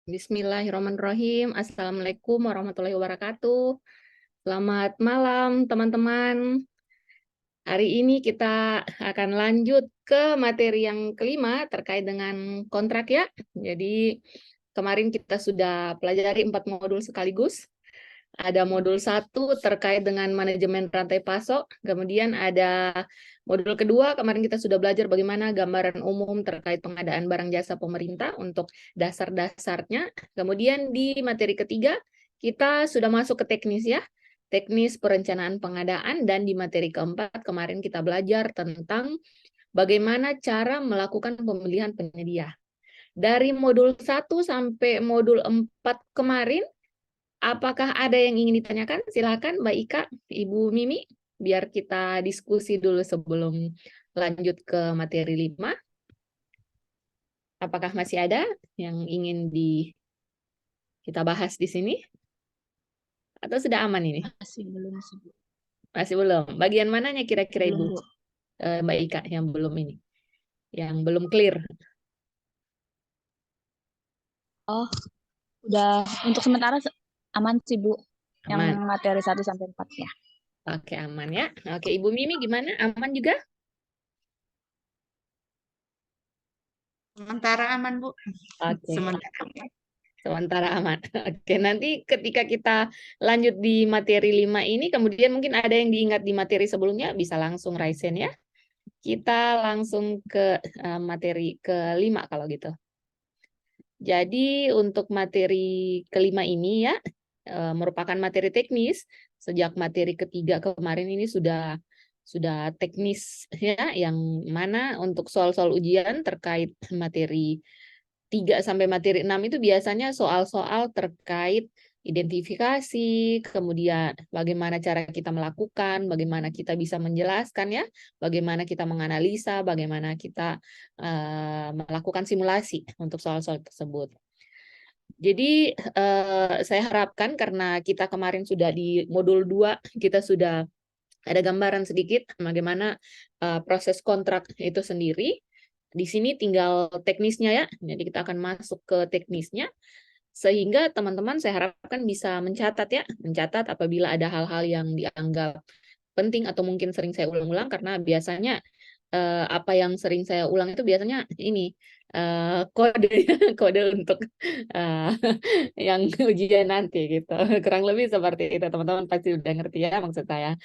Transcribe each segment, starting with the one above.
Bismillahirrahmanirrahim. Assalamualaikum warahmatullahi wabarakatuh. Selamat malam, teman-teman. Hari ini kita akan lanjut ke materi yang kelima terkait dengan kontrak ya. Jadi kemarin kita sudah pelajari 4 modul sekaligus. Ada modul 1 terkait dengan manajemen rantai pasok, kemudian ada modul kedua, kemarin kita sudah belajar bagaimana gambaran umum terkait pengadaan barang jasa pemerintah untuk dasar-dasarnya. Kemudian di materi ketiga, kita sudah masuk ke teknis ya, teknis perencanaan pengadaan, dan di materi keempat kemarin kita belajar tentang bagaimana cara melakukan pemilihan penyedia. Dari modul 1 sampai modul 4 kemarin, apakah ada yang ingin ditanyakan? Silakan Mbak Ika, Ibu Mimi, biar kita diskusi dulu sebelum lanjut ke materi 5. Apakah masih ada yang ingin kita bahas di sini? Atau sudah aman ini? Masih belum sih, Bu. Masih belum. Bagian mananya kira-kira Belum, Ibu Bu. Mbak Ika yang belum ini? Yang belum clear? Oh, udah untuk sementara aman sih, Bu. Yang Aman. materi 1 sampai 4 ya. Oke, aman ya. Oke, Ibu Mimi gimana? Aman juga? Sementara aman, Bu. Oke. Sementara aman. Sementara aman. Oke, nanti ketika kita lanjut di materi 5 ini, kemudian mungkin ada yang diingat di materi sebelumnya, bisa langsung raise hand ya. Kita langsung ke materi kelima kalau gitu. Jadi untuk materi kelima ini ya, merupakan materi teknis. Sejak materi ketiga kemarin ini sudah teknis ya, yang mana untuk soal-soal ujian terkait materi 3 sampai materi 6 itu biasanya soal-soal terkait identifikasi, kemudian bagaimana cara kita melakukan, bagaimana kita bisa menjelaskan ya, bagaimana kita menganalisa, bagaimana kita melakukan simulasi untuk soal-soal tersebut. Jadi saya harapkan karena kita kemarin sudah di modul 2, kita sudah ada gambaran sedikit bagaimana proses kontrak itu sendiri. Di sini tinggal teknisnya ya, jadi kita akan masuk ke teknisnya, sehingga teman-teman saya harapkan bisa mencatat apabila ada hal-hal yang dianggap penting atau mungkin sering saya ulang-ulang, karena biasanya apa yang sering saya ulang itu biasanya ini kode kode untuk uh, yang ujian nanti gitu. Kurang lebih seperti itu, teman-teman pasti udah ngerti ya maksud saya.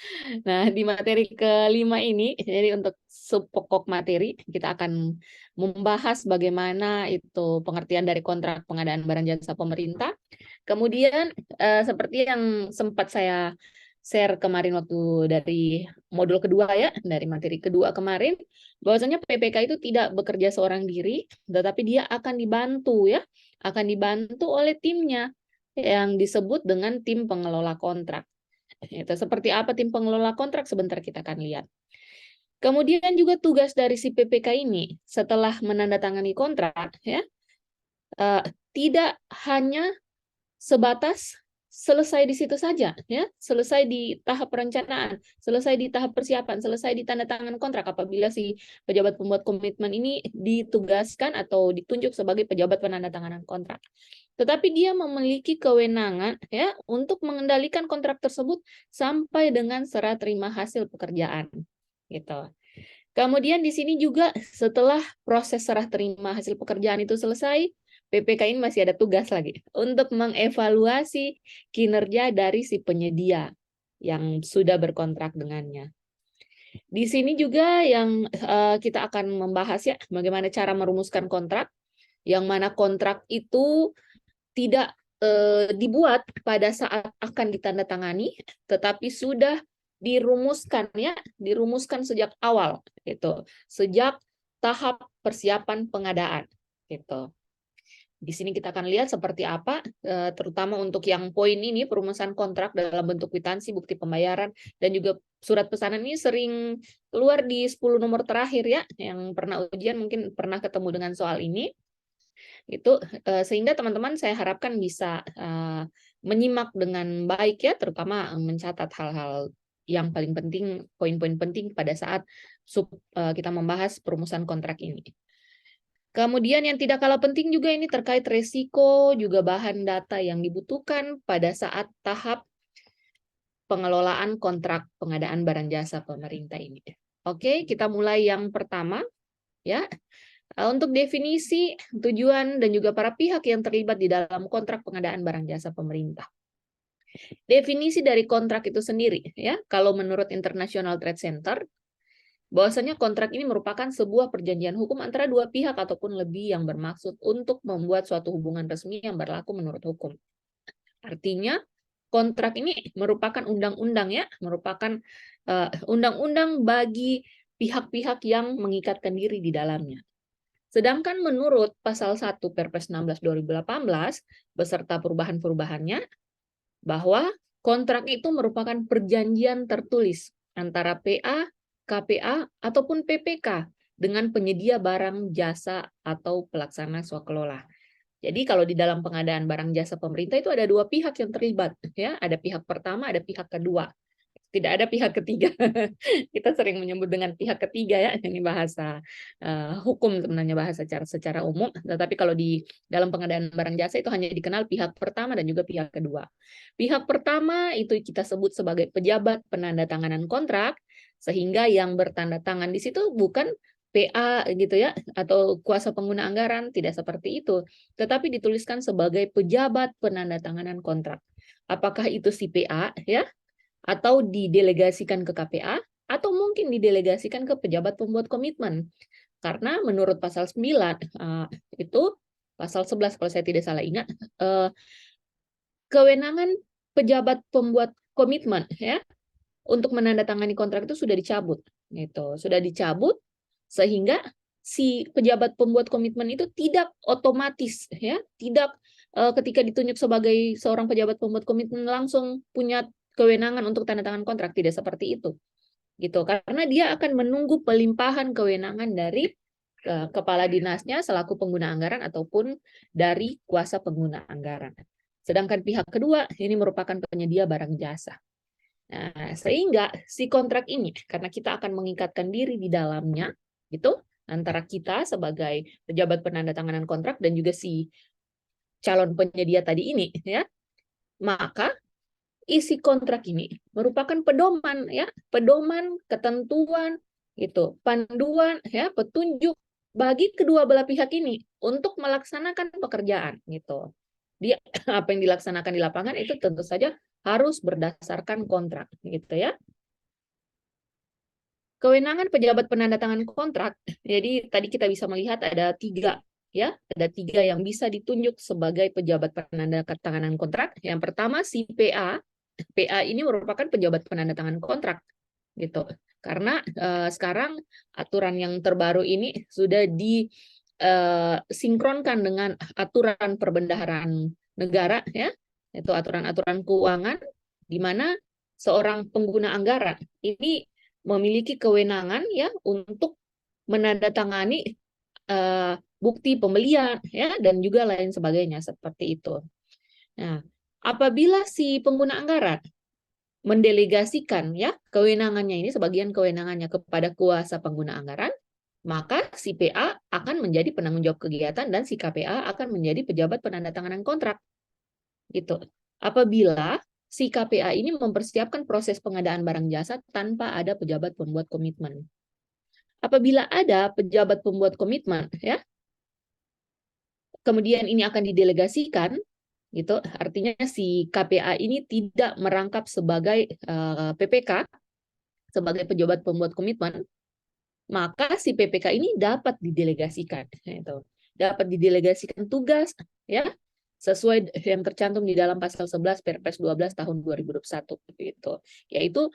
Nah, di materi kelima ini, jadi untuk sub pokok materi, kita akan membahas bagaimana itu pengertian dari kontrak pengadaan barang jasa pemerintah. Kemudian, seperti yang sempat saya share kemarin waktu dari modul kedua ya, dari materi kedua kemarin, bahwasanya PPK itu tidak bekerja seorang diri, tetapi dia akan dibantu ya, akan dibantu oleh timnya yang disebut dengan tim pengelola kontrak. Itu seperti apa tim pengelola kontrak, sebentar kita akan lihat. Kemudian juga tugas dari si PPK ini setelah menandatangani kontrak ya, tidak hanya sebatas selesai di situ saja ya, selesai di tahap perencanaan, selesai di tahap persiapan, selesai di tanda tangan kontrak apabila si pejabat pembuat komitmen ini ditugaskan atau ditunjuk sebagai pejabat penandatanganan kontrak. Tetapi dia memiliki kewenangan ya untuk mengendalikan kontrak tersebut sampai dengan serah terima hasil pekerjaan gitu. Kemudian di sini juga setelah proses serah terima hasil pekerjaan itu selesai, PPK ini masih ada tugas lagi untuk mengevaluasi kinerja dari si penyedia yang sudah berkontrak dengannya. Di sini juga yang kita akan membahas ya, bagaimana cara merumuskan kontrak, yang mana kontrak itu tidak dibuat pada saat akan ditandatangani, tetapi sudah dirumuskan ya, dirumuskan sejak awal gitu, sejak tahap persiapan pengadaan gitu. Di sini kita akan lihat seperti apa, terutama untuk yang poin ini, perumusan kontrak dalam bentuk kwitansi, bukti pembayaran, dan juga surat pesanan ini sering keluar di 10 nomor terakhir ya, yang pernah ujian mungkin pernah ketemu dengan soal ini. Itu sehingga teman-teman saya harapkan bisa menyimak dengan baik ya, terutama mencatat hal-hal yang paling penting, poin-poin penting pada saat kita membahas perumusan kontrak ini. Kemudian yang tidak kalah penting juga ini terkait resiko, juga bahan data yang dibutuhkan pada saat tahap pengelolaan kontrak pengadaan barang jasa pemerintah ini. Oke, kita mulai yang pertama ya. Untuk definisi, tujuan, dan juga para pihak yang terlibat di dalam kontrak pengadaan barang jasa pemerintah. Definisi dari kontrak itu sendiri ya, kalau menurut International Trade Center, bahwasanya kontrak ini merupakan sebuah perjanjian hukum antara dua pihak ataupun lebih yang bermaksud untuk membuat suatu hubungan resmi yang berlaku menurut hukum. Artinya, kontrak ini merupakan undang-undang ya, merupakan undang-undang bagi pihak-pihak yang mengikatkan diri di dalamnya. Sedangkan menurut pasal 1 Perpres 16 2018 beserta perubahan-perubahannya, bahwa kontrak itu merupakan perjanjian tertulis antara PA, KPA, ataupun PPK dengan penyedia barang, jasa, atau pelaksana swakelola. Jadi kalau di dalam pengadaan barang jasa pemerintah itu ada dua pihak yang terlibat, ya, ada pihak pertama, ada pihak kedua. Tidak ada pihak ketiga. Kita sering menyebut dengan pihak ketiga ya, ini bahasa hukum sebenarnya, bahasa secara umum. Tetapi kalau di dalam pengadaan barang jasa itu hanya dikenal pihak pertama dan juga pihak kedua. Pihak pertama itu kita sebut sebagai pejabat penandatanganan kontrak, sehingga yang bertanda tangan di situ bukan PA gitu ya, atau kuasa pengguna anggaran, tidak seperti itu. Tetapi dituliskan sebagai pejabat penandatanganan kontrak. Apakah itu si PA ya, atau didelegasikan ke KPA, atau mungkin didelegasikan ke pejabat pembuat komitmen. Karena menurut pasal 9, itu pasal 11 kalau saya tidak salah ingat, kewenangan pejabat pembuat komitmen ya untuk menandatangani kontrak itu sudah dicabut. Gitu. Sudah dicabut sehingga si pejabat pembuat komitmen itu tidak otomatis ya, tidak ketika ditunjuk sebagai seorang pejabat pembuat komitmen langsung punya kewenangan untuk tanda tangan kontrak, tidak seperti itu. Gitu. Karena dia akan menunggu pelimpahan kewenangan dari kepala dinasnya selaku pengguna anggaran ataupun dari kuasa pengguna anggaran. Sedangkan pihak kedua ini merupakan penyedia barang jasa. Nah, sehingga si kontrak ini, karena kita akan mengikatkan diri di dalamnya, gitu, antara kita sebagai pejabat penandatanganan kontrak dan juga si calon penyedia tadi ini, ya, maka isi kontrak ini merupakan pedoman, ya, pedoman, ketentuan, gitu, panduan, ya, petunjuk bagi kedua belah pihak ini untuk melaksanakan pekerjaan, gitu. Dia apa yang dilaksanakan di lapangan itu tentu saja harus berdasarkan kontrak, gitu ya. Kewenangan pejabat penandatangan kontrak, jadi tadi kita bisa melihat ada tiga, ya, ada tiga yang bisa ditunjuk sebagai pejabat penandatanganan kontrak. Yang pertama si PA, PA ini merupakan pejabat penandatangan kontrak, gitu. Karena sekarang aturan yang terbaru ini sudah disinkronkan dengan aturan perbendaharaan negara, ya, itu aturan-aturan keuangan, di mana seorang pengguna anggaran ini memiliki kewenangan ya untuk menandatangani bukti pembelian ya dan juga lain sebagainya seperti itu. Nah, apabila si pengguna anggaran mendelegasikan ya kewenangannya ini, sebagian kewenangannya kepada kuasa pengguna anggaran, maka si PA akan menjadi penanggung jawab kegiatan dan si KPA akan menjadi pejabat penandatanganan kontrak. Gitu. Apabila si KPA ini mempersiapkan proses pengadaan barang jasa tanpa ada pejabat pembuat komitmen. Apabila ada pejabat pembuat komitmen, ya, kemudian ini akan didelegasikan, gitu. Artinya si KPA ini tidak merangkap sebagai PPK, sebagai pejabat pembuat komitmen, maka si PPK ini dapat didelegasikan, gitu. Dapat didelegasikan tugas, ya, sesuai yang tercantum di dalam pasal 11 Perpres 12 tahun 2021 gitu. Yaitu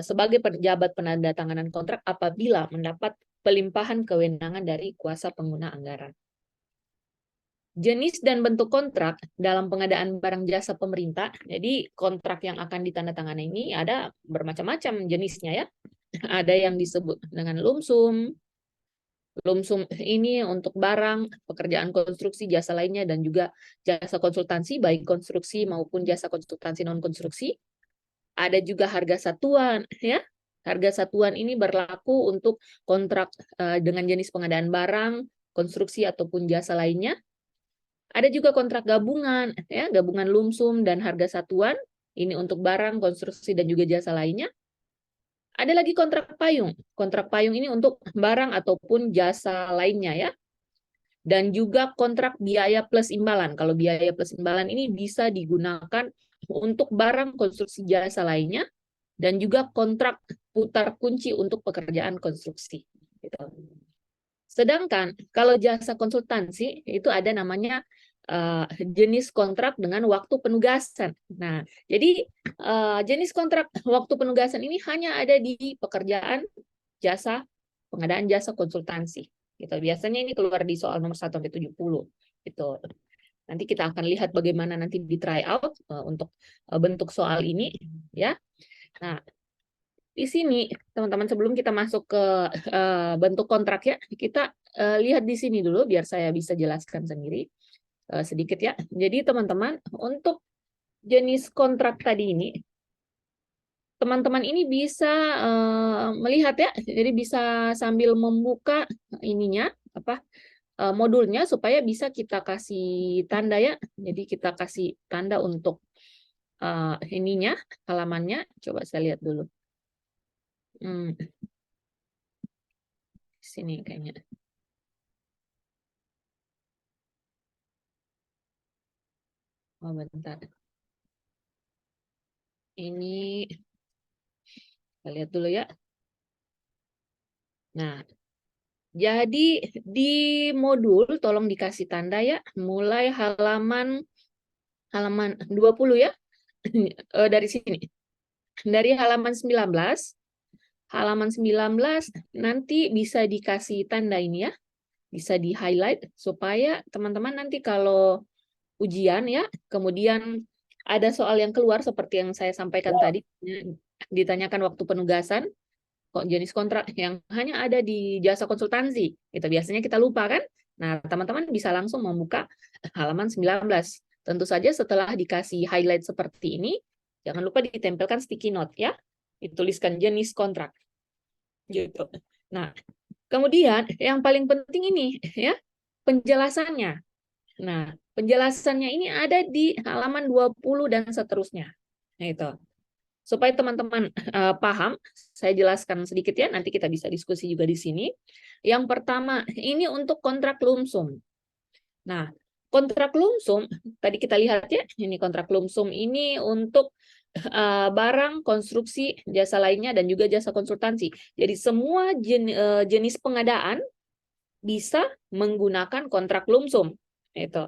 sebagai pejabat penandatanganan kontrak apabila mendapat pelimpahan kewenangan dari kuasa pengguna anggaran. Jenis dan bentuk kontrak dalam pengadaan barang jasa pemerintah. Jadi kontrak yang akan ditandatangani ini ada bermacam-macam jenisnya ya. Ada yang disebut dengan lumsum. Lumsum ini untuk barang, pekerjaan konstruksi, jasa lainnya, dan juga jasa konsultansi, baik konstruksi maupun jasa konsultansi non-konstruksi. Ada juga harga satuan, ya. Harga satuan ini berlaku untuk kontrak dengan jenis pengadaan barang, konstruksi ataupun jasa lainnya. Ada juga kontrak gabungan, ya, gabungan lumsum dan harga satuan. Ini untuk barang, konstruksi, dan juga jasa lainnya. Ada lagi kontrak payung. Kontrak payung ini untuk barang ataupun jasa lainnya, ya. Dan juga kontrak biaya plus imbalan. Kalau biaya plus imbalan ini bisa digunakan untuk barang, konstruksi, jasa lainnya. Dan juga kontrak putar kunci untuk pekerjaan konstruksi. Gitu. Sedangkan kalau jasa konsultansi itu ada namanya jenis kontrak dengan waktu penugasan. Nah, jadi jenis kontrak waktu penugasan ini hanya ada di pekerjaan jasa pengadaan jasa konsultansi. Gitu. Biasanya ini keluar di soal nomor 1 sampai 70. Gitu. Nanti kita akan lihat bagaimana nanti di try out untuk bentuk soal ini, ya. Nah, di sini teman-teman sebelum kita masuk ke bentuk kontrak ya, kita lihat di sini dulu biar saya bisa jelaskan sendiri sedikit ya. Jadi teman-teman untuk jenis kontrak tadi ini, teman-teman ini bisa melihat ya, jadi bisa sambil membuka ininya apa modulnya supaya bisa kita kasih tanda ya. Jadi kita kasih tanda untuk ininya halamannya. Coba saya lihat dulu. Sini kayaknya. Oh, bentar. Ini kita lihat dulu ya. Nah, jadi di modul tolong dikasih tanda ya, mulai halaman 20 ya. Dari sini. Dari halaman 19. Halaman 19 nanti bisa dikasih tanda ini ya. Bisa di-highlight supaya teman-teman nanti kalau ujian ya, kemudian ada soal yang keluar seperti yang saya sampaikan tadi, ditanyakan waktu penugasan, kok jenis kontrak yang hanya ada di jasa konsultansi. Itu biasanya kita lupa kan? Nah, teman-teman bisa langsung membuka halaman 19. Tentu saja setelah dikasih highlight seperti ini, jangan lupa ditempelkan sticky note ya. Dituliskan jenis kontrak. Gitu. Nah, kemudian yang paling penting ini ya, penjelasannya. Nah, penjelasannya ini ada di halaman 20 dan seterusnya. Nah, itu. Supaya teman-teman paham, saya jelaskan sedikit ya, nanti kita bisa diskusi juga di sini. Yang pertama, ini untuk kontrak lumsum. Nah, kontrak lumsum, tadi kita lihat ya, ini kontrak lumsum ini untuk barang, konstruksi, jasa lainnya, dan juga jasa konsultansi. Jadi semua jenis pengadaan bisa menggunakan kontrak lumsum. Itu.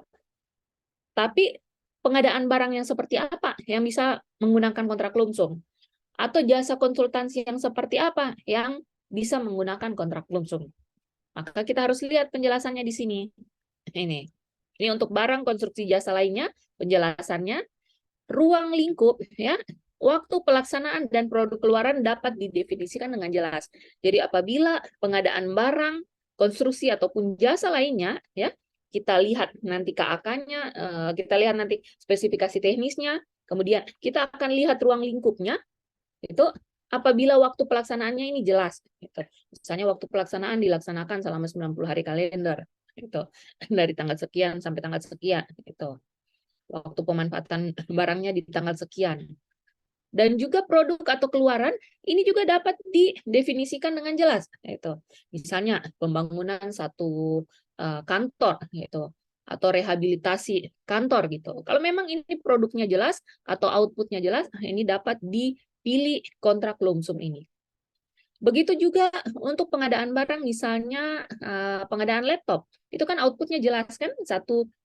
Tapi pengadaan barang yang seperti apa yang bisa menggunakan kontrak lumsum? Atau jasa konsultansi yang seperti apa yang bisa menggunakan kontrak lumsum? Maka kita harus lihat penjelasannya di sini. Ini untuk barang, konstruksi, jasa lainnya, penjelasannya, ruang lingkup, ya, waktu pelaksanaan dan produk keluaran dapat didefinisikan dengan jelas. Jadi apabila pengadaan barang, konstruksi ataupun jasa lainnya, ya, kita lihat nanti KAK-nya, kita lihat nanti spesifikasi teknisnya, kemudian kita akan lihat ruang lingkupnya, itu apabila waktu pelaksanaannya ini jelas. Gitu. Misalnya waktu pelaksanaan dilaksanakan selama 90 hari kalender, gitu. Dari tanggal sekian sampai tanggal sekian. Gitu. Waktu pemanfaatan barangnya di tanggal sekian. Dan juga produk atau keluaran ini juga dapat didefinisikan dengan jelas. Gitu. Misalnya pembangunan satu kantor gitu atau rehabilitasi kantor gitu. Kalau memang ini produknya jelas atau outputnya jelas, ini dapat dipilih kontrak lumsum ini. Begitu juga untuk pengadaan barang, misalnya pengadaan laptop, itu kan outputnya jelas kan, 1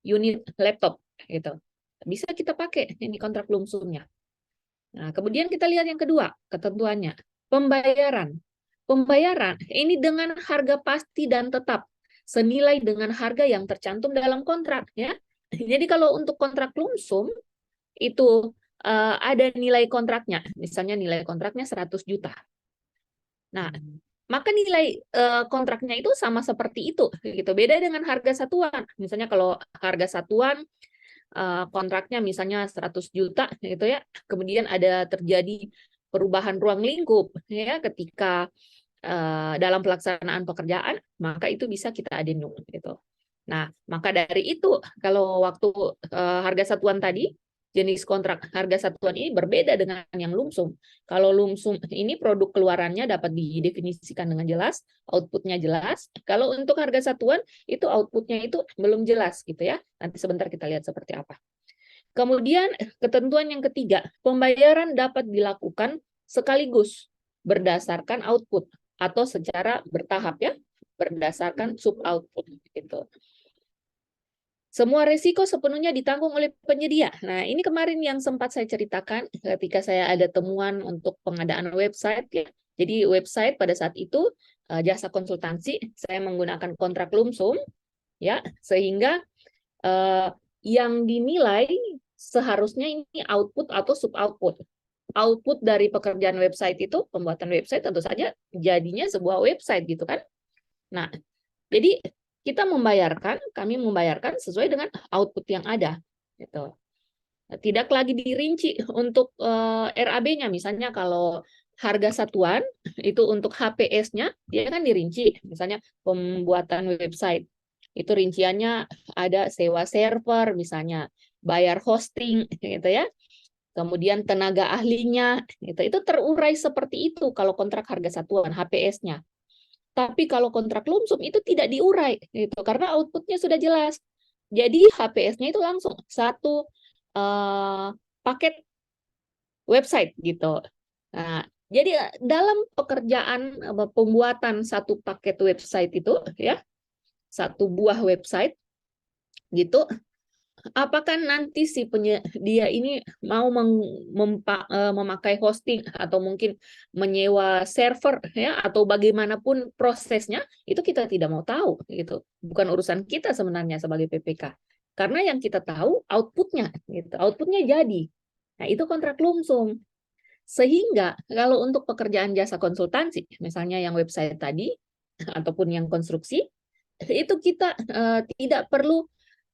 unit laptop gitu. Bisa kita pakai ini kontrak lumsumnya. Nah, kemudian kita lihat yang kedua, ketentuannya. Pembayaran. Pembayaran ini dengan harga pasti dan tetap senilai dengan harga yang tercantum dalam kontrak ya. Jadi kalau untuk kontrak lumsum itu ada nilai kontraknya, misalnya nilai kontraknya 100 juta. Nah, maka nilai kontraknya itu sama seperti itu gitu. Beda dengan harga satuan. Misalnya kalau harga satuan kontraknya misalnya 100 juta gitu ya. Kemudian ada terjadi perubahan ruang lingkup ya ketika dalam pelaksanaan pekerjaan, maka itu bisa kita adendum gitu. Nah, maka dari itu kalau waktu harga satuan tadi, jenis kontrak harga satuan ini berbeda dengan yang lumsum. Kalau lumsum ini produk keluarannya dapat didefinisikan dengan jelas, outputnya jelas. Kalau untuk harga satuan itu outputnya itu belum jelas gitu ya. Nanti sebentar kita lihat seperti apa. Kemudian ketentuan yang ketiga, pembayaran dapat dilakukan sekaligus berdasarkan output atau secara bertahap ya, berdasarkan sub output gitu. Semua risiko sepenuhnya ditanggung oleh penyedia. Nah, ini kemarin yang sempat saya ceritakan ketika saya ada temuan untuk pengadaan website ya. Jadi website pada saat itu jasa konsultansi saya menggunakan kontrak lumsum ya, sehingga yang dinilai seharusnya ini output atau sub output. Output dari pekerjaan website itu, pembuatan website tentu saja jadinya sebuah website gitu kan. Nah, jadi kami membayarkan sesuai dengan output yang ada gitu. Tidak lagi dirinci untuk RAB-nya, misalnya kalau harga satuan itu untuk HPS-nya dia kan dirinci, misalnya pembuatan website itu rinciannya ada sewa server misalnya, bayar hosting gitu ya, kemudian tenaga ahlinya itu terurai seperti itu kalau kontrak harga satuan HPS-nya. Tapi kalau kontrak lumsum itu tidak diurai gitu karena outputnya sudah jelas. Jadi HPS-nya itu langsung satu paket website gitu. Nah, jadi dalam pekerjaan pembuatan satu paket website itu ya, satu buah website gitu, apakah nanti si penyedia ini mau memakai hosting atau mungkin menyewa server ya atau bagaimanapun prosesnya itu kita tidak mau tahu gitu. Bukan urusan kita sebenarnya sebagai PPK. Karena yang kita tahu outputnya gitu. Outputnya jadi. Nah, itu kontrak lumsum. Sehingga kalau untuk pekerjaan jasa konsultansi, misalnya yang website tadi ataupun yang konstruksi, itu kita tidak perlu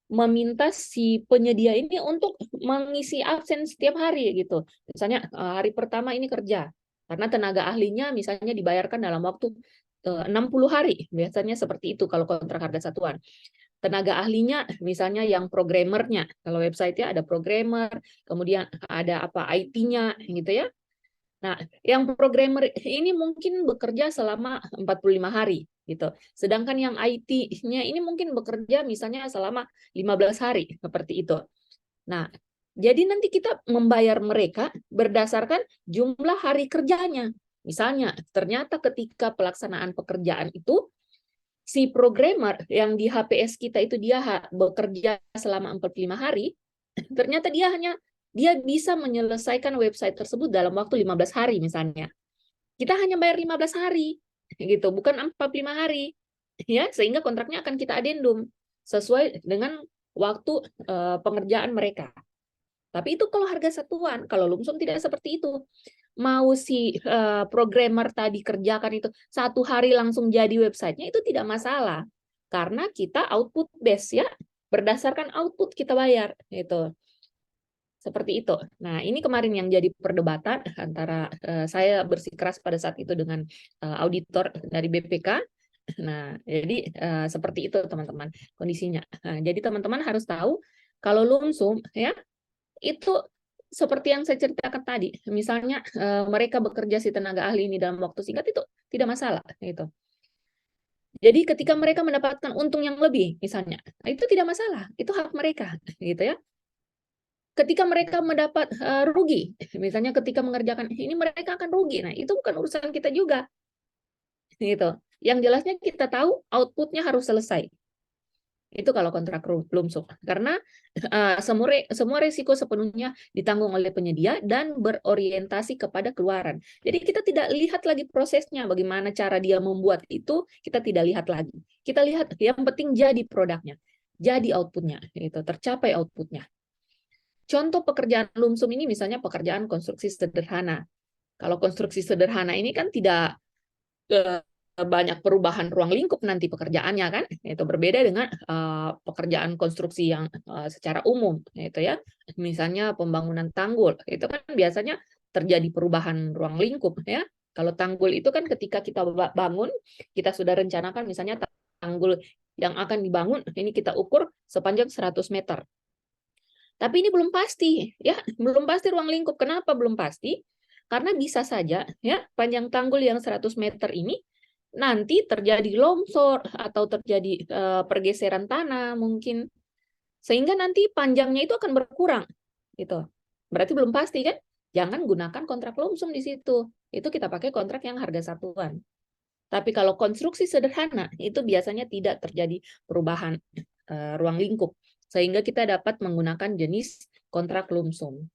meminta si penyedia ini untuk mengisi absen setiap hari gitu. Misalnya hari pertama ini kerja, karena tenaga ahlinya misalnya dibayarkan dalam waktu 60 hari, biasanya seperti itu kalau kontrak harga satuan. Tenaga ahlinya misalnya yang programmernya, kalau website-nya ada programmer, kemudian ada apa IT-nya gitu ya. Nah, yang programmer ini mungkin bekerja selama 45 hari gitu. Sedangkan yang IT-nya ini mungkin bekerja misalnya selama 15 hari seperti itu. Nah, jadi nanti kita membayar mereka berdasarkan jumlah hari kerjanya. Misalnya, ternyata ketika pelaksanaan pekerjaan itu si programmer yang di HPS kita itu dia bekerja selama 45 hari, ternyata dia bisa menyelesaikan website tersebut dalam waktu 15 hari misalnya. Kita hanya bayar 15 hari gitu, bukan 45 hari. Ya, sehingga kontraknya akan kita adendum sesuai dengan waktu pengerjaan mereka. Tapi itu kalau harga satuan, kalau lumsum tidak seperti itu. Mau si programmer tadi kerjakan itu 1 hari langsung jadi websitenya itu tidak masalah. Karena kita output base ya, berdasarkan output kita bayar gitu. Seperti itu. Nah, ini kemarin yang jadi perdebatan antara saya bersikeras pada saat itu dengan auditor dari BPK. Nah, jadi seperti itu teman-teman kondisinya. Nah, jadi teman-teman harus tahu kalau lumsum ya itu seperti yang saya ceritakan tadi. Misalnya mereka bekerja si tenaga ahli ini dalam waktu singkat itu tidak masalah gitu. Jadi ketika mereka mendapatkan untung yang lebih misalnya, itu tidak masalah, itu hak mereka gitu ya. Ketika mereka mendapat rugi, misalnya ketika mengerjakan ini mereka akan rugi. Nah, itu bukan urusan kita juga. Gitu. Yang jelasnya kita tahu outputnya harus selesai. Itu kalau kontrak lumsum. Karena semua risiko sepenuhnya ditanggung oleh penyedia dan berorientasi kepada keluaran. Jadi kita tidak lihat lagi prosesnya, bagaimana cara dia membuat itu, kita tidak lihat lagi. Kita lihat yang penting jadi produknya, jadi outputnya, itu tercapai outputnya. Contoh pekerjaan lumsum ini misalnya pekerjaan konstruksi sederhana. Kalau konstruksi sederhana ini kan tidak banyak perubahan ruang lingkup nanti pekerjaannya kan, itu berbeda dengan pekerjaan konstruksi yang secara umum, itu ya. Misalnya pembangunan tanggul, itu kan biasanya terjadi perubahan ruang lingkup ya, Kalau tanggul itu kan ketika kita bangun, kita sudah rencanakan misalnya tanggul yang akan dibangun, ini kita ukur sepanjang 100 meter. Tapi ini belum pasti, ya, belum pasti ruang lingkup. Kenapa belum pasti? Karena bisa saja, ya, panjang tanggul yang 100 meter ini nanti terjadi longsor atau terjadi pergeseran tanah mungkin, sehingga nanti panjangnya itu akan berkurang, gitu. Berarti belum pasti kan? Jangan gunakan kontrak lumsum di situ. Itu kita pakai kontrak yang harga satuan. Tapi kalau konstruksi sederhana, itu biasanya tidak terjadi perubahan ruang lingkup, sehingga kita dapat menggunakan jenis kontrak lumsum.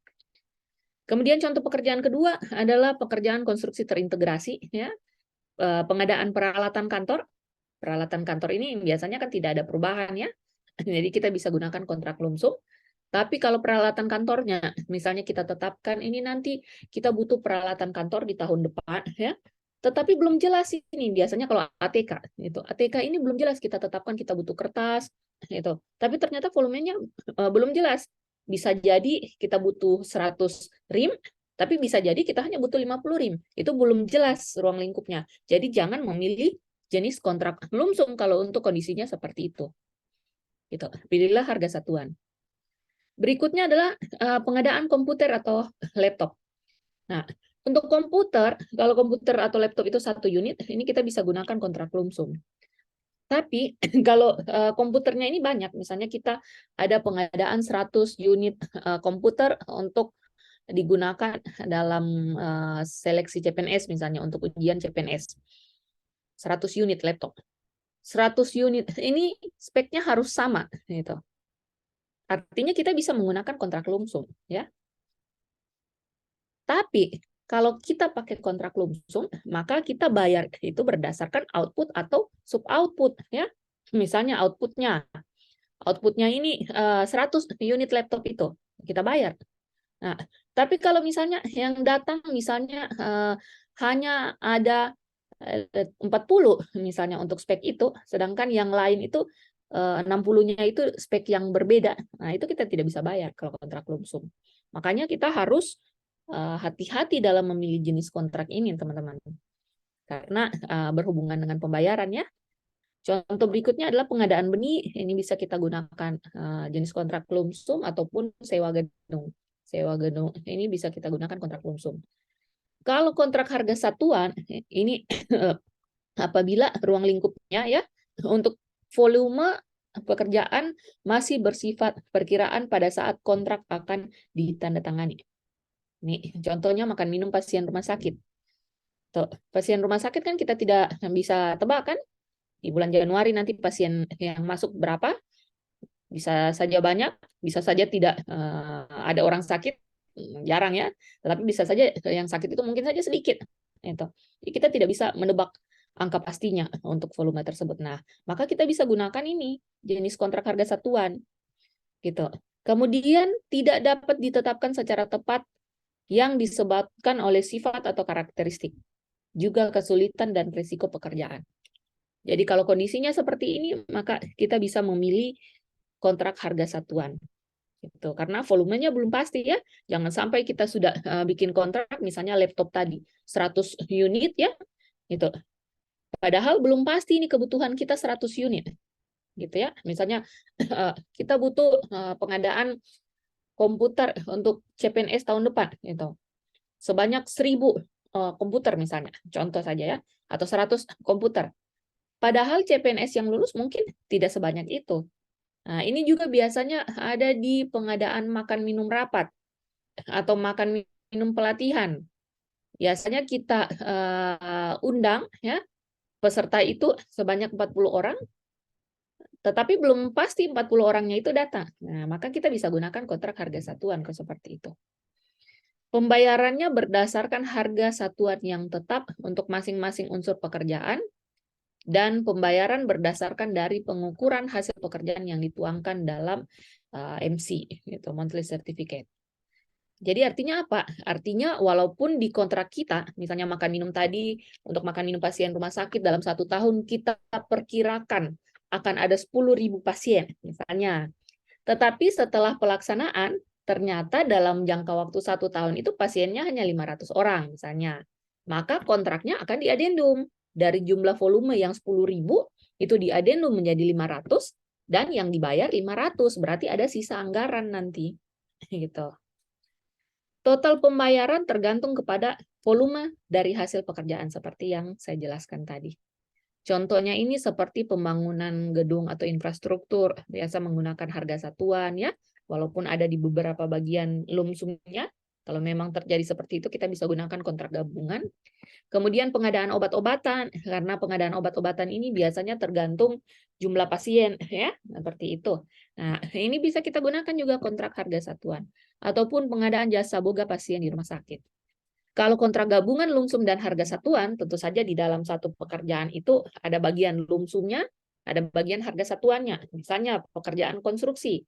Kemudian contoh pekerjaan kedua adalah pekerjaan konstruksi terintegrasi, ya. Pengadaan peralatan kantor. Peralatan kantor ini biasanya kan tidak ada perubahan, ya. Jadi kita bisa gunakan kontrak lumsum. Tapi kalau peralatan kantornya, misalnya kita tetapkan ini nanti kita butuh peralatan kantor di tahun depan, ya. Tetapi belum jelas ini, biasanya kalau ATK, itu ATK ini belum jelas, kita tetapkan kita butuh kertas, itu. Tapi ternyata volumenya belum jelas. Bisa jadi kita butuh 100 rim, tapi bisa jadi kita hanya butuh 50 rim. Itu belum jelas ruang lingkupnya. Jadi jangan memilih jenis kontrak lumsum kalau untuk kondisinya seperti itu. Gitu. Pilihlah harga satuan. Berikutnya adalah pengadaan komputer atau laptop. Nah, untuk komputer, kalau komputer atau laptop itu 1 unit, ini kita bisa gunakan kontrak lumsum. Tapi kalau komputernya ini banyak, misalnya kita ada pengadaan 100 unit komputer untuk digunakan dalam seleksi CPNS, misalnya untuk ujian CPNS. 100 unit laptop. 100 unit, ini speknya harus sama, gitu. Artinya kita bisa menggunakan kontrak lumsum, ya. Tapi kalau kita pakai kontrak lumsum, maka kita bayar itu berdasarkan output atau sub output, ya. Misalnya outputnya ini 100 unit laptop itu kita bayar. Nah, tapi kalau misalnya yang datang misalnya hanya ada 40 misalnya untuk spek itu, sedangkan yang lain itu 60-nya itu spek yang berbeda. Nah, itu kita tidak bisa bayar kalau kontrak lumsum. Makanya kita harus hati-hati dalam memilih jenis kontrak ini, teman-teman. Karena berhubungan dengan pembayaran, ya. Contoh berikutnya adalah pengadaan benih. Ini bisa kita gunakan jenis kontrak lumsum ataupun sewa gedung. Sewa gedung ini bisa kita gunakan kontrak lumsum. Kalau kontrak harga satuan, ini apabila ruang lingkupnya, ya, untuk volume pekerjaan masih bersifat perkiraan pada saat kontrak akan ditandatangani. Nih, contohnya makan minum pasien rumah sakit. Tuh, pasien rumah sakit kan kita tidak bisa tebak kan? Di bulan Januari nanti pasien yang masuk berapa? Bisa saja banyak, bisa saja tidak ada orang sakit, jarang ya. Tetapi bisa saja yang sakit itu mungkin saja sedikit. Itu. Jadi kita tidak bisa menebak angka pastinya untuk volume tersebut. Nah, maka kita bisa gunakan ini jenis kontrak harga satuan. Gitu. Kemudian tidak dapat ditetapkan secara tepat yang disebabkan oleh sifat atau karakteristik, juga kesulitan dan risiko pekerjaan. Jadi kalau kondisinya seperti ini, maka kita bisa memilih kontrak harga satuan. Gitu. Karena volumenya belum pasti, ya. Jangan sampai kita sudah bikin kontrak, misalnya laptop tadi, 100 unit, ya. Gitu. Padahal belum pasti ini kebutuhan kita 100 unit. Gitu ya. Misalnya kita butuh pengadaan komputer untuk CPNS tahun depan, gitu. Sebanyak 1000 komputer misalnya, contoh saja ya, atau 100 komputer. Padahal CPNS yang lulus mungkin tidak sebanyak itu. Nah, ini juga biasanya ada di pengadaan makan minum rapat atau makan minum pelatihan. Biasanya kita undang, ya, peserta itu sebanyak 40 orang, tetapi belum pasti 40 orangnya itu datang. Nah, maka kita bisa gunakan kontrak harga satuan kalau seperti itu. Pembayarannya berdasarkan harga satuan yang tetap untuk masing-masing unsur pekerjaan, dan pembayaran berdasarkan dari pengukuran hasil pekerjaan yang dituangkan dalam MC, gitu, monthly certificate. Jadi artinya apa? Artinya walaupun di kontrak kita, misalnya makan minum tadi, untuk makan minum pasien rumah sakit dalam 1 tahun, kita perkirakan akan ada 10.000 pasien, misalnya. Tetapi setelah pelaksanaan, ternyata dalam jangka waktu 1 tahun itu pasiennya hanya 500 orang, misalnya. maka kontraknya akan diadendum. Dari jumlah volume yang 10.000 itu diadendum menjadi 500 dan yang dibayar 500, berarti ada sisa anggaran nanti. Gitu. Total pembayaran tergantung kepada volume dari hasil pekerjaan seperti yang saya jelaskan tadi. Contohnya ini seperti pembangunan gedung atau infrastruktur, biasa menggunakan harga satuan ya, walaupun ada di beberapa bagian lumsumnya. Kalau memang terjadi seperti itu, kita bisa gunakan kontrak gabungan. Kemudian pengadaan obat-obatan, karena pengadaan obat-obatan ini biasanya tergantung jumlah pasien ya, seperti itu. Nah, ini bisa kita gunakan juga kontrak harga satuan ataupun pengadaan jasa boga pasien di rumah sakit. Kalau kontrak gabungan lumsum dan harga satuan, tentu saja di dalam satu pekerjaan itu ada bagian lumsumnya, ada bagian harga satuannya. Misalnya pekerjaan konstruksi.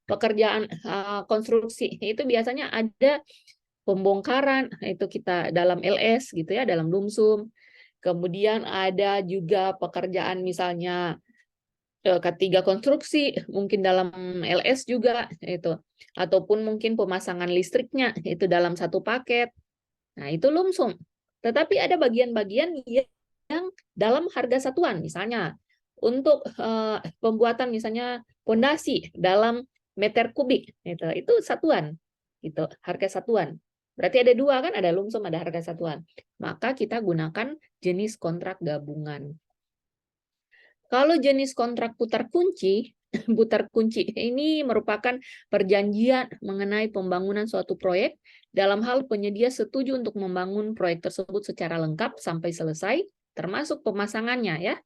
Pekerjaan konstruksi itu biasanya ada pembongkaran, itu kita dalam LS gitu ya, dalam lumsum. Kemudian ada juga pekerjaan misalnya ketiga konstruksi, mungkin dalam LS juga itu. Ataupun mungkin pemasangan listriknya itu dalam satu paket. Nah, itu lumsum. Tetapi ada bagian-bagian yang dalam harga satuan, misalnya untuk pembuatan misalnya pondasi dalam meter kubik, itu satuan, gitu, harga satuan. Berarti ada dua kan, ada lumsum, ada harga satuan. Maka kita gunakan jenis kontrak gabungan. Kalau jenis kontrak putar kunci, putar kunci ini merupakan perjanjian mengenai pembangunan suatu proyek dalam hal penyedia setuju untuk membangun proyek tersebut secara lengkap sampai selesai, termasuk pemasangannya ya.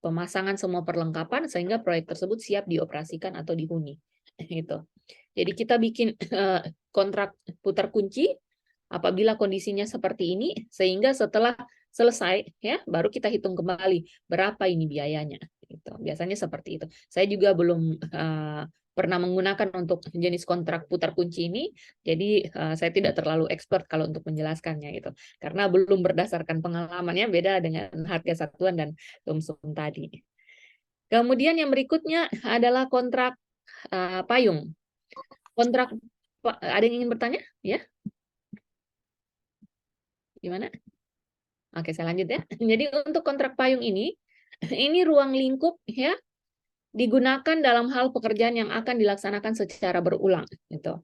Pemasangan semua perlengkapan sehingga proyek tersebut siap dioperasikan atau dihuni. Gitu. Jadi kita bikin kontrak putar kunci apabila kondisinya seperti ini, sehingga setelah selesai ya baru kita hitung kembali berapa ini biayanya. Gitu. Biasanya seperti itu. Saya juga belum pernah menggunakan untuk jenis kontrak putar kunci ini, jadi saya tidak terlalu expert kalau untuk menjelaskannya itu, karena belum berdasarkan pengalamannya beda dengan harga satuan dan lumsum tadi. Kemudian yang berikutnya adalah kontrak payung. Kontrak, ada yang ingin bertanya? Ya, gimana? Oke, saya lanjut ya. Jadi untuk kontrak payung ini ruang lingkup ya, digunakan dalam hal pekerjaan yang akan dilaksanakan secara berulang gitu,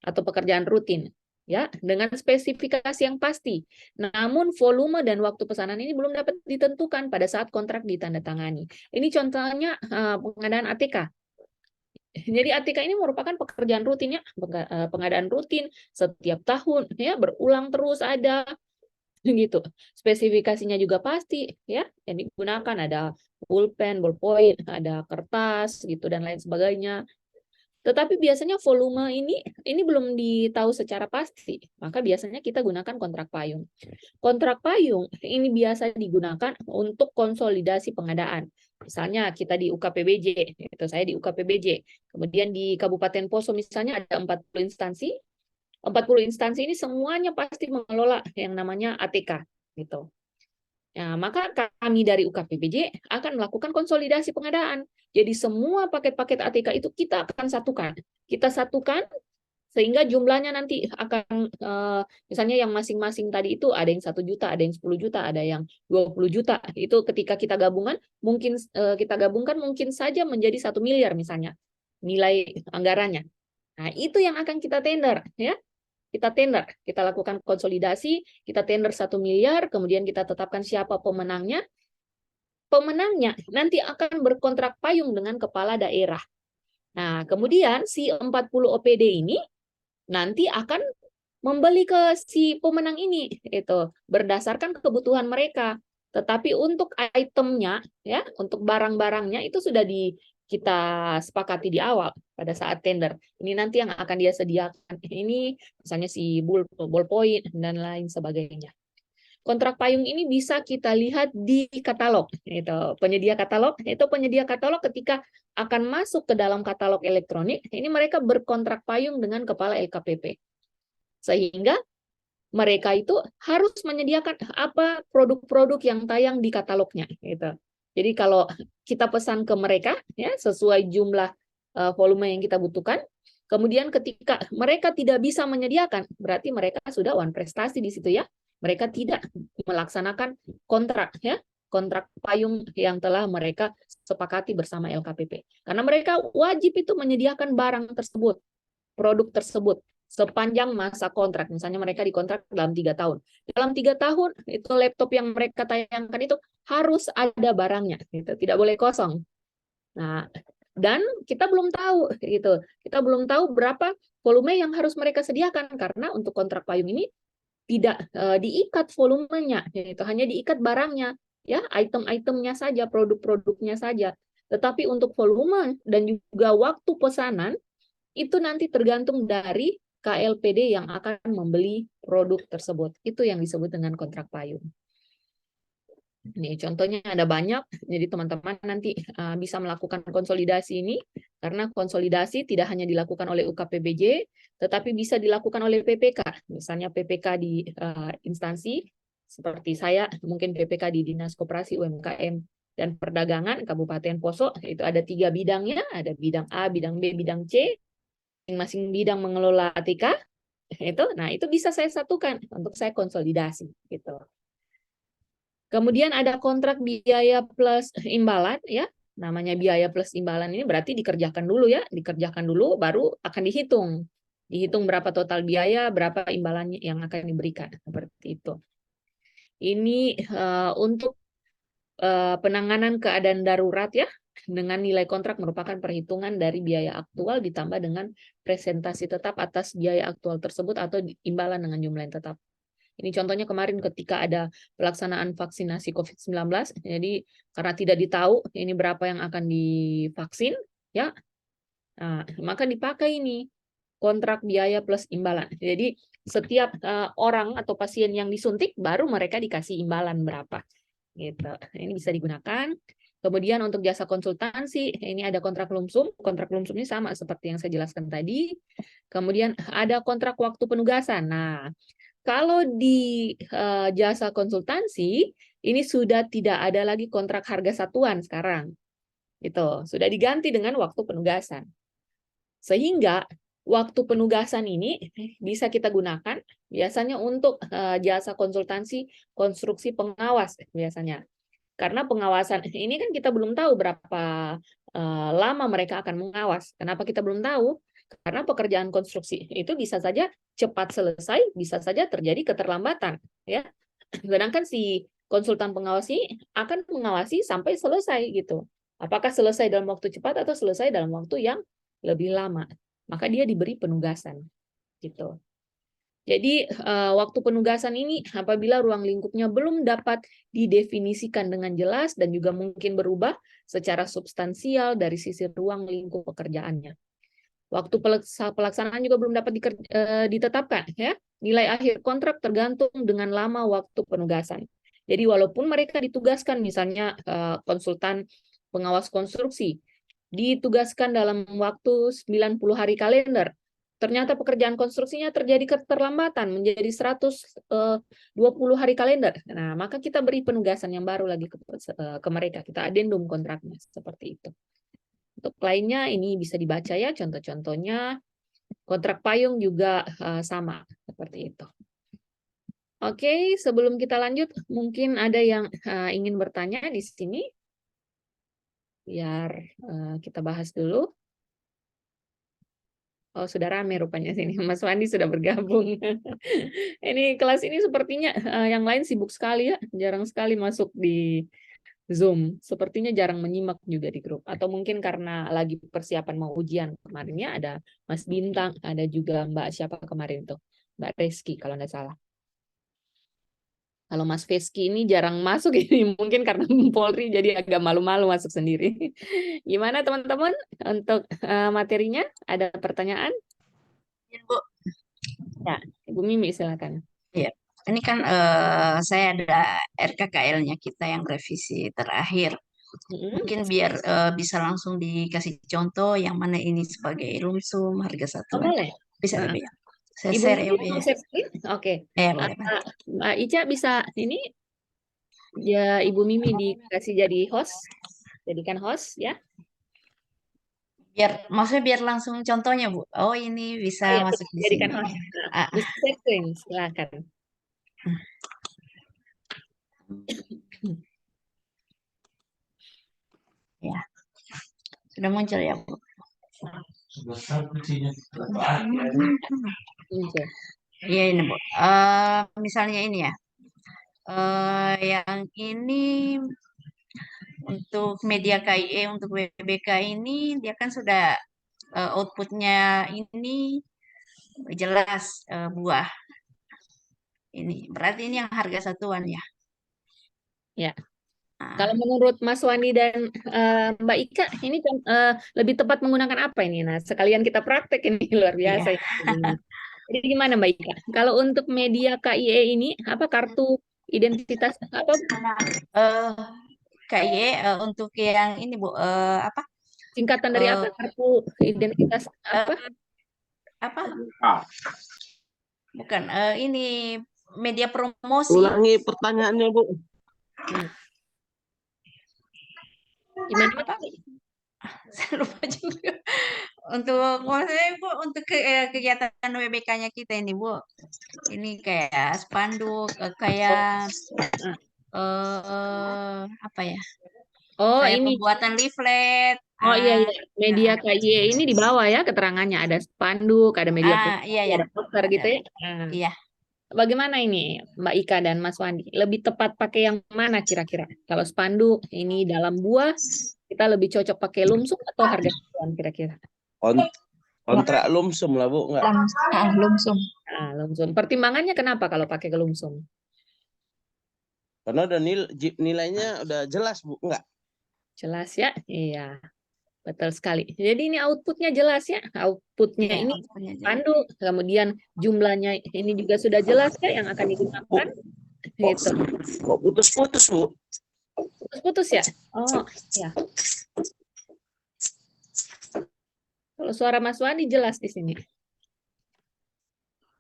atau pekerjaan rutin ya, dengan spesifikasi yang pasti. Namun volume dan waktu pesanan ini belum dapat ditentukan pada saat kontrak ditandatangani. Ini contohnya pengadaan ATK. Jadi ATK ini merupakan pekerjaan rutin ya, pengadaan rutin setiap tahun ya, berulang terus ada gitu. Spesifikasinya juga pasti ya, yang digunakan ada pulpen, ballpoint, ada kertas gitu dan lain sebagainya. Tetapi biasanya volume ini belum ditahu secara pasti, maka biasanya kita gunakan kontrak payung. Kontrak payung ini biasa digunakan untuk konsolidasi pengadaan. Misalnya kita di UKPBJ, itu saya di UKPBJ. Kemudian di Kabupaten Poso misalnya ada 40 instansi. 40 instansi ini semuanya pasti mengelola yang namanya ATK gitu. Nah, maka kami dari UKPBJ akan melakukan konsolidasi pengadaan. Jadi semua paket-paket ATK itu kita akan satukan. Kita satukan sehingga jumlahnya nanti akan misalnya yang masing-masing tadi itu ada yang 1 juta, ada yang 10 juta, ada yang 20 juta. Itu ketika kita gabungan mungkin kita gabungkan mungkin saja menjadi 1 miliar misalnya nilai anggarannya. Nah, itu yang akan kita tender ya. Kita tender, kita lakukan konsolidasi, kita tender 1 miliar, kemudian kita tetapkan siapa pemenangnya. Pemenangnya nanti akan berkontrak payung dengan kepala daerah. Nah, kemudian si 40 OPD ini nanti akan membeli ke si pemenang ini itu berdasarkan kebutuhan mereka. Tetapi untuk itemnya ya, untuk barang-barangnya itu sudah kita sepakati di awal pada saat tender. Ini nanti yang akan dia sediakan. Ini misalnya si ballpoint dan lain sebagainya. Kontrak payung ini bisa kita lihat di katalog. Itu penyedia katalog. Itu penyedia katalog ketika akan masuk ke dalam katalog elektronik, ini mereka berkontrak payung dengan kepala LKPP. Sehingga mereka itu harus menyediakan apa produk-produk yang tayang di katalognya gitu. Jadi kalau kita pesan ke mereka ya sesuai jumlah volume yang kita butuhkan, kemudian ketika mereka tidak bisa menyediakan, berarti mereka sudah one prestasi di situ ya. mereka tidak melaksanakan kontrak ya, kontrak payung yang telah mereka sepakati bersama LKPP. Karena mereka wajib itu menyediakan barang tersebut, produk tersebut sepanjang masa kontrak. Misalnya mereka dikontrak dalam 3 tahun. Dalam 3 tahun itu laptop yang mereka tayangkan itu harus ada barangnya, gitu. Tidak boleh kosong. Nah, dan kita belum tahu gitu. Kita belum tahu berapa volume yang harus mereka sediakan karena untuk kontrak payung ini tidak diikat volumenya, itu hanya diikat barangnya, ya, item-itemnya saja, produk-produknya saja. Tetapi untuk volume dan juga waktu pesanan itu nanti tergantung dari KLPD yang akan membeli produk tersebut. Itu yang disebut dengan kontrak payung. Nih, contohnya ada banyak, jadi teman-teman nanti bisa melakukan konsolidasi ini, karena konsolidasi tidak hanya dilakukan oleh UKPBJ, tetapi bisa dilakukan oleh PPK. Misalnya PPK di instansi, seperti saya, mungkin PPK di Dinas Koperasi UMKM dan Perdagangan Kabupaten Poso, itu ada 3 bidangnya, ada bidang A, bidang B, bidang C, masing-masing bidang mengelola ATK, itu bisa saya satukan untuk saya konsolidasi, gitu. Kemudian ada kontrak biaya plus imbalan ya. Namanya biaya plus imbalan ini berarti dikerjakan dulu ya, dikerjakan dulu baru akan dihitung. Dihitung berapa total biaya, berapa imbalannya yang akan diberikan, seperti itu. Ini untuk penanganan keadaan darurat ya, dengan nilai kontrak merupakan perhitungan dari biaya aktual ditambah dengan presentasi tetap atas biaya aktual tersebut atau imbalan dengan jumlah yang tetap. Ini contohnya kemarin ketika ada pelaksanaan vaksinasi COVID-19, jadi karena tidak ditahu ini berapa yang akan divaksin, ya, nah, maka dipakai ini kontrak biaya plus imbalan. Jadi setiap orang atau pasien yang disuntik baru mereka dikasih imbalan berapa, gitu. Ini bisa digunakan. Kemudian untuk jasa konsultansi, ini ada kontrak lumsum. Kontrak lumsum ini sama seperti yang saya jelaskan tadi. Kemudian ada kontrak waktu penugasan. Nah, kalau di jasa konsultansi, ini sudah tidak ada lagi kontrak harga satuan sekarang. Itu sudah diganti dengan waktu penugasan. Sehingga waktu penugasan ini bisa kita gunakan biasanya untuk jasa konsultansi konstruksi pengawas biasanya. Karena pengawasan ini kan kita belum tahu berapa lama mereka akan mengawas. Kenapa kita belum tahu? Karena pekerjaan konstruksi itu bisa saja cepat selesai, bisa saja terjadi keterlambatan, ya. Sedangkan si konsultan pengawas ini akan mengawasi sampai selesai gitu. Apakah selesai dalam waktu cepat atau selesai dalam waktu yang lebih lama? Maka dia diberi penugasan, gitu. Jadi waktu penugasan ini apabila ruang lingkupnya belum dapat didefinisikan dengan jelas dan juga mungkin berubah secara substansial dari sisi ruang lingkup pekerjaannya. Waktu pelaksanaan juga belum dapat ditetapkan, ya. Nilai akhir kontrak tergantung dengan lama waktu penugasan. Jadi walaupun mereka ditugaskan misalnya konsultan pengawas konstruksi ditugaskan dalam waktu 90 hari kalender, ternyata pekerjaan konstruksinya terjadi keterlambatan menjadi 120 hari kalender. Nah, maka kita beri penugasan yang baru lagi ke mereka. Kita adendum kontraknya seperti itu. Untuk lainnya ini bisa dibaca ya contoh-contohnya. Kontrak payung juga sama seperti itu. Oke, sebelum kita lanjut, mungkin ada yang ingin bertanya di sini. Biar kita bahas dulu. Oh, sudah rame rupanya sini. Mas Wandi sudah bergabung. Ini kelas ini sepertinya yang lain sibuk sekali ya. Jarang sekali masuk di Zoom. Sepertinya jarang menyimak juga di grup. Atau mungkin karena lagi persiapan mau ujian. Kemarinnya ada Mas Bintang, ada juga Mbak siapa kemarin tuh? Mbak Reski kalau nggak salah. Kalau Mas Feski ini jarang masuk ini mungkin karena Polri jadi agak malu-malu masuk sendiri. Gimana teman-teman untuk materinya? Ada pertanyaan? Ya, Bu. Ya, Ibu Mimi silakan. Ya, ini kan saya ada RKKL-nya kita yang revisi terakhir. Mungkin biar bisa langsung dikasih contoh yang mana ini sebagai lumsum harga Oh, satuan. boleh. Bisa ya, Bu ya? Saya Ibu share ya, Bu Mimi ya. mau share screen? Oke. Boleh, Pak. Mbak Ica bisa ini ya Ibu Mimi dikasih jadi host. Jadikan host ya. Maksudnya biar langsung contohnya, Bu. Oh, ini bisa Oh, ya, masuk di jadikan sini. host. Bisa share screen, silakan. Ya, sudah muncul ya, Bu. Muncul. Iya ini, Bu. Misalnya ini ya. Yang ini untuk media KIE, untuk WBK ini dia kan sudah outputnya ini jelas buah. Ini berarti ini yang harga satuan ya. Ya. Nah, Kalau menurut Mas Wandi dan Mbak Ika, ini lebih tepat menggunakan apa ini? Nah, sekalian kita praktek ini luar iya. biasa ini. Jadi gimana Mbak Ika? Kalau untuk media KIE ini, apa kartu identitas apa Eh, KIE untuk yang ini Bu, apa? singkatan dari Eh, apa? Kartu identitas apa? eh, apa? Bukan, ini media promosi. Ulangi pertanyaannya, Bu. Hmm. Gimana? Apa? Saya lupa juga. Untuk maksudnya Bu, untuk kegiatan WBK-nya kita ini Bu, ini kayak spanduk, kayak apa ya? Oh, Kayak ini. pembuatan leaflet. Oh iya, iya. Media Nah, KIE ini di bawah ya keterangannya. Ada spanduk, ada media iya promosi, ya. ada poster gitu ya. Nah, Iya. bagaimana ini Mbak Ika dan Mas Wandi? Lebih tepat pakai yang mana kira-kira? Kalau spanduk ini dalam buah, kita lebih cocok pakai lumsum atau harga satuan kira-kira? Kontrak lumsum lah, Bu. Enggak. Lumsum. Nah, lumsum. Pertimbangannya kenapa kalau pakai ke lumsum? Karena udah nilainya udah jelas, Bu. Enggak. Jelas ya? Iya, betul sekali. Jadi ini outputnya jelas ya. Outputnya Iya, ini outputnya jelas. spanduk, kemudian jumlahnya ini juga sudah jelas ya yang akan digunakan. Gitu. Kok putus-putus, Bu? Putus-putus ya? Oh, ya. Kalau suara Mas Wandi jelas di sini.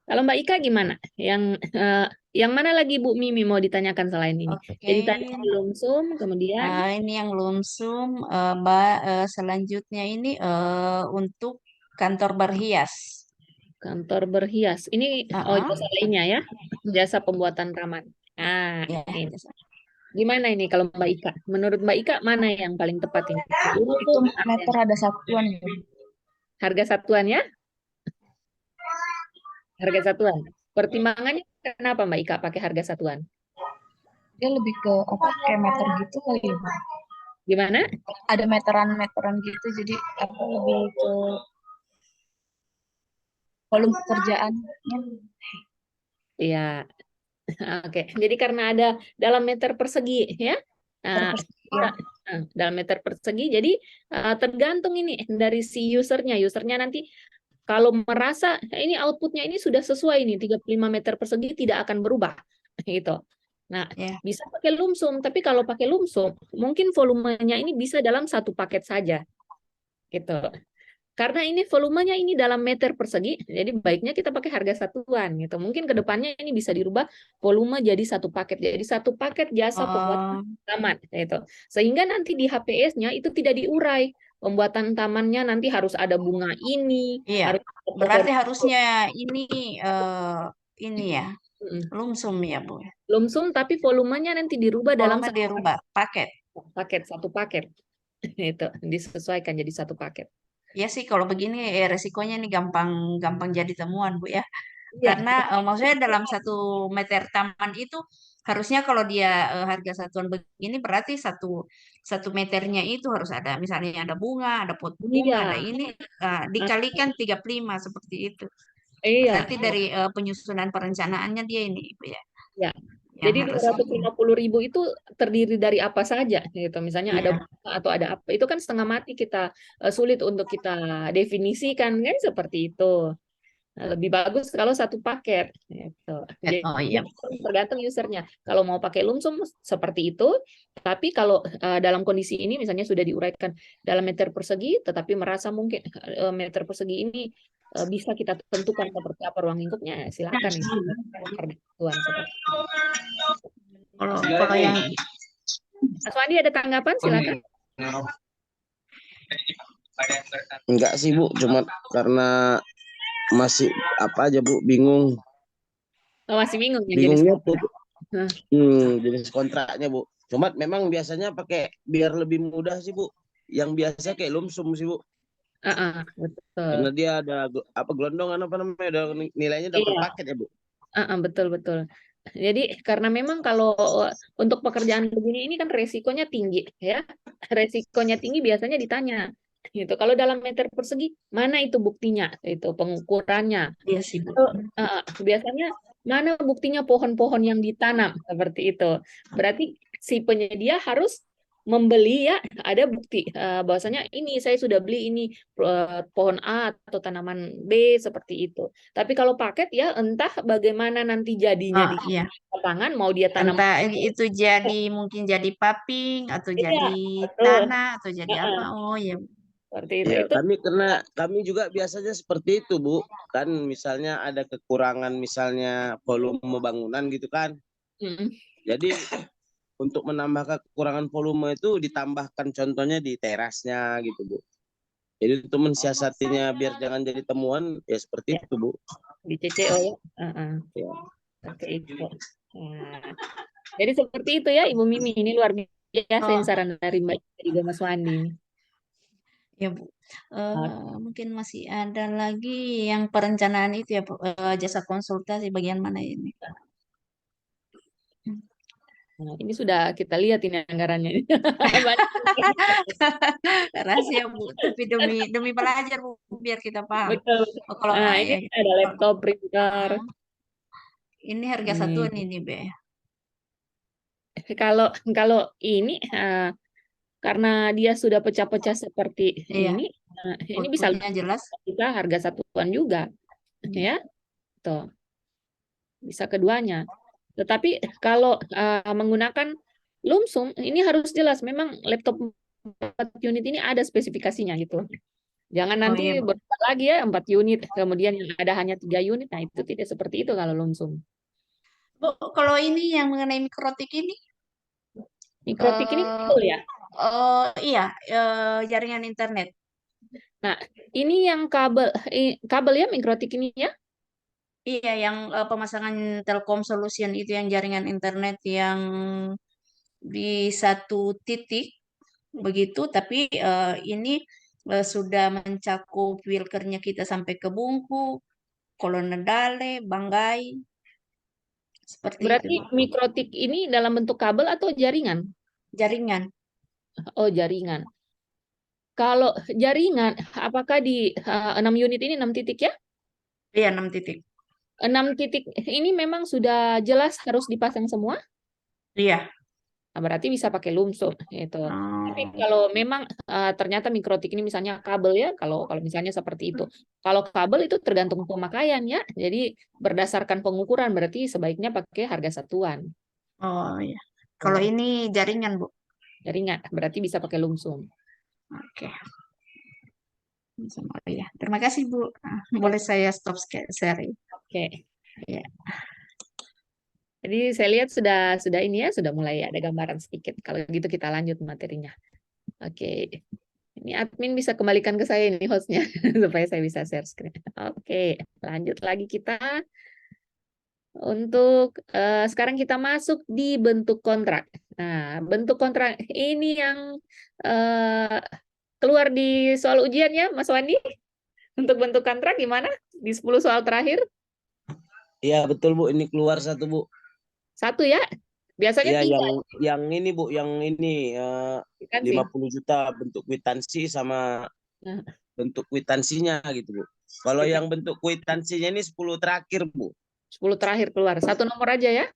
Kalau Mbak Ika gimana? Yang mana lagi Bu Mimi mau ditanyakan selain ini? Oke. Jadi tadi lumsum, kemudian Ini yang lumsum, selanjutnya ini untuk kantor berhias. kantor berhias. Ini oh Ah, jasa lainnya ya, jasa pembuatan taman. Nah, ya, ini. Gimana ini kalau Mbak Ika? Menurut Mbak Ika mana yang paling tepat ini? Itu Lumsum, meter ada satuan ya. harga satuan ya? Harga satuan. Pertimbangannya kenapa Mbak Ika pakai harga satuan? Dia lebih ke apa kayak meter gitu kali ya. Gimana? Ada meteran-meteran gitu jadi apa lebih ke volume pekerjaannya. Iya. Oke. Jadi karena ada dalam meter persegi ya. Nah, Ya. dalam meter persegi jadi tergantung ini dari si usernya. Usernya nanti kalau merasa ini outputnya ini sudah sesuai ini 35 meter persegi tidak akan berubah gitu. Nah, Ya. bisa pakai lumsum, tapi kalau pakai lumsum mungkin volumenya ini bisa dalam satu paket saja gitu. Karena ini volumenya ini dalam meter persegi, jadi baiknya kita pakai harga satuan gitu. Mungkin ke depannya ini bisa dirubah volume jadi satu paket. Jadi satu paket jasa pembuatan taman gitu. Sehingga nanti di HPS-nya itu tidak diurai. Pembuatan tamannya nanti harus ada bunga ini, Iya. harus Berarti harusnya ini ya, lumsum ya, Bu. lumsum tapi volumenya nanti dirubah dalam Volume satu dirubah, paket. satu paket. Itu disesuaikan jadi satu paket. Ya sih, kalau begini resikonya nih gampang jadi temuan, Bu ya. Iya. Karena maksudnya dalam satu meter taman itu harusnya kalau dia harga satuan begini berarti satu meternya itu harus ada misalnya ada bunga, ada pot bunga, Iya. ada ini dikalikan 35 seperti itu. Iya. Berarti dari penyusunan perencanaannya dia ini, Bu ya. Ya. Yang Jadi harus 250.000 itu terdiri dari apa saja gitu. Misalnya ada iya. bunga atau ada apa. Itu kan setengah mati kita sulit untuk kita definisikan kan seperti itu. Nah, lebih bagus kalau satu paket gitu. Jadi Oh iya. tergantung usernya. Kalau mau pakai lumsum seperti itu, tapi kalau dalam kondisi ini misalnya sudah diuraikan dalam meter persegi, tetapi merasa mungkin meter persegi ini bisa kita tentukan seperti apa ruang lingkupnya, silakan ini harga satuan seperti itu. Kalau yang Mas Wandi ada tanggapan? Silakan. Enggak sih, Bu. Cuma karena masih apa aja, Bu, bingung. Oh, masih bingung ya Bingungnya jadi tuh Jenis kontraknya Bu. Cuma memang biasanya pakai biar lebih mudah sih Bu. Yang biasa kayak lumsum sih Bu. Betul. Karena dia ada gelondongan apa namanya, ada nilainya udah per Iya. paket ya Bu. Betul. Jadi karena memang kalau untuk pekerjaan begini ini kan resikonya tinggi ya. Resikonya tinggi biasanya ditanya gitu. Kalau dalam meter persegi mana itu buktinya? Itu pengukurannya. Iya sih. Itu biasanya mana buktinya pohon-pohon yang ditanam seperti itu. Berarti si penyedia harus membeli ya, ada bukti bahwasanya ini saya sudah beli ini pohon A atau tanaman B seperti itu. Tapi kalau paket ya entah bagaimana nanti jadinya di Iya. lapangan, mau dia tanam Entah itu jadi mungkin jadi paping atau iya, jadi betul. tanah atau jadi Heeh, apa. Oh ya. seperti itu. Ya, Itu kami juga biasanya seperti itu Bu. Kan misalnya ada kekurangan misalnya volume bangunan gitu kan. mm, Jadi untuk menambah kekurangan volume itu ditambahkan contohnya di terasnya gitu Bu. Jadi itu mensiasatinya biar jangan jadi temuan ya seperti Ya. itu Bu. di CCO ya. Ya. Seperti itu. Nah, jadi seperti itu ya Ibu Mimi, ini luar biasa Oh, yang saran dari Mbak juga Mas Wandi ini. ya Bu. Mungkin masih ada lagi yang perencanaan itu ya Bu. Jasa konsultasi bagian mana ini? Nah, ini sudah kita lihat ini anggarannya. Rahasia Bu, tapi demi belajar Bu, biar kita paham. Betul. Oh, kalau Nah, ini ada laptop, printer. ini harga Ini. satuan ini Be. Kalau ini karena dia sudah pecah-pecah seperti Iya. ini bisa Outputnya jelas. kita harga satuan juga, ya, tuh bisa keduanya. Tetapi kalau menggunakan lumsum ini harus jelas, memang laptop 4 unit ini ada spesifikasinya gitu. Jangan nanti iya, Bu. berubah lagi ya 4 unit, kemudian yang ada hanya 3 unit. Nah, itu tidak seperti itu kalau lumsum. Bu, kalau ini yang mengenai mikrotik ini, Mikrotik ini eh betul ya. iya, jaringan internet. Nah, ini yang kabel ya mikrotik ini ya. Iya, yang pemasangan Telkom Solution itu yang jaringan internet yang di satu titik begitu, tapi ini sudah mencakup wilkernya kita sampai ke Bungku, Kolonedale, Banggai, seperti itu Berarti Bu. mikrotik ini dalam bentuk kabel atau jaringan? Jaringan. Oh, jaringan. Kalau jaringan, apakah di 6 unit ini 6 titik ya? Iya, 6 titik. 6 titik ini memang sudah jelas harus dipasang semua? Iya. Nah, berarti bisa pakai lumsum gitu. Tapi Oh, kalau memang ternyata mikrotik ini misalnya kabel ya, kalau misalnya seperti itu. Kalau kabel itu tergantung pemakaian ya. Jadi berdasarkan pengukuran berarti sebaiknya pakai harga satuan. oh iya. Kalau ini jaringan Bu. Jaringan berarti bisa pakai lumsum. Oke. Oh, iya. Terima kasih Bu. Boleh saya stop sharing. Oke. Iya. Jadi saya lihat sudah ini ya, sudah mulai ada gambaran sedikit. Kalau gitu kita lanjut materinya. Oke. Ini admin bisa kembalikan ke saya ini hostnya supaya saya bisa share screen. Oke, lanjut lagi kita. Untuk sekarang kita masuk di bentuk kontrak. Nah, bentuk kontrak ini yang keluar di soal ujian ya, Mas Wandi? Untuk bentuk kontrak gimana? Di 10 soal terakhir? Iya betul Bu, ini keluar satu Bu. Satu ya? Biasanya Iya 3. yang ini Bu, yang ini Kan sih. 50 juta bentuk kwitansi sama Nah, bentuk kwitansinya gitu Bu. Kalau yang bentuk kwitansinya ini 10 terakhir Bu. 10 terakhir keluar. Satu nomor aja ya?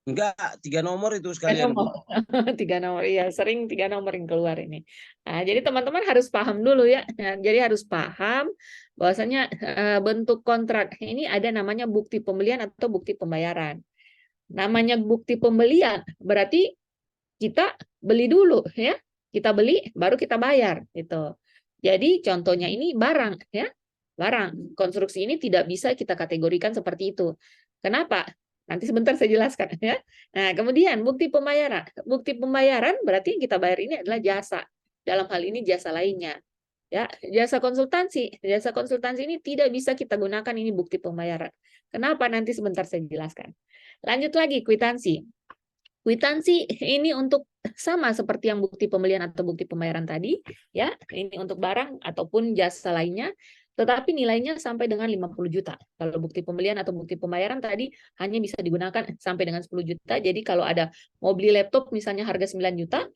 Enggak, 3 nomor itu 3 sekalian Bu. nomor. 3 nomor. Iya, sering 3 nomor yang keluar ini. Nah, jadi teman-teman harus paham dulu ya. Nah, jadi harus paham bahwasanya bentuk kontrak ini ada namanya bukti pembelian atau bukti pembayaran. Namanya bukti pembelian berarti kita beli dulu ya. Kita beli baru kita bayar gitu. Jadi contohnya ini barang ya. Barang. Konstruksi ini tidak bisa kita kategorikan seperti itu. Kenapa? Nanti sebentar saya jelaskan ya. Nah, kemudian bukti pembayaran. Bukti pembayaran berarti yang kita bayar ini adalah jasa. Dalam hal ini jasa lainnya. Ya, jasa konsultansi. Jasa konsultansi ini tidak bisa kita gunakan ini bukti pembayaran. Kenapa? Nanti sebentar saya jelaskan. Lanjut lagi, kwitansi. Kwitansi ini untuk sama seperti yang bukti pembelian atau bukti pembayaran tadi, ya. Ini untuk barang ataupun jasa lainnya, tetapi nilainya sampai dengan 50 juta. Kalau bukti pembelian atau bukti pembayaran tadi hanya bisa digunakan sampai dengan 10 juta. Jadi kalau ada mau beli laptop misalnya harga 9 juta,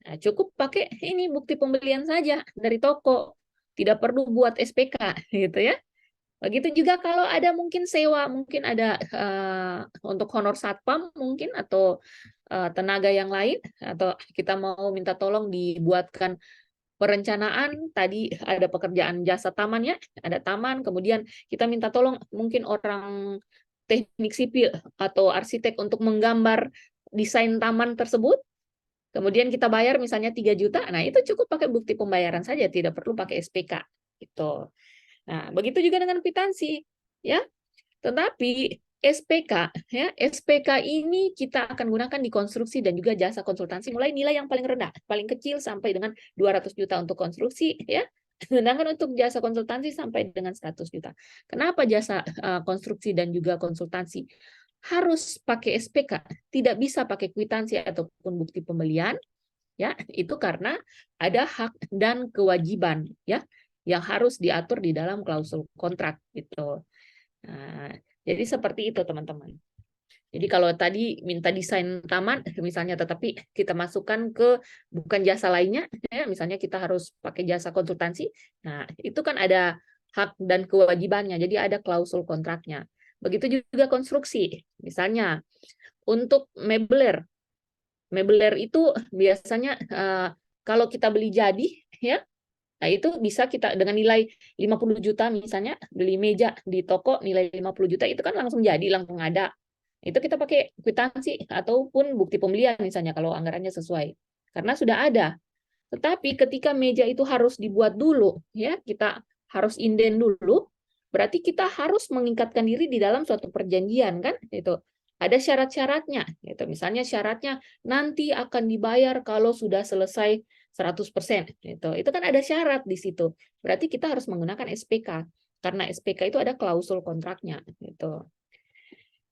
nah cukup pakai ini bukti pembelian saja dari toko. Tidak perlu buat SPK gitu ya. Begitu juga kalau ada mungkin sewa, mungkin ada untuk honor satpam mungkin atau tenaga yang lain, atau kita mau minta tolong dibuatkan perencanaan, tadi ada pekerjaan jasa taman ya, ada taman, kemudian kita minta tolong mungkin orang teknik sipil atau arsitek untuk menggambar desain taman tersebut, kemudian kita bayar misalnya 3 juta, nah itu cukup pakai bukti pembayaran saja, tidak perlu pakai SPK. Gitu. Nah, begitu juga dengan kwitansi, ya. Tetapi SPK, ya, SPK ini kita akan gunakan di konstruksi dan juga jasa konsultansi, mulai nilai yang paling rendah, paling kecil sampai dengan 200 juta untuk konstruksi, ya. Sedangkan untuk jasa konsultansi sampai dengan 100 juta. Kenapa jasa konstruksi dan juga konsultansi harus pakai SPK, tidak bisa pakai kwitansi ataupun bukti pembelian, ya? Itu karena ada hak dan kewajiban, ya, yang harus diatur di dalam klausul kontrak gitu. Nah, jadi seperti itu teman-teman. Jadi kalau tadi minta desain taman misalnya, tetapi kita masukkan ke bukan jasa lainnya, ya, misalnya kita harus pakai jasa konsultansi, nah itu kan ada hak dan kewajibannya, jadi ada klausul kontraknya. Begitu juga konstruksi, misalnya untuk mebeler itu biasanya kalau kita beli jadi, ya. Nah, itu bisa kita dengan nilai 50 juta misalnya, beli meja di toko nilai 50 juta, itu kan langsung jadi, langsung ada. Itu kita pakai kwitansi ataupun bukti pembelian misalnya kalau anggarannya sesuai. Karena sudah ada. Tetapi ketika meja itu harus dibuat dulu, ya, kita harus inden dulu, berarti kita harus mengikatkan diri di dalam suatu perjanjian kan, itu. Ada syarat-syaratnya, gitu. Misalnya syaratnya nanti akan dibayar kalau sudah selesai 100%. Itu kan ada syarat di situ. Berarti kita harus menggunakan SPK. Karena SPK itu ada klausul kontraknya. Gitu.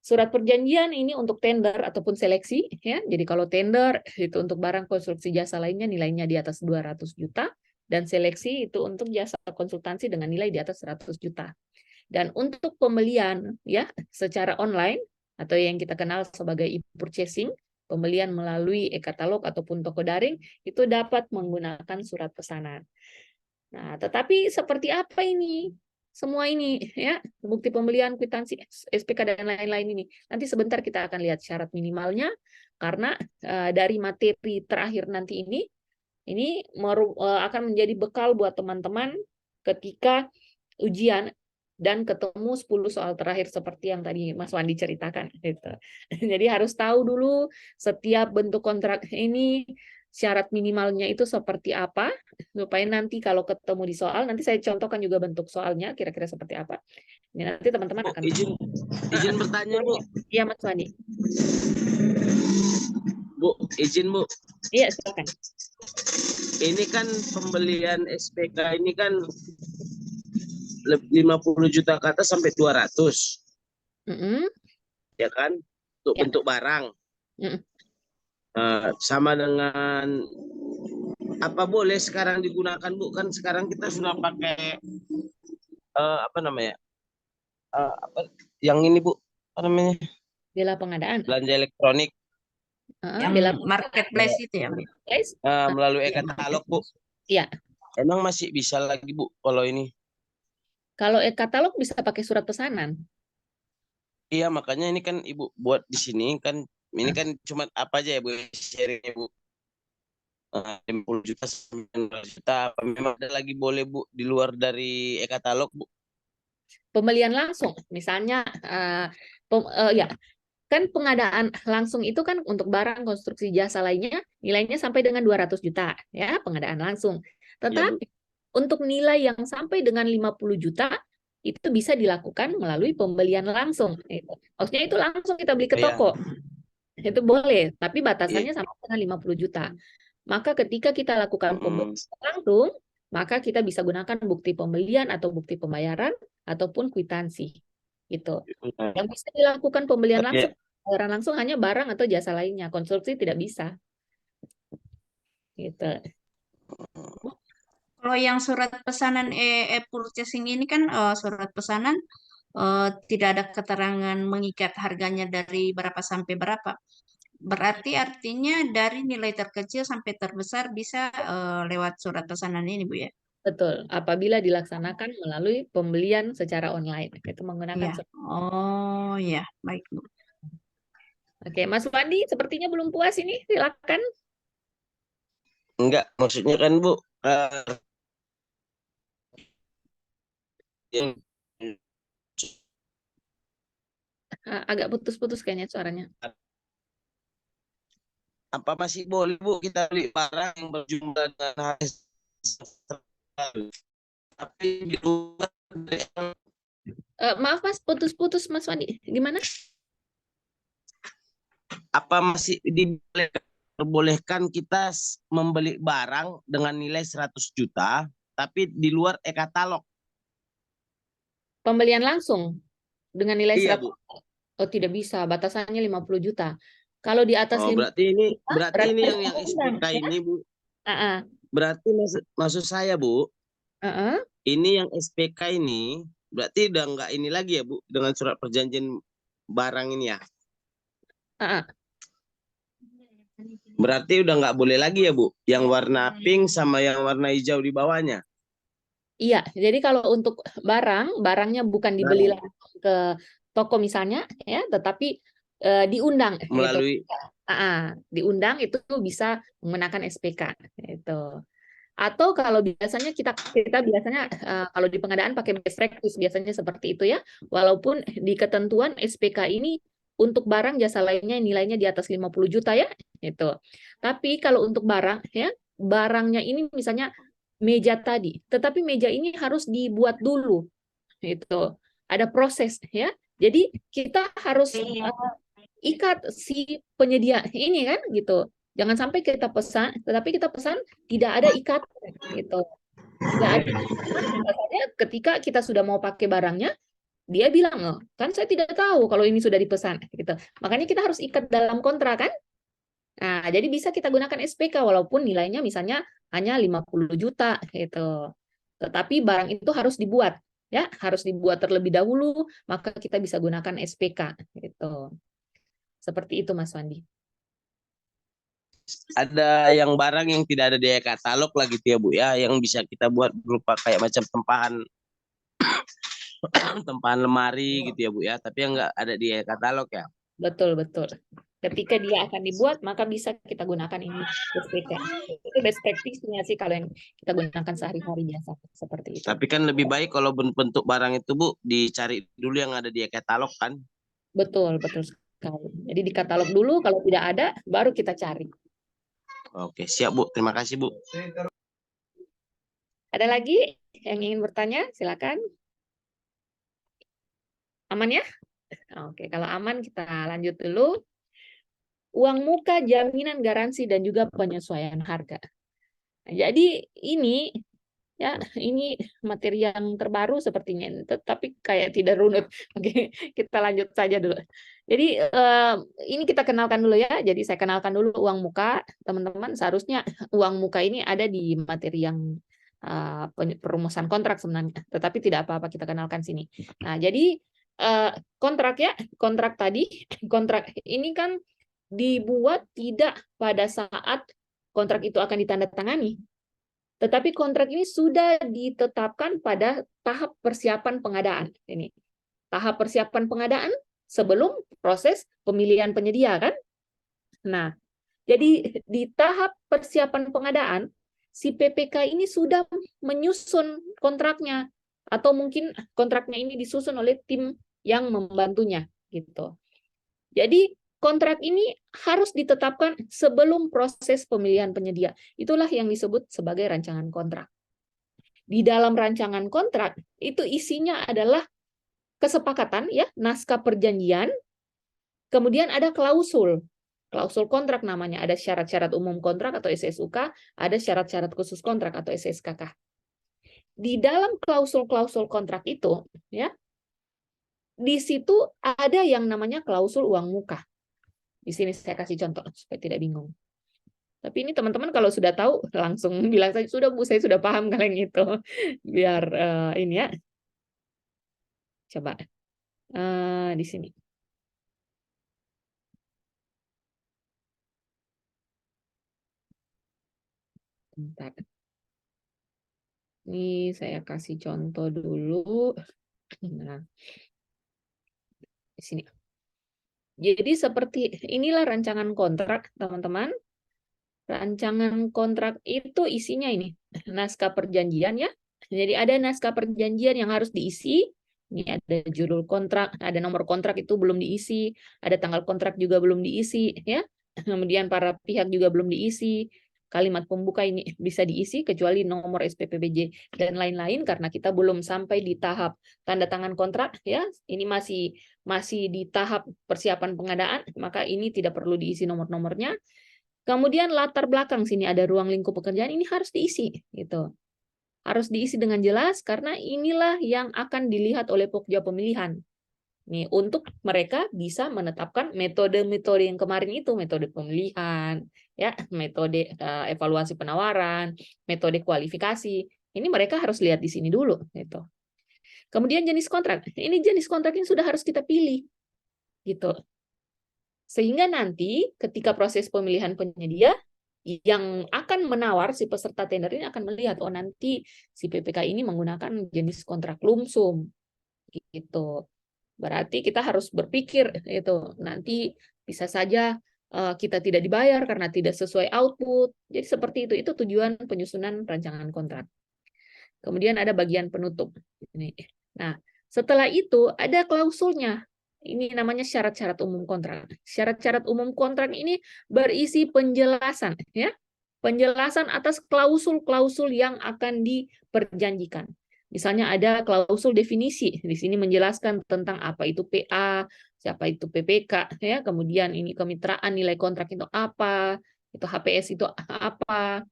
Surat perjanjian ini untuk tender ataupun seleksi. Ya. Jadi kalau tender itu untuk barang konstruksi jasa lainnya nilainya di atas 200 juta. Dan seleksi itu untuk jasa konsultansi dengan nilai di atas 100 juta. Dan untuk pembelian ya secara online atau yang kita kenal sebagai e-purchasing, pembelian melalui e-katalog ataupun toko daring, itu dapat menggunakan surat pesanan. Nah, tetapi seperti apa ini? Semua ini, ya, bukti pembelian, kwitansi, SPK, dan lain-lain ini. Nanti sebentar kita akan lihat syarat minimalnya, karena dari materi terakhir nanti ini akan menjadi bekal buat teman-teman ketika ujian, dan ketemu 10 soal terakhir seperti yang tadi Mas Wandi ceritakan. Gitu. Jadi harus tahu dulu setiap bentuk kontrak ini syarat minimalnya itu seperti apa, supaya nanti kalau ketemu di soal, nanti saya contohkan juga bentuk soalnya kira-kira seperti apa. Ini nanti teman-teman akan izin bertanya, Bu. Iya, Mas Wandi. Bu, izin, Bu. Iya, silakan. Ini kan pembelian SPK ini kan 50 juta ke atas sampai 200. Ya kan? Untuk Ya. bentuk barang. Sama dengan apa boleh sekarang digunakan, Bu? Kan sekarang kita sudah pakai apa namanya? Apa yang ini, Bu? Apa namanya? Bila pengadaan. Belanja elektronik. Yang marketplace itu ya, Bu? Melalui e-katalog, Bu. Iya. Emang masih bisa lagi, Bu, kalau ini? Kalau e-katalog bisa pakai surat pesanan. Iya, makanya ini kan Ibu buat di sini kan, ini kan cuma apa aja ya, Bu, sharing, Bu. 50 juta, 900 juta, apa memang ada lagi boleh, Bu, di luar dari e-katalog, Bu? Pembelian langsung, misalnya ya, kan pengadaan langsung itu kan untuk barang konstruksi jasa lainnya nilainya sampai dengan 200 juta, ya, pengadaan langsung. Tetapi ya, untuk nilai yang sampai dengan 50 juta itu bisa dilakukan melalui pembelian langsung. Maksudnya itu langsung kita beli ke toko. Itu boleh, tapi batasannya sampai dengan 50 juta. Maka ketika kita lakukan pembelian langsung, maka kita bisa gunakan bukti pembelian atau bukti pembayaran ataupun kwitansi. gitu. Yang bisa dilakukan pembelian langsung, Oke. pembayaran langsung hanya barang atau jasa lainnya, konstruksi tidak bisa. Gitu. Kalau yang surat pesanan e-purchasing ini kan surat pesanan tidak ada keterangan mengikat harganya dari berapa sampai berapa. Berarti artinya dari nilai terkecil sampai terbesar bisa lewat surat pesanan ini, Bu ya? Betul, apabila dilaksanakan melalui pembelian secara online, itu menggunakan Iya. Oh ya, baik, Bu. Oke, Mas Wandi, sepertinya belum puas ini, silakan. Enggak, maksudnya kan Bu, yang Agak putus-putus kayaknya suaranya. apa masih boleh Bu kita beli barang yang berjumlah dengan harga tapi di luar dari- Maaf Mas, putus-putus Mas Wandi. Gimana? apa masih diperbolehkan kita membeli barang dengan nilai 100 juta tapi di luar e-katalog? Pembelian langsung dengan nilai Iya 100. Bu. Oh, tidak bisa, batasannya 50 juta. Kalau di atas Oh 50 berarti juta, berarti yang undang, SPK ya? ini Bu. Ah, Berarti maksud saya Bu, ah. ini yang SPK ini berarti udah nggak ini lagi ya Bu dengan surat perjanjian barang ini ya. Berarti udah nggak boleh lagi ya Bu, yang warna pink sama yang warna hijau di bawahnya. Iya, jadi kalau untuk barangnya bukan dibeli Barang. langsung ke toko misalnya, ya, tetapi diundang gitu. Melalui Diundang itu bisa menggunakan SPK itu. Atau kalau biasanya kita biasanya kalau di pengadaan pakai best practice biasanya seperti itu ya. Walaupun di ketentuan SPK ini untuk barang jasa lainnya nilainya di atas 50 juta ya, itu. Tapi kalau untuk barang ya, barangnya ini misalnya meja tadi, tetapi meja ini harus dibuat dulu. Itu. Ada proses ya. Jadi kita harus ikat si penyedia ini kan gitu. Jangan sampai kita pesan, tetapi kita pesan tidak ada ikatan gitu. Tidak ada ikatan, biasanya ketika kita sudah mau pakai barangnya, dia bilang, "Oh, kan saya tidak tahu kalau ini sudah dipesan." gitu. Makanya kita harus ikat dalam kontrak kan? Nah, jadi bisa kita gunakan SPK walaupun nilainya misalnya hanya 50 juta gitu. Tetapi barang itu harus dibuat ya, harus dibuat terlebih dahulu, maka kita bisa gunakan SPK gitu. Seperti itu Mas Wandi. ada yang barang yang tidak ada di e-katalog lah gitu ya Bu ya, yang bisa kita buat berupa kayak macam tempahan lemari gitu ya Bu ya, tapi yang nggak ada di e-katalog ya. Betul, betul. Ketika dia akan dibuat, maka bisa kita gunakan ini SPK. Itu best practice-nya sih kalau yang kita gunakan sehari-hari biasa seperti itu. Tapi kan lebih baik kalau bentuk barang itu Bu dicari dulu yang ada di e-katalog kan. Betul, betul sekali. Jadi di katalog dulu, kalau tidak ada, baru kita cari. Oke, siap Bu. Terima kasih Bu. Ada lagi yang ingin bertanya? Silakan. Aman ya? Oke, kalau aman kita lanjut dulu. Uang muka, jaminan, garansi, dan juga penyesuaian harga. Nah, jadi ini ya, ini materi yang terbaru sepertinya, tetapi kayak tidak runut. Oke, kita lanjut saja dulu. Jadi ini kita kenalkan dulu ya. Jadi saya kenalkan dulu uang muka, teman-teman. Seharusnya uang muka ini ada di materi yang perumusan kontrak sebenarnya, tetapi tidak apa-apa kita kenalkan sini. Nah, jadi kontrak ya, kontrak tadi, kontrak ini kan dibuat tidak pada saat kontrak itu akan ditandatangani. Tetapi kontrak ini sudah ditetapkan pada tahap persiapan pengadaan. Ini tahap persiapan pengadaan sebelum proses pemilihan penyedia kan. Nah, jadi di tahap persiapan pengadaan, si PPK ini sudah menyusun kontraknya, atau mungkin kontraknya ini disusun oleh tim yang membantunya gitu. Jadi kontrak ini harus ditetapkan sebelum proses pemilihan penyedia. Itulah yang disebut sebagai rancangan kontrak. Di dalam rancangan kontrak itu isinya adalah kesepakatan ya, naskah perjanjian, kemudian ada klausul. Klausul kontrak namanya, ada syarat-syarat umum kontrak atau SSUK, ada syarat-syarat khusus kontrak atau SSKK. Di dalam klausul-klausul kontrak itu ya, di situ ada yang namanya klausul uang muka. Di sini saya kasih contoh supaya tidak bingung. Tapi ini teman-teman kalau sudah tahu langsung bilang saja, sudah Bu, saya sudah paham kalau yang itu. Biar ini ya. Coba di sini. Bentar. Ini saya kasih contoh dulu. Nah, di sini. Jadi seperti inilah rancangan kontrak, teman-teman. Rancangan kontrak itu isinya ini, naskah perjanjian ya. Jadi ada naskah perjanjian yang harus diisi. Ini ada judul kontrak, ada nomor kontrak itu belum diisi, ada tanggal kontrak juga belum diisi ya. Kemudian para pihak juga belum diisi. Kalimat pembuka ini bisa diisi kecuali nomor SPPBJ dan lain-lain karena kita belum sampai di tahap tanda tangan kontrak ya. Ini masih di tahap persiapan pengadaan, maka ini tidak perlu diisi nomor-nomornya. Kemudian latar belakang sini ada ruang lingkup pekerjaan, ini harus diisi gitu. Harus diisi dengan jelas karena inilah yang akan dilihat oleh pokja pemilihan. Nih, untuk mereka bisa menetapkan metode-metode yang kemarin itu, metode pemilihan, ya, metode evaluasi penawaran, metode kualifikasi. Ini mereka harus lihat di sini dulu gitu. Kemudian jenis kontrak. Ini jenis kontrak yang sudah harus kita pilih. Gitu. Sehingga nanti ketika proses pemilihan penyedia, yang akan menawar si peserta tender ini akan melihat, oh nanti si PPK ini menggunakan jenis kontrak lumsum. Gitu. Berarti kita harus berpikir, itu nanti bisa saja kita tidak dibayar karena tidak sesuai output. Jadi seperti itu tujuan penyusunan rancangan kontrak. Kemudian ada bagian penutup. Nah, setelah itu ada klausulnya. Ini namanya syarat-syarat umum kontrak. Syarat-syarat umum kontrak ini berisi penjelasan, ya, penjelasan atas klausul-klausul yang akan diperjanjikan. Misalnya ada klausul definisi. Di sini menjelaskan tentang apa itu PA, siapa itu PPK, ya. Kemudian ini kemitraan, nilai kontrak itu apa, itu HPS itu apa.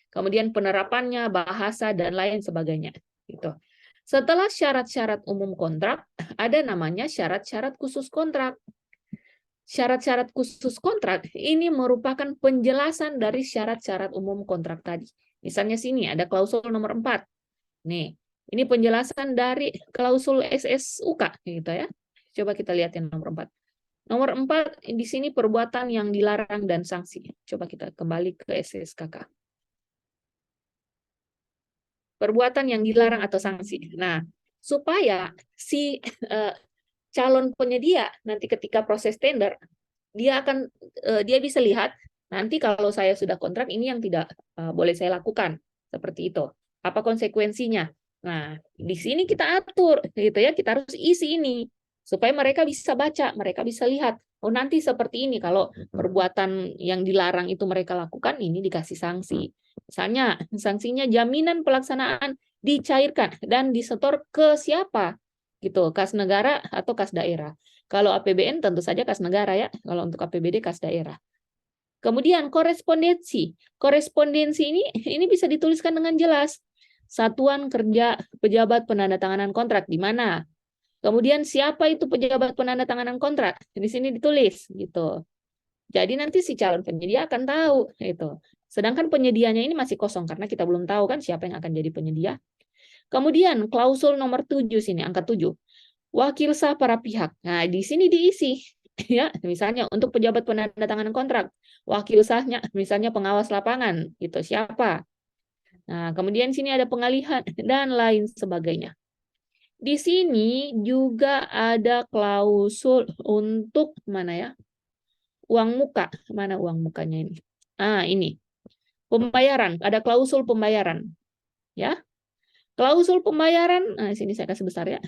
Kemudian penerapannya, bahasa dan lain sebagainya. Gitu. Setelah syarat-syarat umum kontrak, ada namanya syarat-syarat khusus kontrak. Syarat-syarat khusus kontrak ini merupakan penjelasan dari syarat-syarat umum kontrak tadi. Misalnya sini ada klausul nomor 4. Nih, ini penjelasan dari klausul SSUK gitu ya. Coba kita lihat yang nomor 4. Nomor 4 di sini perbuatan yang dilarang dan sanksi. Coba kita kembali ke SSKK. Perbuatan yang dilarang atau sanksi. Nah, supaya si calon penyedia nanti ketika proses tender dia bisa lihat nanti kalau saya sudah kontrak ini yang tidak boleh saya lakukan seperti itu. Apa konsekuensinya? Nah, di sini kita atur gitu ya, kita harus isi ini supaya mereka bisa baca, mereka bisa lihat. Oh, nanti seperti ini kalau perbuatan yang dilarang itu mereka lakukan, ini dikasih sanksi. Misalnya, sanksinya jaminan pelaksanaan dicairkan dan disetor ke siapa? Gitu, kas negara atau kas daerah. Kalau APBN tentu saja kas negara ya, kalau untuk APBD kas daerah. Kemudian korespondensi. Korespondensi ini bisa dituliskan dengan jelas. Satuan kerja pejabat penandatanganan kontrak di mana? Kemudian siapa itu pejabat penandatanganan kontrak? Di sini ditulis gitu. Jadi nanti si calon penyedia akan tahu itu. Sedangkan penyedianya ini masih kosong karena kita belum tahu kan siapa yang akan jadi penyedia. Kemudian klausul nomor 7 sini, angka 7. Wakil sah para pihak. Nah, di sini diisi ya, misalnya untuk pejabat penandatanganan kontrak, wakil sahnya misalnya pengawas lapangan, itu siapa? Nah, kemudian sini ada pengalihan dan lain sebagainya. Di sini juga ada klausul untuk mana ya? Uang muka. Mana uang mukanya ini? Ah, ini. Pembayaran, ada klausul pembayaran. Ya. Klausul pembayaran, nah sini saya kasih besar ya.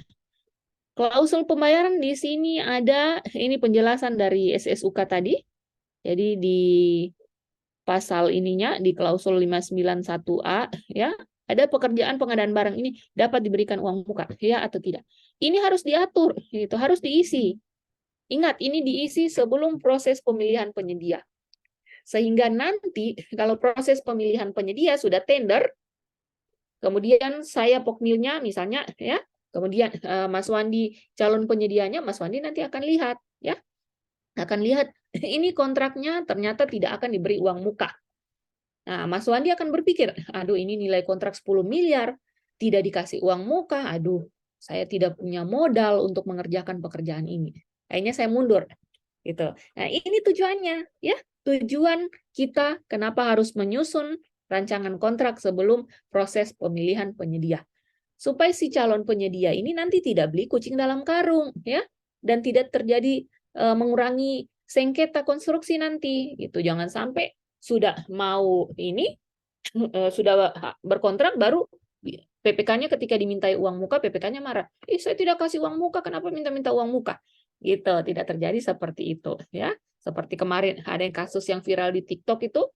Klausul pembayaran di sini ada, ini penjelasan dari SSUK tadi. Jadi di pasal ininya, di klausul 591A, ya, ada pekerjaan pengadaan barang ini dapat diberikan uang muka, ya atau tidak. Ini harus diatur, itu harus diisi. Ingat, ini diisi sebelum proses pemilihan penyedia. Sehingga nanti kalau proses pemilihan penyedia sudah tender, kemudian saya pokmilnya misalnya ya, Kemudian Mas Wandi calon penyedianya, Mas Wandi nanti akan lihat ya. Akan lihat ini kontraknya ternyata tidak akan diberi uang muka. Nah, Mas Wandi akan berpikir, aduh ini nilai kontrak 10 miliar, tidak dikasih uang muka, aduh saya tidak punya modal untuk mengerjakan pekerjaan ini. Akhirnya saya mundur. Gitu. Nah, ini tujuannya, ya. Tujuan kita kenapa harus menyusun rancangan kontrak sebelum proses pemilihan penyedia. Supaya si calon penyedia ini nanti tidak beli kucing dalam karung, ya. Dan tidak terjadi mengurangi sengketa konstruksi nanti, gitu. Jangan sampai sudah mau ini sudah berkontrak baru PPK-nya ketika dimintai uang muka, PPK-nya marah. Saya tidak kasih uang muka, kenapa minta-minta uang muka? Gitu, tidak terjadi seperti itu, ya. Seperti kemarin ada yang kasus yang viral di TikTok itu,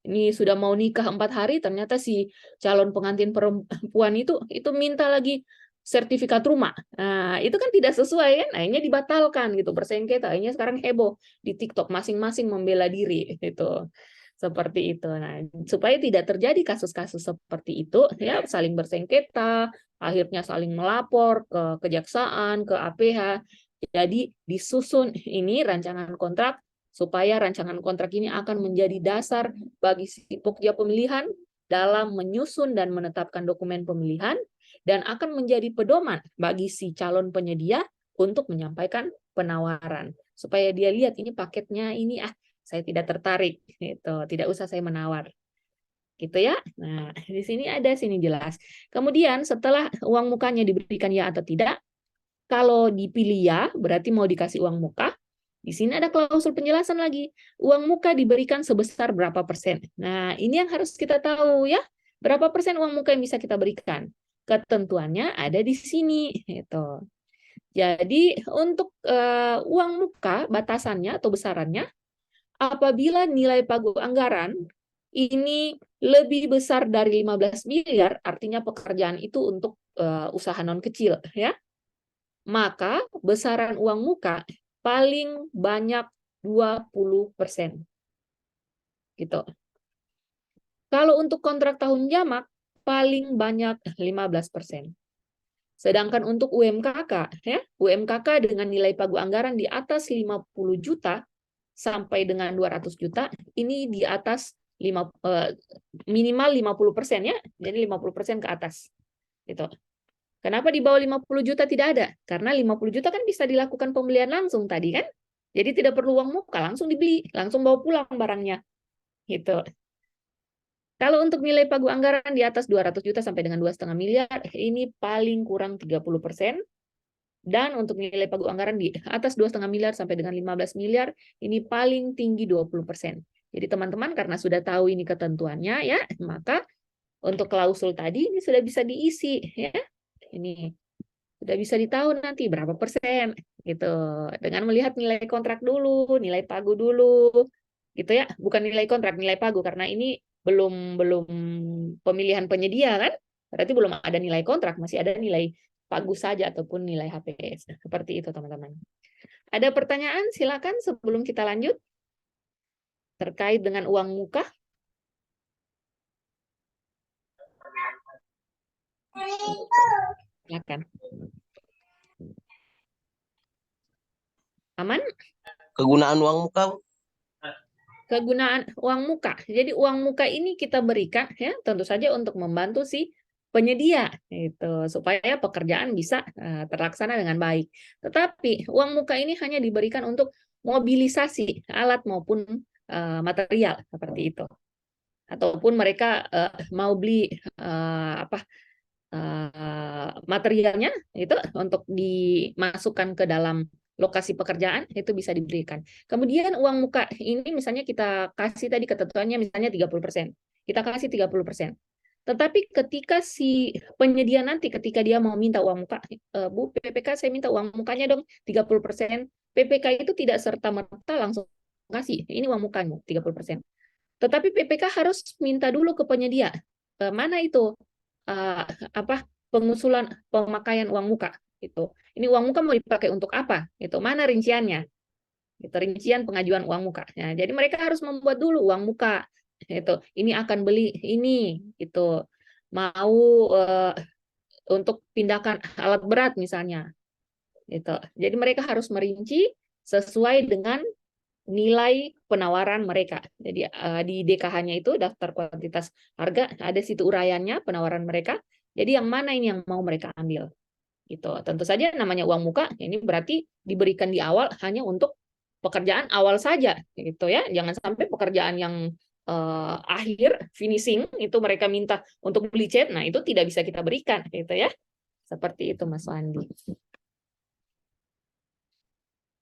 ini sudah mau nikah 4 hari, ternyata si calon pengantin perempuan itu minta lagi sertifikat rumah. Nah, itu kan tidak sesuai kan, akhirnya dibatalkan gitu, bersengketa. Akhirnya sekarang heboh di TikTok, masing-masing membela diri gitu. Seperti itu. Nah, supaya tidak terjadi kasus-kasus seperti itu, ya saling bersengketa, akhirnya saling melapor ke kejaksaan, ke APH. Jadi disusun ini rancangan kontrak supaya rancangan kontrak ini akan menjadi dasar bagi si pokja pemilihan dalam menyusun dan menetapkan dokumen pemilihan dan akan menjadi pedoman bagi si calon penyedia untuk menyampaikan penawaran. Supaya dia lihat ini paketnya ini saya tidak tertarik, gitu. Tidak usah saya menawar, gitu ya. Nah, di sini ada, sini jelas. Kemudian setelah uang mukanya diberikan ya atau tidak, kalau dipilih ya, berarti mau dikasih uang muka. Di sini ada klausul penjelasan lagi. Uang muka diberikan sebesar berapa persen. Nah, ini yang harus kita tahu ya. Berapa persen uang muka yang bisa kita berikan? Ketentuannya ada di sini, gitu. Jadi untuk uang muka batasannya atau besarannya apabila nilai pagu anggaran ini lebih besar dari 15 miliar, artinya pekerjaan itu untuk usaha non kecil, ya. Maka besaran uang muka paling banyak 20%. Gitu. Kalau untuk kontrak tahun jamak, paling banyak 15%. Sedangkan untuk UMKK, ya, UMKK dengan nilai pagu anggaran di atas 50 juta, sampai dengan 200 juta, ini di atas minimal 50% ya, jadi 50% ke atas. Gitu. Kenapa di bawah 50 juta tidak ada? Karena 50 juta kan bisa dilakukan pembelian langsung tadi kan, jadi tidak perlu uang muka, langsung dibeli, langsung bawa pulang barangnya. Gitu. Kalau untuk nilai pagu anggaran di atas 200 juta sampai dengan 2,5 miliar, ini paling kurang 30%. Dan untuk nilai pagu anggaran di atas 2,5 miliar sampai dengan 15 miliar, ini paling tinggi 20%. Jadi teman-teman karena sudah tahu ini ketentuannya, ya, maka untuk klausul tadi ini sudah bisa diisi. Ya. Ini sudah bisa ditahu nanti berapa persen. Gitu. Dengan melihat nilai kontrak dulu, nilai pagu dulu. Gitu ya, bukan nilai kontrak, nilai pagu. Karena ini belum pemilihan penyedia kan, berarti belum ada nilai kontrak, masih ada nilai pagu saja ataupun nilai HPS. Seperti itu teman-teman. Ada pertanyaan? Silakan sebelum kita lanjut terkait dengan uang muka. Silakan. Aman? Kegunaan uang muka. Kegunaan uang muka. Jadi uang muka ini kita berikan ya tentu saja untuk membantu si penyedia itu supaya pekerjaan bisa terlaksana dengan baik. Tetapi uang muka ini hanya diberikan untuk mobilisasi alat maupun material seperti itu. Ataupun mereka mau beli materialnya itu untuk dimasukkan ke dalam lokasi pekerjaan itu bisa diberikan. Kemudian uang muka ini misalnya kita kasih tadi ketentuannya misalnya 30%. Kita kasih 30%. Tetapi ketika si penyedia nanti ketika dia mau minta uang muka, Bu, PPK saya minta uang mukanya dong 30%. PPK itu tidak serta-merta langsung kasih. Ini uang mukanya 30%. Tetapi PPK harus minta dulu ke penyedia. Mana itu pengusulan pemakaian uang muka itu. Ini uang muka mau dipakai untuk apa? Itu mana rinciannya? Itu rincian pengajuan uang muka. Nah, jadi mereka harus membuat dulu uang muka. Itu ini akan beli ini itu mau untuk pindahkan alat berat misalnya. Gitu. Jadi mereka harus merinci sesuai dengan nilai penawaran mereka. Jadi di DKH-nya itu daftar kuantitas harga ada situ uraiannya penawaran mereka. Jadi yang mana ini yang mau mereka ambil. Gitu. Tentu saja namanya uang muka ini berarti diberikan di awal hanya untuk pekerjaan awal saja gitu ya. Jangan sampai pekerjaan yang akhir finishing itu mereka minta untuk beli cat. Nah, itu tidak bisa kita berikan gitu ya. Seperti itu Mas Wandi.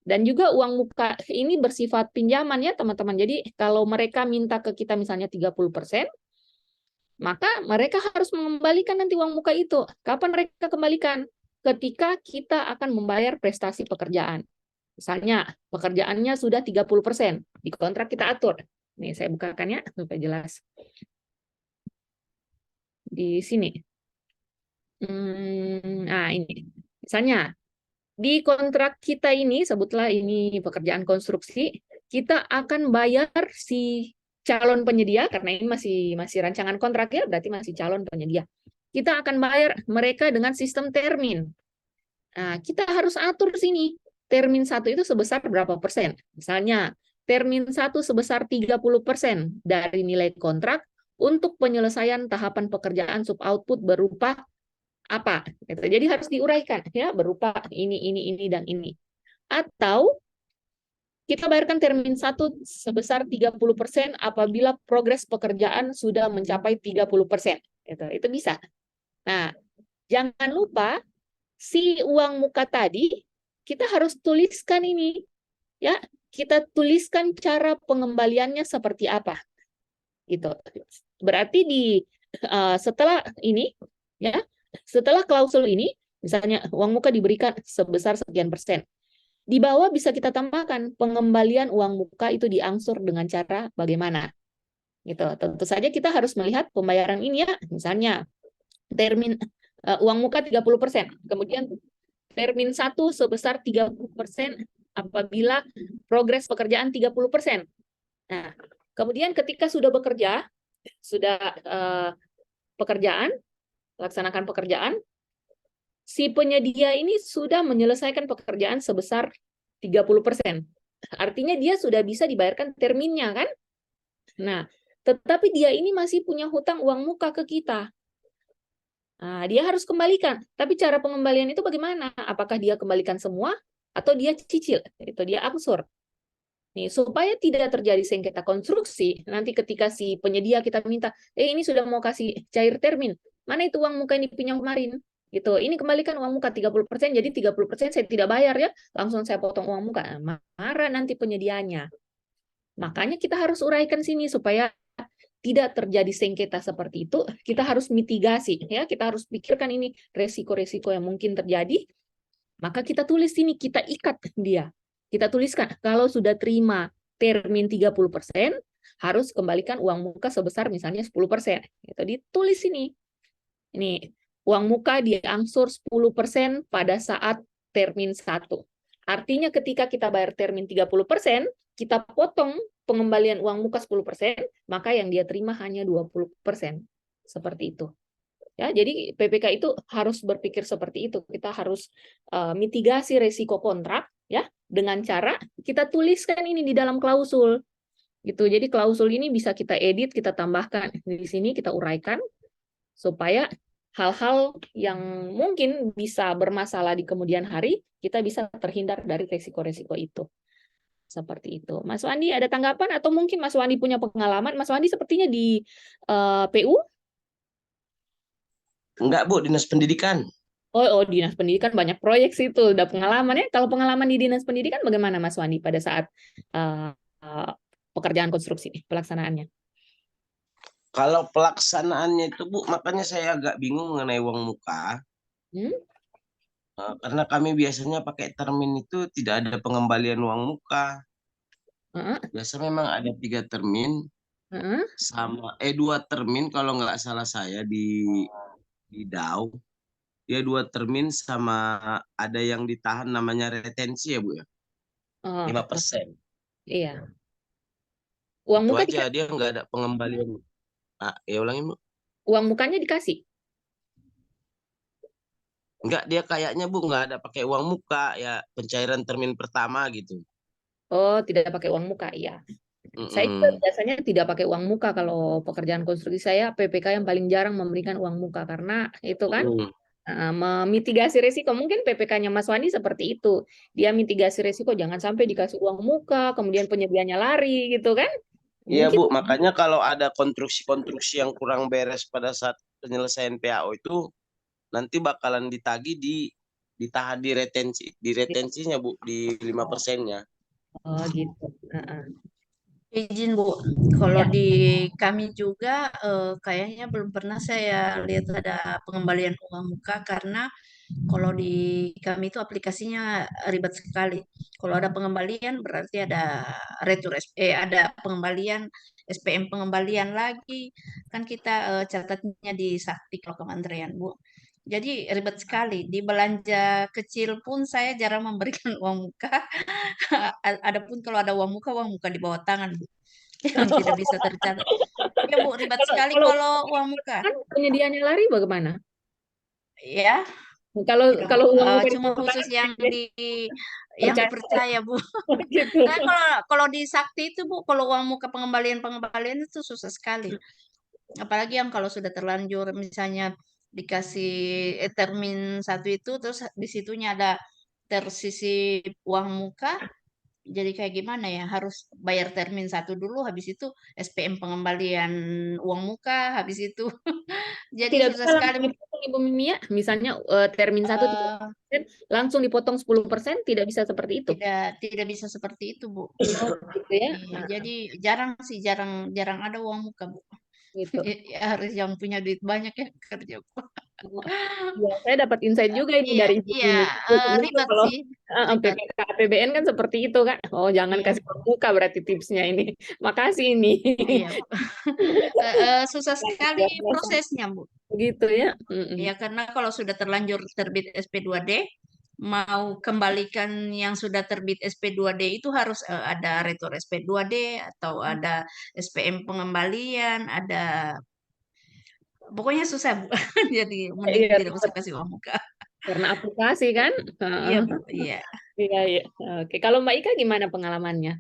Dan juga uang muka ini bersifat pinjaman ya teman-teman. Jadi kalau mereka minta ke kita misalnya 30%, maka mereka harus mengembalikan nanti uang muka itu. Kapan mereka kembalikan? Ketika kita akan membayar prestasi pekerjaan. Misalnya pekerjaannya sudah 30%, di kontrak kita atur. Nih saya bukakan ya supaya jelas. Di sini. Nah ini. Misalnya di kontrak kita ini, sebutlah ini pekerjaan konstruksi, kita akan bayar si calon penyedia, karena ini masih rancangan kontrak ya, berarti masih calon penyedia. Kita akan bayar mereka dengan sistem termin. Nah, kita harus atur sini. Termin 1 itu sebesar berapa persen? Misalnya, termin 1 sebesar 30% dari nilai kontrak untuk penyelesaian tahapan pekerjaan sub-output berupa apa gitu. Jadi harus diuraikan ya berupa ini dan ini. Atau kita bayarkan termin 1 sebesar 30% apabila progres pekerjaan sudah mencapai 30%. Itu bisa. Nah, jangan lupa si uang muka tadi kita harus tuliskan ini ya. Kita tuliskan cara pengembaliannya seperti apa. Gitu. Berarti setelah ini ya, setelah klausul ini, misalnya uang muka diberikan sebesar sekian persen. Di bawah bisa kita tambahkan pengembalian uang muka itu diangsur dengan cara bagaimana. Gitu. Tentu saja kita harus melihat pembayaran ini ya, misalnya termin uang muka 30%, kemudian termin 1 sebesar 30% apabila progres pekerjaan 30%. Nah, kemudian ketika sudah bekerja, sudah laksanakan pekerjaan, si penyedia ini sudah menyelesaikan pekerjaan sebesar 30%. Artinya dia sudah bisa dibayarkan terminnya kan? Nah, tetapi dia ini masih punya hutang uang muka ke kita. Nah, dia harus kembalikan. Tapi cara pengembalian itu bagaimana? Apakah dia kembalikan semua atau dia cicil? Itu dia angsur. Nih, supaya tidak terjadi sengketa konstruksi, nanti ketika si penyedia kita minta, ini sudah mau kasih cair termin, mana itu uang muka yang dipinjam kemarin? Gitu. Ini kembalikan uang muka 30%, jadi 30% saya tidak bayar ya, langsung saya potong uang muka. Nah, marah nanti penyediaannya. Makanya kita harus uraikan sini supaya tidak terjadi sengketa seperti itu, kita harus mitigasi ya, kita harus pikirkan ini resiko-resiko yang mungkin terjadi. Maka kita tulis sini, kita ikat dia. Kita tuliskan, kalau sudah terima termin 30%, harus kembalikan uang muka sebesar misalnya 10%. Itu ditulis sini. Ini, uang muka diangsur 10% pada saat termin 1. Artinya ketika kita bayar termin 30%, kita potong pengembalian uang muka 10%, maka yang dia terima hanya 20%. Seperti itu. Ya, jadi PPK itu harus berpikir seperti itu. Kita harus mitigasi resiko kontrak ya dengan cara kita tuliskan ini di dalam klausul. Gitu. Jadi klausul ini bisa kita edit, kita tambahkan di sini, kita uraikan supaya hal-hal yang mungkin bisa bermasalah di kemudian hari kita bisa terhindar dari resiko-resiko itu. Seperti itu. Mas Wandi ada tanggapan atau mungkin Mas Wandi punya pengalaman? Mas Wandi sepertinya di PU? Enggak, Bu, Dinas Pendidikan. Oh, Dinas Pendidikan banyak proyek sih itu, udah pengalaman ya. Kalau pengalaman di Dinas Pendidikan bagaimana Mas Wandi pada saat pekerjaan konstruksi pelaksanaannya? Kalau pelaksanaannya itu, Bu, makanya saya agak bingung mengenai uang muka. Karena kami biasanya pakai termin itu tidak ada pengembalian uang muka. Biasa memang ada 3 termin sama 2 termin kalau nggak salah saya di DAU. Dia 2 termin sama ada yang ditahan namanya retensi ya Bu ya. 5%. Iya. Uang Itu muka aja dia nggak ada pengembalian. Ya ulangin Bu. Uang mukanya dikasih? Enggak, dia kayaknya Bu nggak ada pakai uang muka ya, pencairan termin pertama gitu. Oh, tidak pakai uang muka, iya. Saya juga Mm-mm. biasanya tidak pakai uang muka kalau pekerjaan konstruksi. Saya PPK yang paling jarang memberikan uang muka karena itu kan Mm-mm. memitigasi risiko. Mungkin PPK-nya Mas Wandi seperti itu. Dia mitigasi risiko, jangan sampai dikasih uang muka, kemudian penyediaannya lari gitu kan. Iya Mungkin Bu, makanya kalau ada konstruksi-konstruksi yang kurang beres pada saat penyelesaian PAO itu nanti bakalan ditagih ditahan di retensinya Bu, di 5%-nya. oh gitu. Heeh. Izin Bu, kalau Ya. di kami juga kayaknya belum pernah saya lihat ada pengembalian uang muka karena kalau di kami itu aplikasinya ribet sekali. Kalau ada pengembalian berarti ada ada pengembalian SPM pengembalian lagi. Kan kita catatnya di Sakti kalau kementerian Bu. Jadi ribet sekali. Di belanja kecil pun saya jarang memberikan uang muka. Adapun kalau ada uang muka di bawah tangan Bu. Yang tidak bisa tercatat. Ya Bu, ribet Kalau sekali kalau kalau uang muka. kan penyediaannya lari bagaimana? Ya, Kalau kalau uang muka di cuma bawah khusus tangan yang percaya dipercaya Bu. gitu. Nah, kalau di Sakti itu Bu, kalau uang muka pengembalian itu susah sekali. Apalagi yang kalau sudah terlanjur misalnya dikasih termin satu itu terus di situnya ada tersisip uang muka, jadi kayak gimana ya? Harus bayar termin satu dulu, habis itu SPM pengembalian uang muka, habis itu jadi Tidak susah bisa langsung sekali. dipotong Ibu Mimia, misalnya termin satu Eh, 30%, langsung dipotong 10%, tidak bisa seperti itu. tidak tidak bisa seperti itu Bu. Oh, gitu ya. Iya, Nah, jadi jarang sih, jarang jarang ada uang muka Bu. gitu. Ya, harus yang punya duit banyak ya kerja Bu. Oh, ya, saya dapat insight juga ini Iya, dari Ibu iya, Mimi. Ternyata ribet kalau sih, ribet. PPK APBN kan seperti itu kan. Oh, jangan Iya, kasih uang muka berarti tipsnya ini. Makasih ini. iya Bu. Susah sekali Luar biasa. prosesnya Bu. Gitu ya. Mm-mm. Ya karena kalau sudah terlanjur terbit SP2D, mau kembalikan yang sudah terbit SP2D itu harus ada retur SP2D atau ada SPM pengembalian, ada pokoknya susah Bu. Jadi mending Iya, tidak usah kasih uang muka. karena aplikasi kan. Iya Heeh. Bu, iya. Iya, iya. Oke, kalau Mbak Ika gimana pengalamannya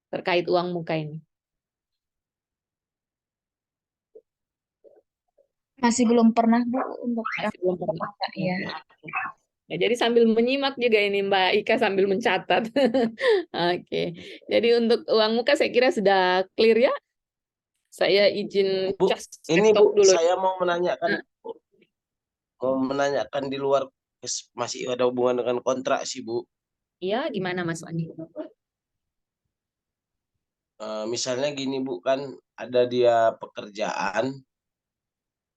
terkait uang muka ini? Masih belum pernah Bu untuk yang Masih belum pernah. ya. Ya, jadi sambil menyimak juga ini Mbak Ika sambil mencatat. Oke, jadi untuk uang muka saya kira sudah clear ya. Saya izin Bu, cas ini stop Bu, dulu. saya Nah, mau menanyakan di luar masih ada hubungan dengan kontrak sih Bu. iya, gimana Mas Wandi? Misalnya gini Bu, kan ada dia pekerjaan,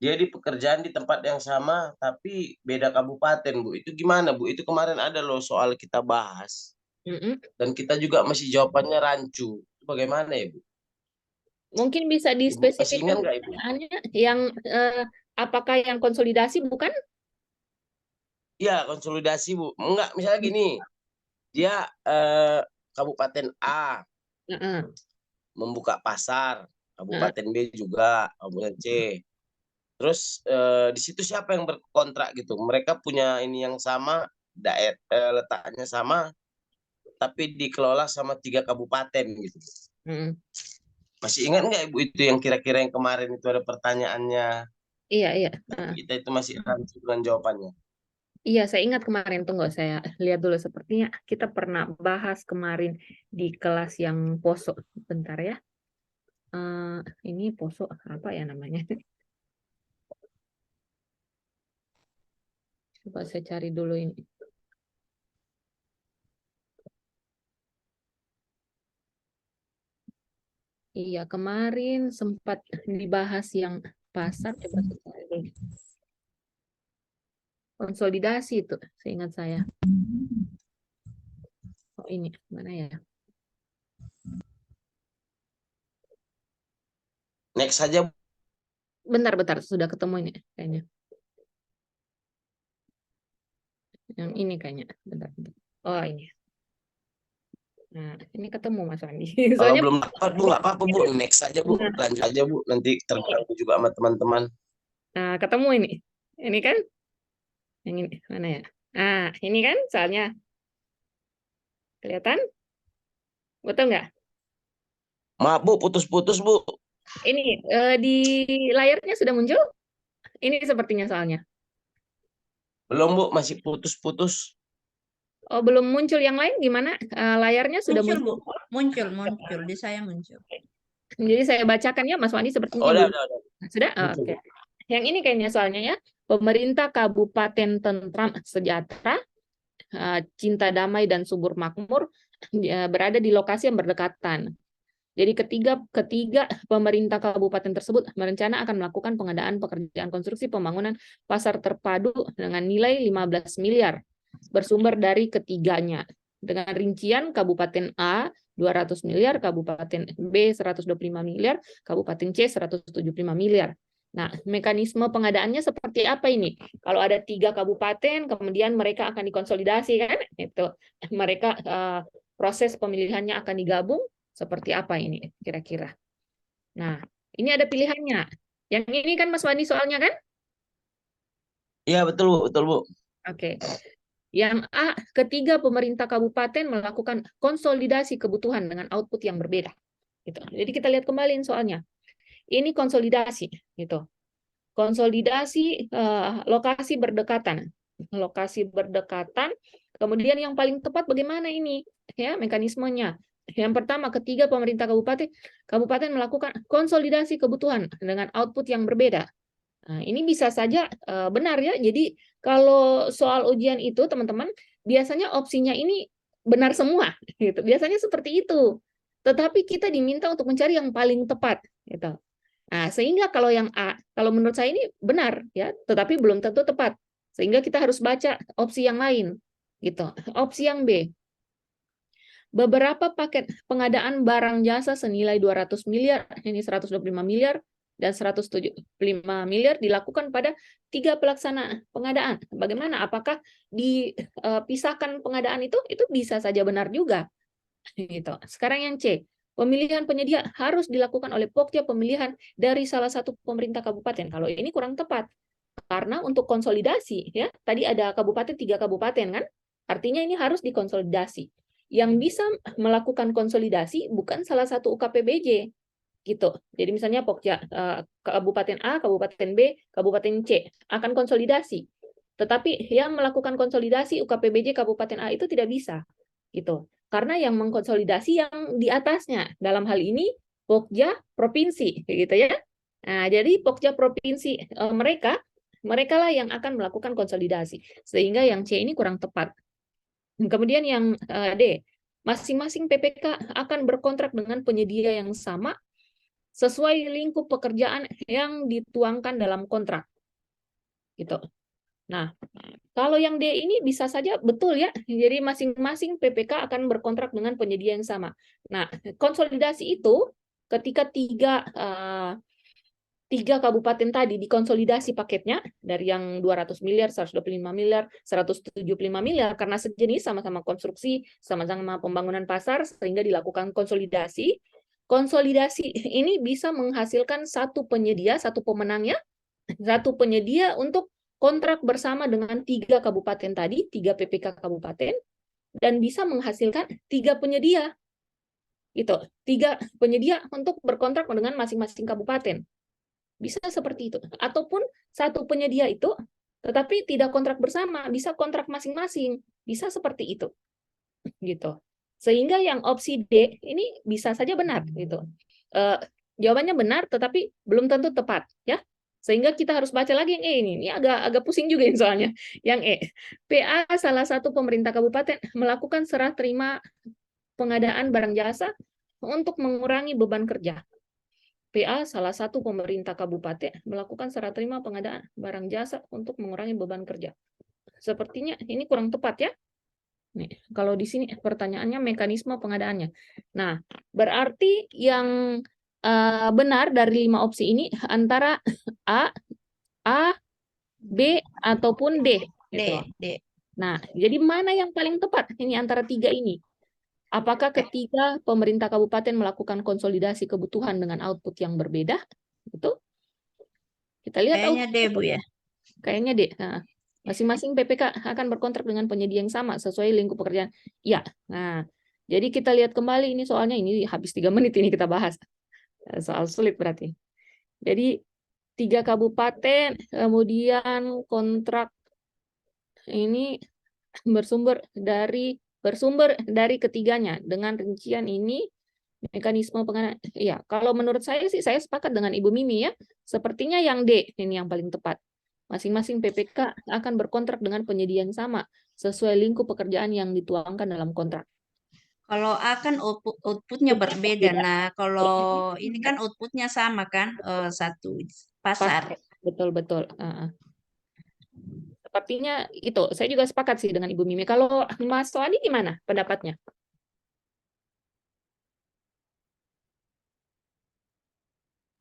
dia di pekerjaan di tempat yang sama tapi beda kabupaten Bu. Itu gimana Bu? Itu kemarin ada loh soal kita bahas Mm-mm. dan kita juga masih jawabannya rancu. Itu bagaimana ya Bu? Mungkin bisa Ibu masih dispesifikkan ingat nggak Ibu? pertanyaannya yang apakah yang konsolidasi bukan? Iya, konsolidasi Bu. Enggak, misalnya gini, dia Kabupaten A Heeh, membuka pasar, heeh. Kabupaten B juga, Kabupaten C. Terus di situ siapa yang berkontrak gitu? Mereka punya ini yang sama, letaknya sama, tapi dikelola sama 3 kabupaten gitu. Mm. Masih ingat nggak Ibu itu yang kira-kira yang kemarin itu ada pertanyaannya, Iya, iya. tapi kita itu masih rancu dengan jawabannya. Iya, saya ingat kemarin, tunggu saya lihat dulu. Sepertinya kita pernah bahas kemarin di kelas yang poso. Bentar ya. Eh, ini poso apa ya namanya? Coba saya cari dulu ini. Iya, kemarin sempat dibahas yang pasar. Coba saya cari dulu. Konsolidasi itu, seingat saya. Oh ini, mana ya? Next saja. Bentar, sudah ketemu ini kayaknya. Yang ini kayaknya. Bentar. Oh ini. Nah, ini ketemu Mas Wandi. Kalau Soalnya belum dapat Bu, nggak apa-apa Bu. Next saja Bu, nah, lanjut aja Bu. Nanti terganggu juga sama teman-teman. ketemu ini. Ini kan? Yang ini mana ya? Nah, ini kan soalnya kelihatan? Betul nggak? Maaf Bu, putus-putus Bu. Ini di layarnya sudah muncul? Ini sepertinya soalnya. Belum Bu, masih putus-putus. Oh, belum muncul yang lain gimana? Layarnya sudah Muncul, muncul. Bu. Muncul. Di saya muncul. Jadi saya bacakan ya, Mas Wandi sepertinya Oh, belum. udah. Sudah? Oh, Muncul, oke. Yang ini kayaknya soalnya ya. Pemerintah Kabupaten Tentram Sejahtera, Cinta Damai dan Subur Makmur berada di lokasi yang berdekatan. Jadi ketiga pemerintah kabupaten tersebut merencana akan melakukan pengadaan pekerjaan konstruksi pembangunan pasar terpadu dengan nilai 15 miliar bersumber dari ketiganya. Dengan rincian Kabupaten A 200 miliar, Kabupaten B 125 miliar, Kabupaten C 175 miliar. Nah, mekanisme pengadaannya seperti apa ini? Kalau ada 3 kabupaten, kemudian mereka akan dikonsolidasi kan? Itu mereka proses pemilihannya akan digabung. Seperti apa ini kira-kira? Nah, ini ada pilihannya. Yang ini kan Mas Wandi soalnya kan? Iya betul Bu, betul Bu. Oke. Yang A, ketiga pemerintah kabupaten melakukan konsolidasi kebutuhan dengan output yang berbeda. Gitu. Jadi kita lihat kembali soalnya. Ini konsolidasi, gitu. Konsolidasi lokasi berdekatan. Lokasi berdekatan. Kemudian yang paling tepat bagaimana ini? Ya, mekanismenya. Yang pertama, ketiga pemerintah kabupaten melakukan konsolidasi kebutuhan dengan output yang berbeda. Nah, ini bisa saja benar ya. Jadi kalau soal ujian itu teman-teman biasanya opsinya ini benar semua gitu. Biasanya seperti itu. Tetapi kita diminta untuk mencari yang paling tepat gitu. Nah, sehingga kalau yang A, kalau menurut saya ini benar ya, tetapi belum tentu tepat. Sehingga kita harus baca opsi yang lain gitu. Opsi yang B. Beberapa paket pengadaan barang jasa senilai 200 miliar, ini 125 miliar, dan 175 miliar dilakukan pada 3 pelaksana pengadaan. Bagaimana? Apakah dipisahkan pengadaan itu? Itu bisa saja benar juga. Gitu. Sekarang yang C. Pemilihan penyedia harus dilakukan oleh Pokja pemilihan dari salah satu pemerintah kabupaten. Kalau ini kurang tepat. Karena untuk konsolidasi, ya tadi ada kabupaten, 3 kabupaten kan? Artinya ini harus dikonsolidasi. Yang bisa melakukan konsolidasi bukan salah satu UKPBJ, gitu. Jadi misalnya Pokja, Kabupaten A, Kabupaten B, Kabupaten C akan konsolidasi. Tetapi yang melakukan konsolidasi UKPBJ Kabupaten A itu tidak bisa, gitu. Karena yang mengkonsolidasi yang di atasnya. Dalam hal ini Pokja provinsi, gitu ya. Nah, jadi Pokja provinsi mereka lah yang akan melakukan konsolidasi. Sehingga yang C ini kurang tepat. Kemudian yang D, masing-masing PPK akan berkontrak dengan penyedia yang sama sesuai lingkup pekerjaan yang dituangkan dalam kontrak. Gitu. Nah, kalau yang D ini bisa saja betul ya. Jadi masing-masing PPK akan berkontrak dengan penyedia yang sama. Nah, konsolidasi itu ketika tiga kabupaten tadi dikonsolidasi paketnya dari yang 200 miliar, 125 miliar, 175 miliar karena sejenis sama-sama konstruksi, sama-sama pembangunan pasar sehingga dilakukan konsolidasi. Konsolidasi ini bisa menghasilkan satu penyedia, satu pemenangnya, satu penyedia untuk kontrak bersama dengan 3 kabupaten tadi, 3 PPK kabupaten, dan bisa menghasilkan 3 penyedia. Gitu, 3 penyedia untuk berkontrak dengan masing-masing kabupaten. Bisa seperti itu. Ataupun satu penyedia itu, tetapi tidak kontrak bersama, bisa kontrak masing-masing. Bisa seperti itu. Gitu. Sehingga yang opsi D ini bisa saja benar. Gitu. Jawabannya benar, tetapi belum tentu tepat. Ya. Sehingga kita harus baca lagi yang E ini. Ini agak pusing juga soalnya. Yang E. PA salah satu pemerintah kabupaten melakukan serah terima pengadaan barang jasa untuk mengurangi beban kerja. PA salah satu pemerintah kabupaten melakukan serah terima pengadaan barang jasa untuk mengurangi beban kerja. Sepertinya ini kurang tepat ya. Nih, kalau di sini pertanyaannya mekanisme pengadaannya. Nah, berarti yang benar dari 5 opsi ini antara A, B, ataupun D. Gitu. D. Nah, jadi mana yang paling tepat ini antara 3 ini? Apakah ketiga pemerintah kabupaten melakukan konsolidasi kebutuhan dengan output yang berbeda? Itu kita lihat Kayaknya D, Bu ya. Kayaknya D. Nah, Masing-masing PPK akan berkontrak dengan penyedia yang sama sesuai lingkup pekerjaan. Ya. Nah, jadi kita lihat kembali ini soalnya ini habis 3 menit ini kita bahas. Soal sulit berarti. Jadi 3 kabupaten, kemudian kontrak ini bersumber dari ketiganya dengan rincian ini mekanisme pengadaan. Iya, kalau menurut saya sih saya sepakat dengan Ibu Mimi ya. Sepertinya yang D ini yang paling tepat. Masing-masing PPK akan berkontrak dengan penyedia yang sama sesuai lingkup pekerjaan yang dituangkan dalam kontrak. Kalau A kan outputnya berbeda. Nah, kalau ini kan outputnya sama kan, satu pasar. Betul. Sepertinya itu, saya juga sepakat sih dengan Ibu Mimi. Kalau Mas Soadi gimana pendapatnya?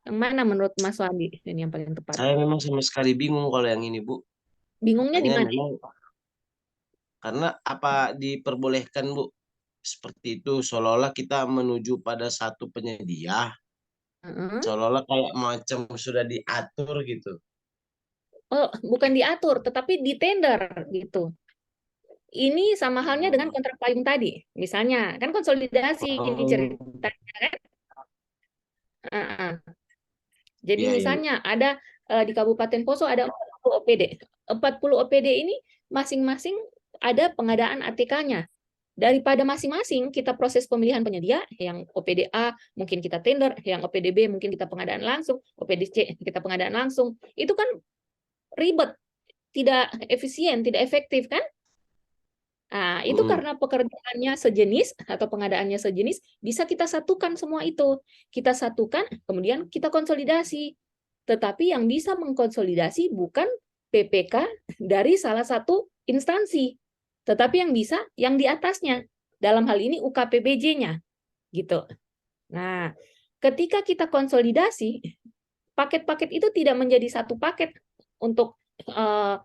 Yang mana menurut Mas Soadi ini yang paling tepat? Saya memang sama sekali bingung kalau yang ini, Bu. Bingungnya di Makanya mana? memang karena apa diperbolehkan, Bu? Seperti itu, seolah-olah kita menuju pada satu penyedia, Heeh. seolah-olah kayak macam sudah diatur gitu. Oh, bukan diatur, tetapi di tender gitu. Ini sama halnya dengan kontrak payung tadi. Misalnya, kan konsolidasi ini ceritanya kan. Heeh. Jadi Iya, iya. misalnya ada di Kabupaten Poso ada 40 OPD. 40 OPD ini masing-masing ada pengadaan ATK-nya. Daripada masing-masing kita proses pemilihan penyedia, yang OPD A mungkin kita tender, yang OPD B mungkin kita pengadaan langsung, OPD C kita pengadaan langsung. Itu kan ribet, tidak efisien, tidak efektif kan? Nah, itu karena pekerjaannya sejenis atau pengadaannya sejenis, bisa kita satukan semua itu. Kita satukan, kemudian kita konsolidasi. Tetapi yang bisa mengkonsolidasi bukan PPK dari salah satu instansi, tetapi yang bisa yang di atasnya. Dalam hal ini UKPBJ-nya, gitu. Nah, ketika kita konsolidasi, paket-paket itu tidak menjadi satu paket untuk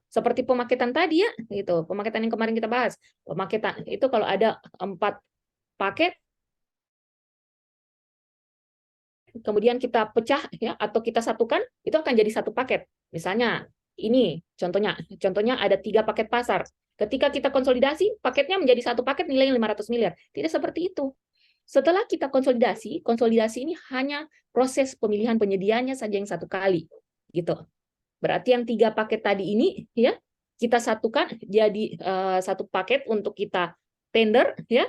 seperti pemaketan tadi ya, gitu. Pemaketan yang kemarin kita bahas. Pemaketan itu kalau ada 4 paket, kemudian kita pecah ya atau kita satukan, itu akan jadi satu paket. Misalnya ini contohnya ada 3 paket pasar. Ketika kita konsolidasi, paketnya menjadi satu paket nilainya 500 miliar. Tidak seperti itu. Setelah kita konsolidasi ini hanya proses pemilihan penyediaannya saja yang satu kali, gitu. Berarti yang 3 paket tadi ini ya kita satukan jadi satu paket untuk kita tender ya.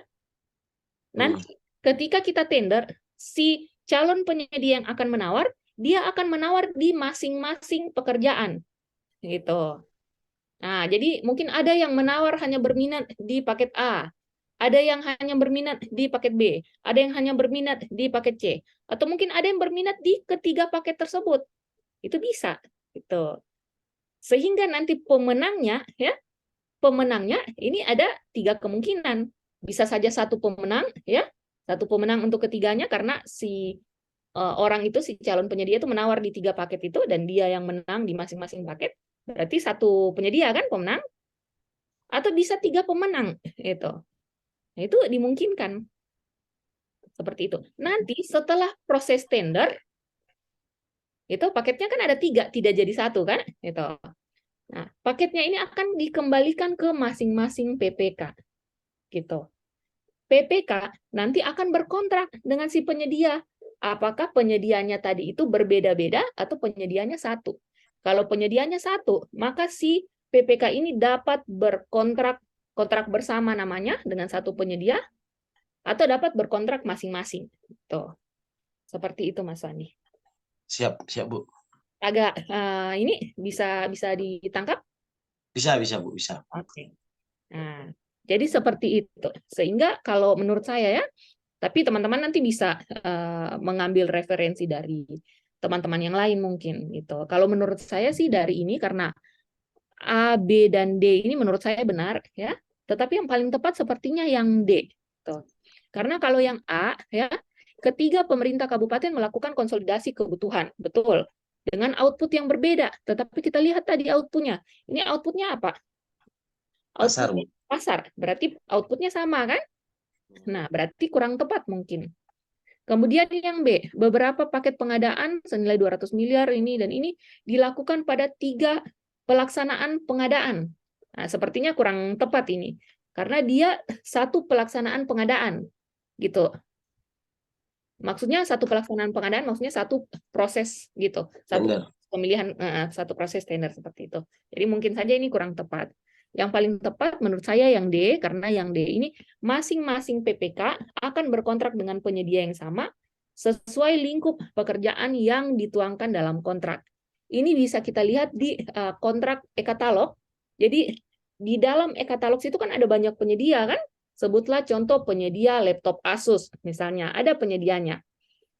Nanti ketika kita tender, si calon penyedia yang akan menawar, dia akan menawar di masing-masing pekerjaan, gitu. Nah, jadi mungkin ada yang menawar hanya berminat di paket A, ada yang hanya berminat di paket B, ada yang hanya berminat di paket C, atau mungkin ada yang berminat di ketiga paket tersebut. Itu bisa, gitu. Sehingga nanti pemenangnya ini ada 3 kemungkinan. Bisa saja satu pemenang ya, satu pemenang untuk ketiganya karena si orang itu, si calon penyedia itu menawar di 3 paket itu dan dia yang menang di masing-masing paket. Berarti satu penyedia kan pemenang. Atau bisa 3 pemenang itu. Nah, itu dimungkinkan. Seperti itu. Nanti setelah proses tender itu paketnya kan ada 3, tidak jadi satu kan? Itu. Nah, paketnya ini akan dikembalikan ke masing-masing PPK. Gitu. PPK nanti akan berkontrak dengan si penyedia. Apakah penyedianya tadi itu berbeda-beda atau penyedianya satu? Kalau penyedianya satu, maka si PPK ini dapat berkontrak bersama namanya dengan satu penyedia atau dapat berkontrak masing-masing. Tuh. Seperti itu Mas Wani. Siap, Bu. Agak ini bisa ditangkap? Bisa, Bu, bisa. Oke. Nah, jadi seperti itu. Sehingga kalau menurut saya ya, tapi teman-teman nanti bisa mengambil referensi dari teman-teman yang lain mungkin gitu. Kalau menurut saya sih dari ini karena A, B dan D ini menurut saya benar ya. Tetapi yang paling tepat sepertinya yang D. Tuh. Karena kalau yang A ya, ketiga pemerintah kabupaten melakukan konsolidasi kebutuhan, betul. Dengan output yang berbeda, tetapi kita lihat tadi outputnya. Ini outputnya apa? Pasar, Bu. Pasar. Berarti outputnya sama kan? Nah, berarti kurang tepat mungkin. Kemudian yang B, beberapa paket pengadaan senilai 200 miliar ini dan ini dilakukan pada 3 pelaksanaan pengadaan. Nah, sepertinya kurang tepat ini karena dia satu pelaksanaan pengadaan gitu. Maksudnya satu pelaksanaan pengadaan, maksudnya satu proses gitu, satu Tender. pemilihan, satu proses tender seperti itu. Jadi mungkin saja ini kurang tepat. Yang paling tepat menurut saya yang D, karena yang D ini masing-masing PPK akan berkontrak dengan penyedia yang sama sesuai lingkup pekerjaan yang dituangkan dalam kontrak. Ini bisa kita lihat di kontrak e-katalog. Jadi di dalam e-katalog itu kan ada banyak penyedia kan? Sebutlah contoh penyedia laptop Asus, misalnya, ada penyedianya.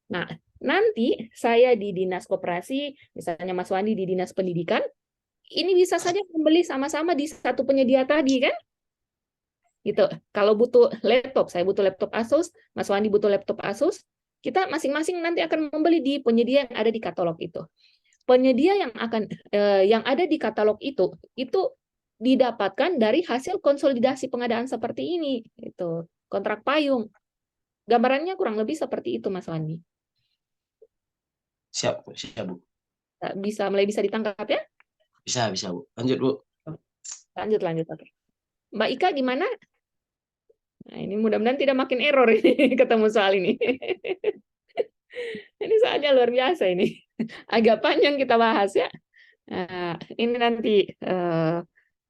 Nah, nanti saya di Dinas Koperasi, misalnya Mas Wandi di Dinas Pendidikan, ini bisa saja membeli sama-sama di satu penyedia tadi, kan? Gitu. Kalau butuh laptop, saya butuh laptop Asus, Mas Wandi butuh laptop Asus, kita masing-masing nanti akan membeli di penyedia yang ada di katalog itu. Penyedia yang ada di katalog itu didapatkan dari hasil konsolidasi pengadaan seperti ini, itu kontrak payung. Gambarannya kurang lebih seperti itu, Mas Wandi. Siap, Bu. Bisa ditangkap ya? Bisa, Bu. Lanjut, Bu. Lanjut. Oke. Mbak Ika gimana? Nah, ini mudah-mudahan tidak makin error ini ketemu soal ini. Ini soalnya luar biasa ini. Agak panjang kita bahas ya. Nah, ini nanti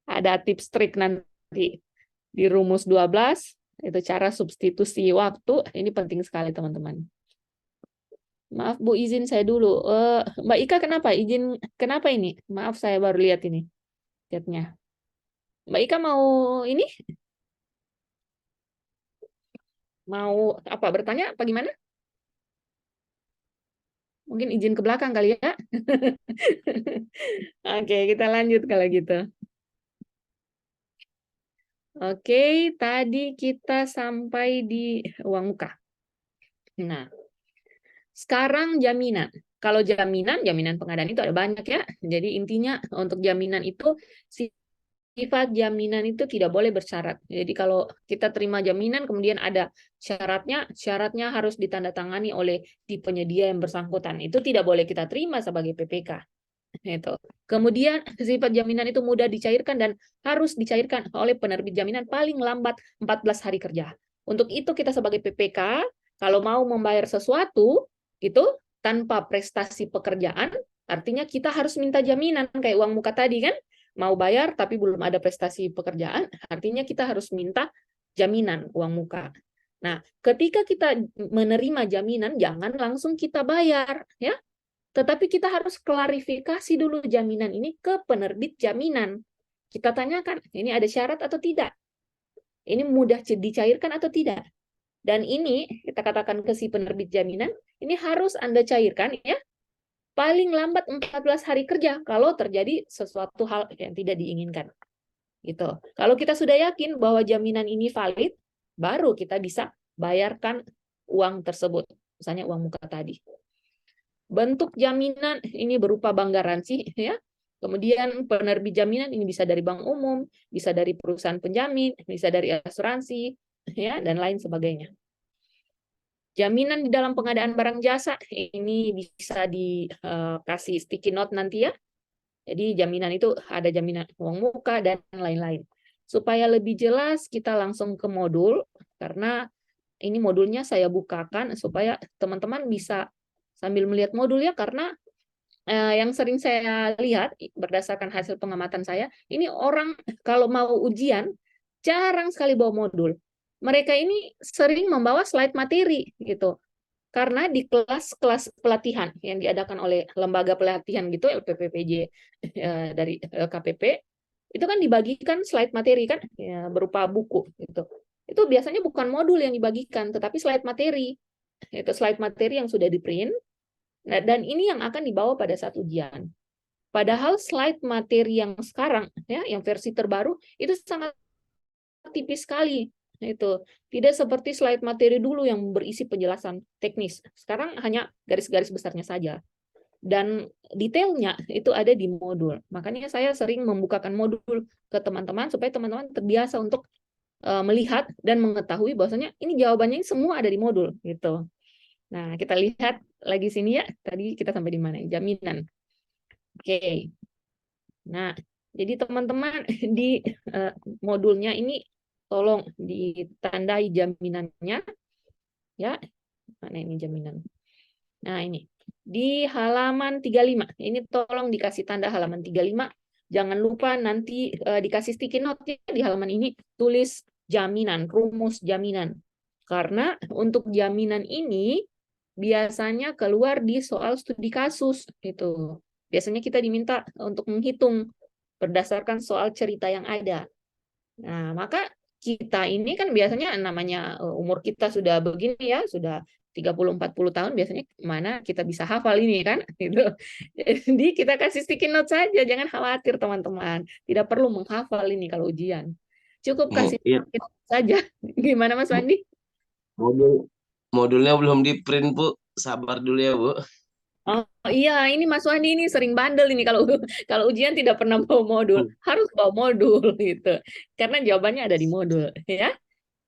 ada tips trik nanti di rumus 12, itu cara substitusi waktu. Ini penting sekali, teman-teman. Maaf, Bu, izin saya dulu. Mbak Ika, kenapa ini? Maaf, saya baru lihat ini chatnya. Mbak Ika mau ini? Mau apa? Bertanya apa gimana? Mungkin izin ke belakang kali ya. Oke, kita lanjut kalau gitu. Oke, tadi kita sampai di uang muka. Nah, sekarang jaminan. Kalau jaminan pengadaan itu ada banyak ya. Jadi intinya untuk jaminan itu, sifat jaminan itu tidak boleh bersyarat. Jadi kalau kita terima jaminan, kemudian ada syaratnya harus ditandatangani oleh di penyedia yang bersangkutan. Itu tidak boleh kita terima sebagai PPK. Itu. Kemudian sifat jaminan itu mudah dicairkan dan harus dicairkan oleh penerbit jaminan paling lambat 14 hari kerja. Untuk itu kita sebagai PPK kalau mau membayar sesuatu itu tanpa prestasi pekerjaan, artinya kita harus minta jaminan kayak uang muka tadi kan, mau bayar tapi belum ada prestasi pekerjaan, artinya kita harus minta jaminan uang muka. Nah, ketika kita menerima jaminan jangan langsung kita bayar ya. Tetapi kita harus klarifikasi dulu jaminan ini ke penerbit jaminan. Kita tanyakan, ini ada syarat atau tidak? Ini mudah dicairkan atau tidak? Dan ini, kita katakan ke si penerbit jaminan, ini harus Anda cairkan ya, paling lambat 14 hari kerja kalau terjadi sesuatu hal yang tidak diinginkan. Gitu. Kalau kita sudah yakin bahwa jaminan ini valid, baru kita bisa bayarkan uang tersebut. Misalnya uang muka tadi. Bentuk jaminan ini berupa bank garansi ya. Kemudian penerbit jaminan ini bisa dari bank umum, bisa dari perusahaan penjamin, bisa dari asuransi ya dan lain sebagainya. Jaminan di dalam pengadaan barang jasa ini bisa dikasih sticky note nanti ya. Jadi jaminan itu ada jaminan uang muka dan lain-lain. Supaya lebih jelas kita langsung ke modul karena ini modulnya saya bukakan supaya teman-teman bisa sambil melihat modul ya, karena yang sering saya lihat berdasarkan hasil pengamatan saya, ini orang kalau mau ujian jarang sekali bawa modul. Mereka ini sering membawa slide materi gitu. Karena di kelas-kelas pelatihan yang diadakan oleh lembaga pelatihan gitu, LPPPJ dari KPP, itu kan dibagikan slide materi kan ya, berupa buku gitu. Itu biasanya bukan modul yang dibagikan, tetapi slide materi. Itu slide materi yang sudah di-print. Nah, dan ini yang akan dibawa pada saat ujian. Padahal slide materi yang sekarang, ya, yang versi terbaru, itu sangat tipis sekali. Itu tidak seperti slide materi dulu yang berisi penjelasan teknis. Sekarang hanya garis-garis besarnya saja. Dan detailnya itu ada di modul. Makanya saya sering membukakan modul ke teman-teman supaya teman-teman terbiasa untuk melihat dan mengetahui bahwasanya ini jawabannya semua ada di modul gitu. Nah, kita lihat lagi sini ya. Tadi kita sampai di mana? Jaminan. Oke. Nah, jadi teman-teman di modulnya ini tolong ditandai jaminannya ya. Mana ini jaminan? Nah, ini di halaman 35. Ini tolong dikasih tanda halaman 35. Jangan lupa nanti dikasih sticky note di halaman ini tulis jaminan, rumus jaminan. Karena untuk jaminan ini biasanya keluar di soal studi kasus itu. Biasanya kita diminta untuk menghitung berdasarkan soal cerita yang ada. Nah, maka kita ini kan biasanya namanya umur kita sudah begini ya, sudah 30-40 tahun biasanya mana kita bisa hafal ini kan gitu. Jadi kita kasih sticky note saja, jangan khawatir teman-teman. Tidak perlu menghafal ini kalau ujian. Cukup kasih Iya, sticky note saja. Gimana Mas Wandi? modulnya belum di print Bu. Sabar dulu ya Bu. Oh iya, ini Mas Wandi ini sering bandel ini kalau kalau ujian tidak pernah bawa modul, harus bawa modul gitu. Karena jawabannya ada di modul ya.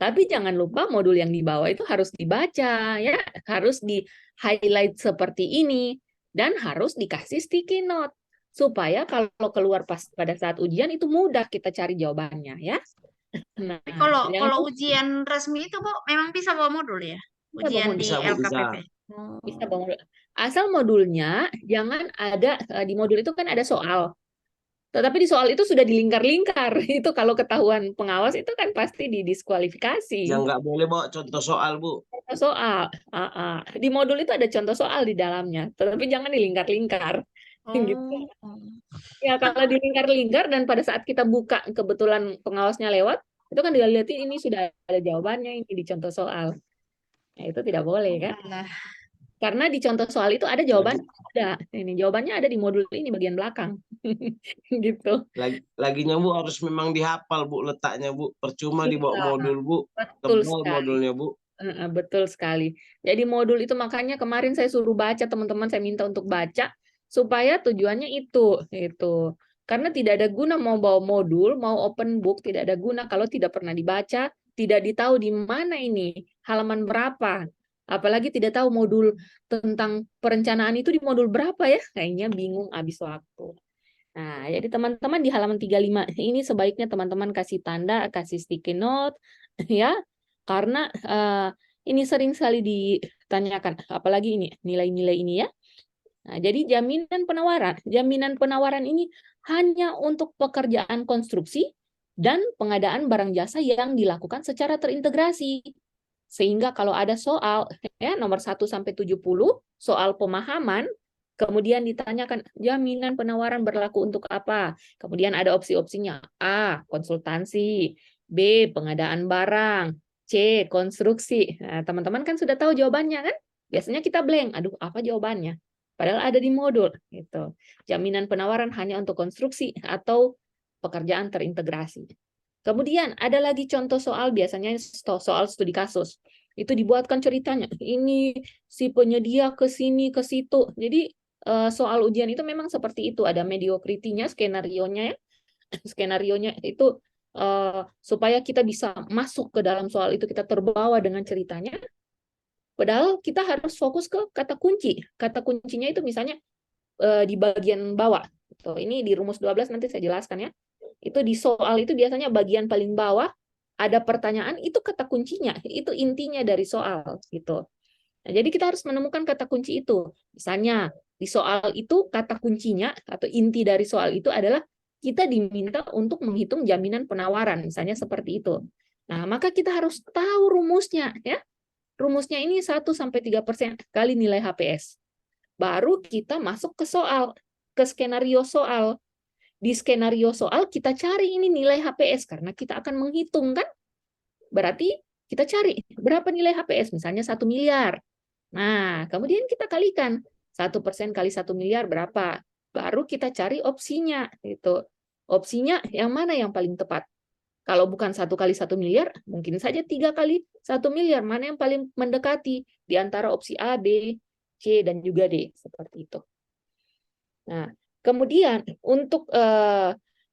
Tapi jangan lupa modul yang dibawa itu harus dibaca ya, harus di-highlight seperti ini dan harus dikasih sticky note supaya kalau keluar pada saat ujian itu mudah kita cari jawabannya ya. Nah, Tapi kalau jangan lupa ujian resmi itu Bu memang bisa bawa modul ya? bawa Ujian modul. di Bisa Bu, bisa. LKPP. Bisa bawa modul. Asal modulnya jangan ada di modul itu kan ada soal. Tetapi di soal itu sudah dilingkar-lingkar. Itu kalau ketahuan pengawas itu kan pasti didiskualifikasi. Yang nggak boleh bawa contoh soal Bu. Contoh soal. Di modul itu ada contoh soal di dalamnya. Tetapi jangan dilingkar-lingkar. Gitu. Oh. Ya, kalau dilingkar-lingkar dan pada saat kita buka kebetulan pengawasnya lewat, itu kan dilihatin ini sudah ada jawabannya ini di contoh soal. Nah, itu tidak boleh kan? Alah. Karena di contoh soal itu ada jawabannya ada. Ini jawabannya ada di modul ini bagian belakang. Gitu. Laginya Bu harus memang dihafal Bu letaknya Bu. Percuma dibawa Iya, modul Bu. betul Tebal sekali. modulnya Bu. Betul sekali. Jadi modul itu makanya kemarin saya suruh baca teman-teman, saya minta untuk baca supaya tujuannya itu. Karena tidak ada guna mau bawa modul, mau open book, tidak ada guna kalau tidak pernah dibaca, tidak ditahu di mana ini, halaman berapa. Apalagi tidak tahu modul tentang perencanaan itu di modul berapa ya, kayaknya bingung habis waktu. Nah, jadi teman-teman di halaman 35 ini sebaiknya teman-teman kasih tanda, kasih sticky note ya. Karena ini sering sekali ditanyakan, apalagi ini nilai-nilai ini ya. Nah, jadi jaminan penawaran ini hanya untuk pekerjaan konstruksi dan pengadaan barang jasa yang dilakukan secara terintegrasi. Sehingga kalau ada soal ya nomor 1 sampai 70 soal pemahaman, kemudian ditanyakan jaminan penawaran berlaku untuk apa? Kemudian ada opsi-opsinya. A, konsultansi, B, pengadaan barang, C, konstruksi. Nah, teman-teman kan sudah tahu jawabannya kan? Biasanya kita blank, aduh apa jawabannya? Padahal ada di modul gitu. Jaminan penawaran hanya untuk konstruksi atau pekerjaan terintegrasi. Kemudian ada lagi contoh soal, biasanya soal studi kasus. Itu dibuatkan ceritanya. Ini si penyedia ke sini ke situ. Jadi soal ujian itu memang seperti itu. Ada mediocrity-nya, skenario-nya ya. Skenario-nya itu supaya kita bisa masuk ke dalam soal itu, kita terbawa dengan ceritanya. Padahal kita harus fokus ke kata kunci. Kata kuncinya itu misalnya di bagian bawah. Ini di rumus 12 nanti saya jelaskan ya. Itu di soal itu biasanya bagian paling bawah ada pertanyaan, itu kata kuncinya, itu intinya dari soal gitu. Nah, jadi kita harus menemukan kata kunci itu. Misalnya di soal itu kata kuncinya atau inti dari soal itu adalah kita diminta untuk menghitung jaminan penawaran, misalnya seperti itu. Nah, maka kita harus tahu rumusnya ya. Rumusnya ini 1 sampai 3% kali nilai HPS. Baru kita masuk ke soal, ke skenario soal. Di skenario soal kita cari ini nilai HPS karena kita akan menghitung kan. Berarti kita cari berapa nilai HPS, misalnya 1 miliar. Nah, kemudian kita kalikan 1% kali 1 miliar berapa. Baru kita cari opsinya. Itu. Opsinya yang mana yang paling tepat? Kalau bukan 1 kali 1 miliar, mungkin saja 3 kali 1 miliar. Mana yang paling mendekati di antara opsi A, B, C, dan juga D. Seperti itu. Nah, kemudian untuk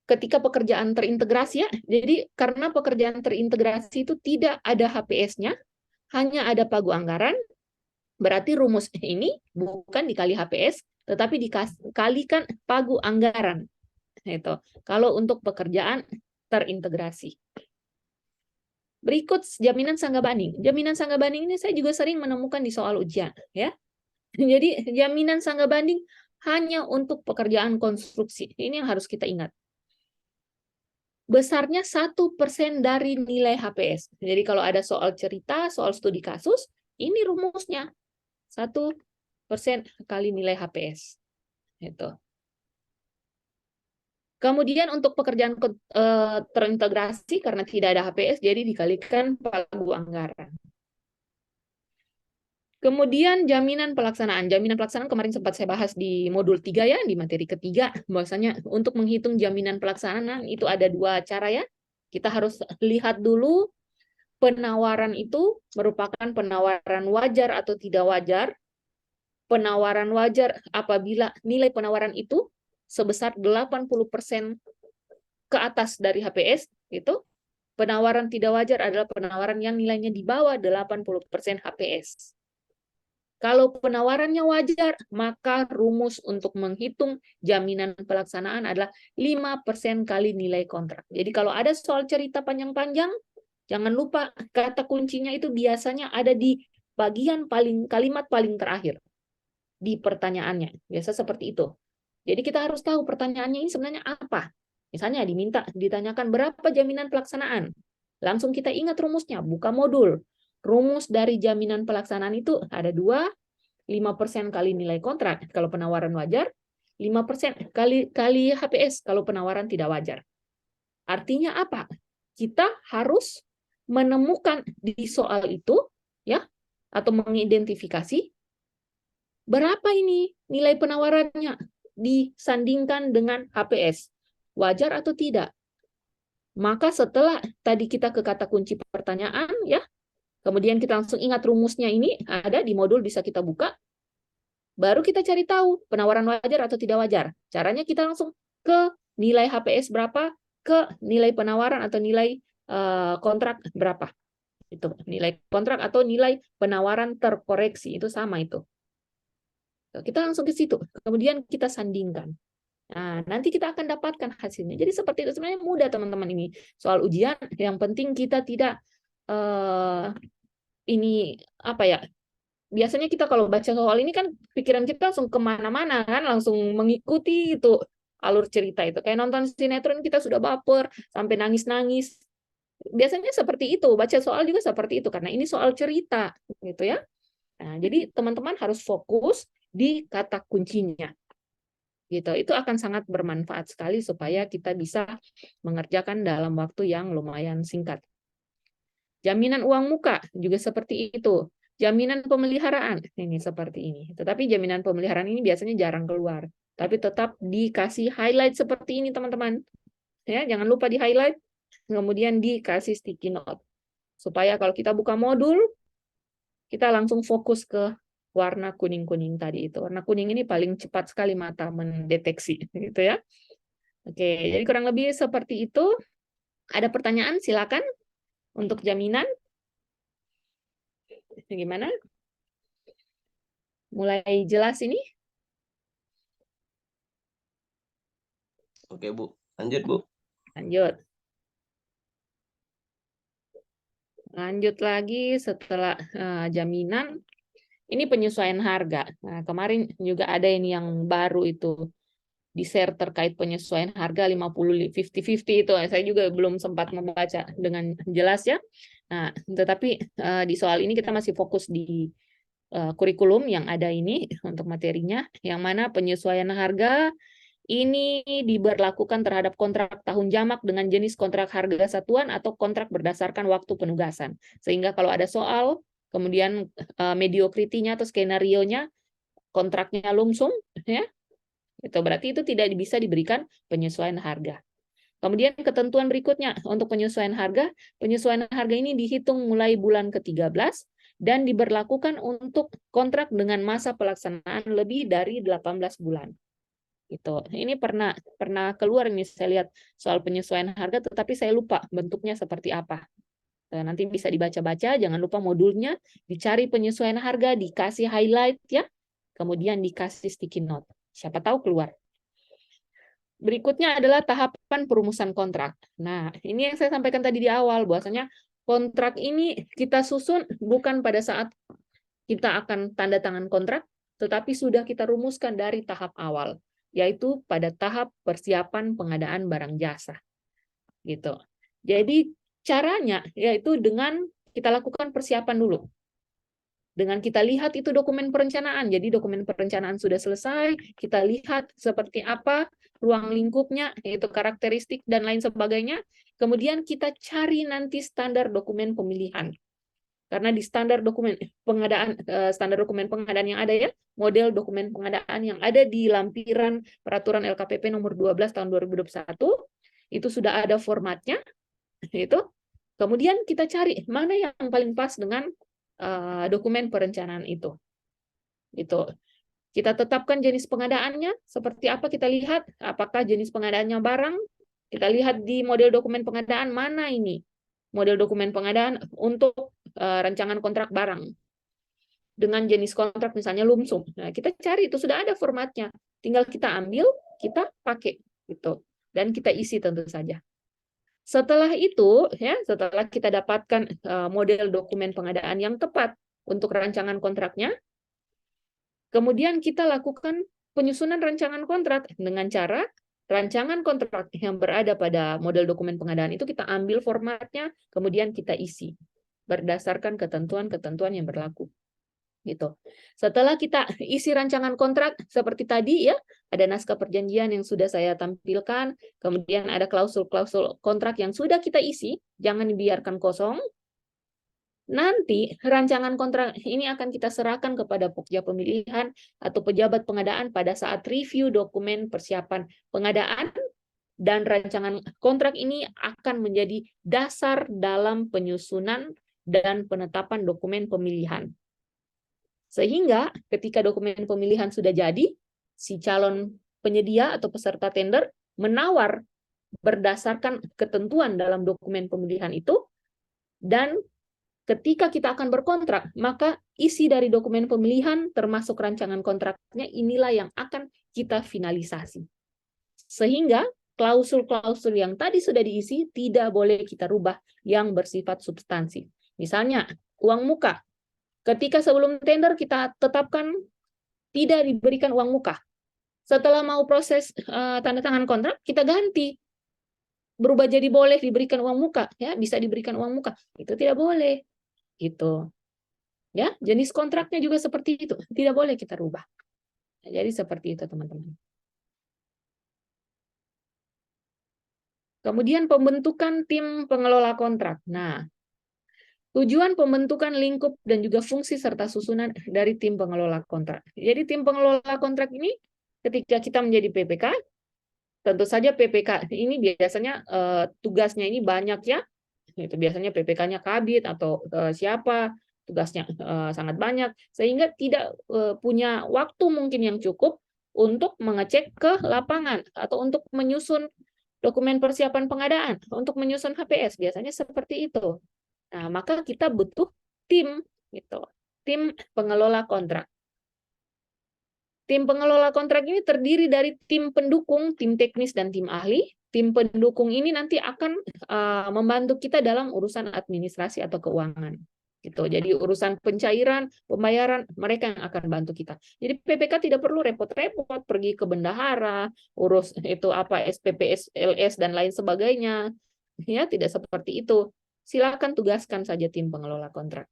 ketika pekerjaan terintegrasi ya, jadi karena pekerjaan terintegrasi itu tidak ada HPS-nya, hanya ada pagu anggaran, berarti rumus ini bukan dikali HPS, tetapi dikalikan pagu anggaran. Itu. Kalau untuk pekerjaan terintegrasi. Berikut jaminan sanggah banding. Jaminan sanggah banding ini saya juga sering menemukan di soal ujian, ya. Jadi jaminan sanggah banding hanya untuk pekerjaan konstruksi. Ini yang harus kita ingat. Besarnya 1% dari nilai HPS. Jadi kalau ada soal cerita, soal studi kasus, ini rumusnya 1% kali nilai HPS. Itu. Kemudian untuk pekerjaan terintegrasi karena tidak ada HPS, jadi dikalikan pagu anggaran. Kemudian jaminan pelaksanaan. Jaminan pelaksanaan kemarin sempat saya bahas di modul 3 ya, di materi ketiga. Bahwasanya untuk menghitung jaminan pelaksanaan itu ada 2 cara ya. Kita harus lihat dulu penawaran itu merupakan penawaran wajar atau tidak wajar. Penawaran wajar apabila nilai penawaran itu sebesar 80% ke atas dari HPS, itu. Penawaran tidak wajar adalah penawaran yang nilainya di bawah 80% HPS. Kalau penawarannya wajar, maka rumus untuk menghitung jaminan pelaksanaan adalah 5% kali nilai kontrak. Jadi kalau ada soal cerita panjang-panjang, jangan lupa kata kuncinya itu biasanya ada di bagian kalimat paling terakhir di pertanyaannya. Biasa seperti itu. Jadi kita harus tahu pertanyaannya ini sebenarnya apa. Misalnya ditanyakan berapa jaminan pelaksanaan. Langsung kita ingat rumusnya, buka modul. Rumus dari jaminan pelaksanaan itu ada 2, 5% kali nilai kontrak kalau penawaran wajar, 5% kali HPS kalau penawaran tidak wajar. Artinya apa? Kita harus menemukan di soal itu ya, atau mengidentifikasi berapa ini nilai penawarannya disandingkan dengan HPS. Wajar atau tidak? Maka setelah tadi kita ke kata kunci pertanyaan ya, kemudian kita langsung ingat rumusnya ini ada di modul, bisa kita buka. Baru kita cari tahu penawaran wajar atau tidak wajar. Caranya kita langsung ke nilai HPS berapa, ke nilai penawaran atau nilai kontrak berapa. Itu nilai kontrak atau nilai penawaran terkoreksi, itu sama itu. Kita langsung ke situ. Kemudian kita sandingkan. Nah, nanti kita akan dapatkan hasilnya. Jadi seperti itu, sebenarnya mudah teman-teman ini. Soal ujian, yang penting kita tidak ini apa ya? Biasanya kita kalau baca soal ini kan pikiran kita langsung kemana-mana kan, langsung mengikuti itu alur cerita itu. Kayak nonton sinetron kita sudah baper sampai nangis-nangis. Biasanya seperti itu, baca soal juga seperti itu karena ini soal cerita gitu ya. Nah, jadi teman-teman harus fokus di kata kuncinya. Gitu. Itu akan sangat bermanfaat sekali supaya kita bisa mengerjakan dalam waktu yang lumayan singkat. Jaminan uang muka juga seperti itu. Jaminan pemeliharaan ini seperti ini. Tetapi jaminan pemeliharaan ini biasanya jarang keluar. Tapi tetap dikasih highlight seperti ini teman-teman. Ya, jangan lupa di highlight, kemudian dikasih sticky note. Supaya kalau kita buka modul, kita langsung fokus ke warna kuning-kuning tadi itu. Warna kuning ini paling cepat sekali mata mendeteksi, gitu ya. Oke, jadi kurang lebih seperti itu. Ada pertanyaan? Silakan untuk jaminan. Gimana? Mulai jelas ini? Oke, Bu. Lanjut, Bu. Lanjut. Lanjut lagi setelah jaminan. Ini penyesuaian harga. Nah, kemarin juga ada ini yang baru itu di-share terkait penyesuaian harga 50-50 itu. Saya juga belum sempat membaca dengan jelas ya. Nah, tetapi di soal ini kita masih fokus di kurikulum yang ada ini untuk materinya, yang mana penyesuaian harga ini diberlakukan terhadap kontrak tahun jamak dengan jenis kontrak harga satuan atau kontrak berdasarkan waktu penugasan. Sehingga kalau ada soal, kemudian mediokritinya atau skenarionya kontraknya lump sum, ya, itu berarti itu tidak bisa diberikan penyesuaian harga. Kemudian ketentuan berikutnya untuk penyesuaian harga ini dihitung mulai bulan ke-13 dan diberlakukan untuk kontrak dengan masa pelaksanaan lebih dari 18 bulan. Itu. Ini pernah keluar ini saya lihat soal penyesuaian harga, tetapi saya lupa bentuknya seperti apa. Nanti bisa dibaca-baca, jangan lupa modulnya, dicari penyesuaian harga, dikasih highlight ya, kemudian dikasih sticky note. Siapa tahu keluar. Berikutnya adalah tahapan perumusan kontrak. Nah, ini yang saya sampaikan tadi di awal, bahwasanya kontrak ini kita susun bukan pada saat kita akan tanda tangan kontrak, tetapi sudah kita rumuskan dari tahap awal, yaitu pada tahap persiapan pengadaan barang jasa. Gitu. Jadi caranya yaitu dengan kita lakukan persiapan dulu. Dengan kita lihat itu dokumen perencanaan. Jadi dokumen perencanaan sudah selesai, kita lihat seperti apa ruang lingkupnya, yaitu karakteristik dan lain sebagainya. Kemudian kita cari nanti standar dokumen pemilihan. Karena di standar dokumen pengadaan yang ada ya, model dokumen pengadaan yang ada di lampiran peraturan LKPP nomor 12 tahun 2021, itu sudah ada formatnya. Itu. Kemudian kita cari mana yang paling pas dengan dokumen perencanaan itu. Kita tetapkan jenis pengadaannya, seperti apa kita lihat, apakah jenis pengadaannya barang, kita lihat di model dokumen pengadaan mana ini, model dokumen pengadaan untuk rancangan kontrak barang. Dengan jenis kontrak misalnya lumsum. Nah, kita cari itu sudah ada formatnya, tinggal kita ambil, kita pakai gitu. Dan kita isi tentu saja. Setelah itu, ya, setelah kita dapatkan model dokumen pengadaan yang tepat untuk rancangan kontraknya, kemudian kita lakukan penyusunan rancangan kontrak dengan cara rancangan kontrak yang berada pada model dokumen pengadaan itu kita ambil formatnya, kemudian kita isi berdasarkan ketentuan-ketentuan yang berlaku. Gitu. Setelah kita isi rancangan kontrak seperti tadi ya, ada naskah perjanjian yang sudah saya tampilkan, kemudian ada klausul-klausul kontrak yang sudah kita isi, jangan dibiarkan kosong. Nanti rancangan kontrak ini akan kita serahkan kepada Pokja Pemilihan atau pejabat pengadaan pada saat review dokumen persiapan pengadaan, dan rancangan kontrak ini akan menjadi dasar dalam penyusunan dan penetapan dokumen pemilihan. Sehingga ketika dokumen pemilihan sudah jadi, si calon penyedia atau peserta tender menawar berdasarkan ketentuan dalam dokumen pemilihan itu, dan ketika kita akan berkontrak, maka isi dari dokumen pemilihan termasuk rancangan kontraknya inilah yang akan kita finalisasi. Sehingga klausul-klausul yang tadi sudah diisi tidak boleh kita rubah yang bersifat substansi. Misalnya, uang muka. Ketika sebelum tender kita tetapkan tidak diberikan uang muka. Setelah mau proses tanda tangan kontrak, kita ganti. Berubah jadi boleh diberikan uang muka, ya, bisa diberikan uang muka. Itu tidak boleh. Gitu. Ya, jenis kontraknya juga seperti itu. Tidak boleh kita rubah. Jadi seperti itu, teman-teman. Kemudian pembentukan tim pengelola kontrak. Nah, tujuan pembentukan lingkup dan juga fungsi serta susunan dari tim pengelola kontrak. Jadi tim pengelola kontrak ini ketika kita menjadi PPK, tentu saja PPK ini biasanya tugasnya ini banyak ya. Itu biasanya PPK-nya kabit atau siapa, tugasnya sangat banyak sehingga tidak punya waktu mungkin yang cukup untuk mengecek ke lapangan atau untuk menyusun dokumen persiapan pengadaan, untuk menyusun HPS, biasanya seperti itu. Nah, maka kita butuh tim, gitu. Tim pengelola kontrak. Tim pengelola kontrak ini terdiri dari tim pendukung, tim teknis, dan tim ahli. Tim pendukung ini nanti akan membantu kita dalam urusan administrasi atau keuangan. Gitu. Jadi urusan pencairan, pembayaran, mereka yang akan bantu kita. Jadi PPK tidak perlu repot-repot pergi ke bendahara, urus itu apa SPP, LS, dan lain sebagainya. Ya, tidak seperti itu. Silakan tugaskan saja tim pengelola kontrak.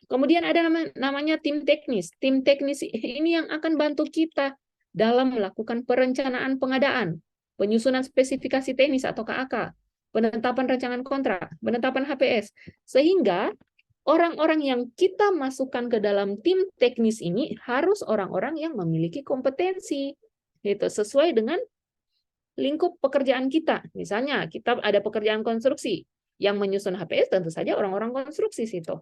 Kemudian ada namanya tim teknis. Tim teknis ini yang akan bantu kita dalam melakukan perencanaan pengadaan, penyusunan spesifikasi teknis atau KAK, penetapan rancangan kontrak, penetapan HPS. Sehingga orang-orang yang kita masukkan ke dalam tim teknis ini harus orang-orang yang memiliki kompetensi. Itu sesuai dengan lingkup pekerjaan kita. Misalnya, kita ada pekerjaan konstruksi. Yang menyusun HPS tentu saja orang-orang konstruksi situ.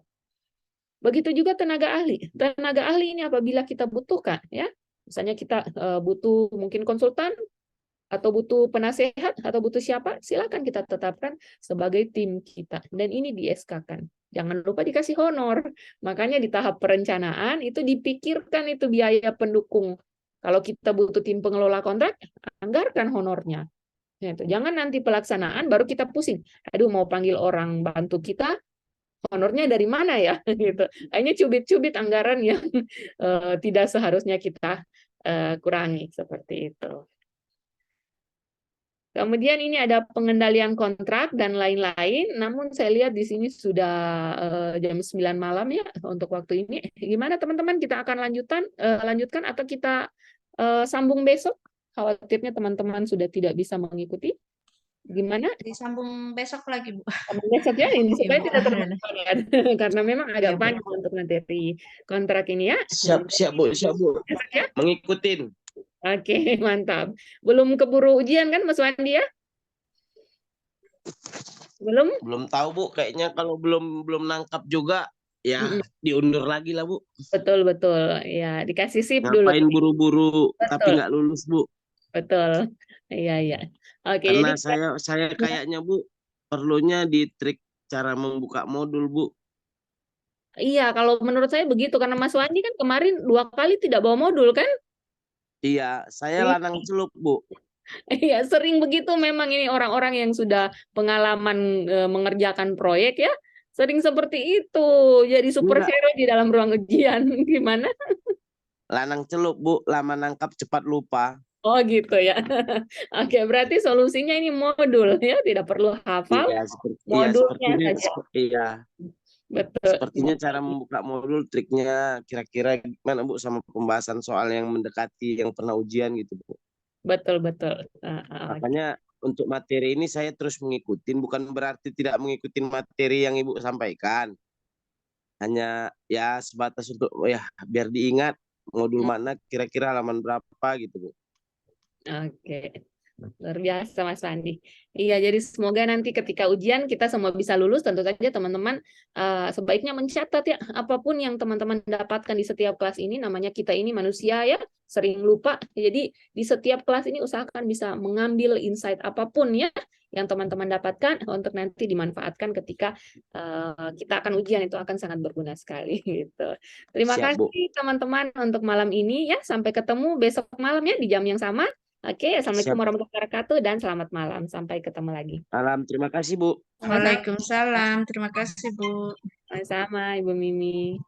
Begitu juga tenaga ahli. Tenaga ahli ini apabila kita butuhkan, ya, misalnya kita butuh mungkin konsultan atau butuh penasehat atau butuh siapa, silakan kita tetapkan sebagai tim kita. Dan ini di SK-kan. Jangan lupa dikasih honor. Makanya di tahap perencanaan itu dipikirkan itu biaya pendukung Kalau kita butuh tim pengelola kontrak, anggarkan honornya. Gitu. Jangan nanti pelaksanaan baru kita pusing. Aduh, mau panggil orang bantu kita, honornya dari mana ya? Gitu. Hanya cubit-cubit anggaran yang tidak seharusnya kita kurangi seperti itu. Kemudian ini ada pengendalian kontrak dan lain-lain. Namun saya lihat di sini sudah jam 9 malam ya untuk waktu ini. Gimana teman-teman? Kita akan lanjutkan atau kita sambung besok? Khawatirnya teman-teman sudah tidak bisa mengikuti. Gimana? Disambung besok lagi, Bu. Besok ya, ini supaya Ibu. tidak terlambat karena memang agak Iya, Bu. panjang untuk materi kontrak ini ya. Siap Bu. Besok ya. Mengikutin. Oke, mantap. Belum keburu ujian kan Mas Wandi ya? Belum? Belum tahu Bu, kayaknya kalau belum nangkap juga ya diundur lagi lah Bu. Betul. Ya, dikasih sip dulu. Ngapain buru-buru Betul. tapi nggak lulus Bu? Betul. Iya. Oke, Karena jadi saya kayaknya Bu perlunya di trik cara membuka modul Bu. iya, kalau menurut saya begitu karena Mas Wandi kan kemarin 2 kali tidak bawa modul kan? Iya, saya Iya. lanang celup Bu. Iya, sering begitu memang ini orang-orang yang sudah pengalaman mengerjakan proyek ya, sering seperti itu. Jadi superhero di dalam ruang ujian. Gimana? Lanang celup Bu, lama nangkap cepat lupa. Oh gitu ya. Oke, berarti solusinya ini modul ya, tidak perlu hafal. Iya, Modulnya sepertinya saja. iya. Betul. Sepertinya cara membuka modul triknya kira-kira gimana Bu sama pembahasan soal yang mendekati yang pernah ujian gitu Bu. Betul. Makanya untuk materi ini saya terus mengikuti, bukan berarti tidak mengikuti materi yang Ibu sampaikan. Hanya ya sebatas untuk ya biar diingat modul mana kira-kira halaman berapa gitu Bu. Oke. Luar biasa Mas Wandi. Iya, jadi semoga nanti ketika ujian kita semua bisa lulus. Tentu saja teman-teman sebaiknya mencatat ya apapun yang teman-teman dapatkan di setiap kelas ini. Namanya kita ini manusia ya, sering lupa. Jadi di setiap kelas ini usahakan bisa mengambil insight apapun ya yang teman-teman dapatkan untuk nanti dimanfaatkan ketika kita akan ujian. Itu akan sangat berguna sekali gitu. Terima Siap, Bu. kasih teman-teman untuk malam ini ya. Sampai ketemu besok malam ya di jam yang sama. Oke, Assalamualaikum Siap. warahmatullahi wabarakatuh dan selamat malam. Sampai ketemu lagi. Terima kasih Bu. Waalaikumsalam. Terima kasih, Bu. Sama-sama, Ibu Mimi.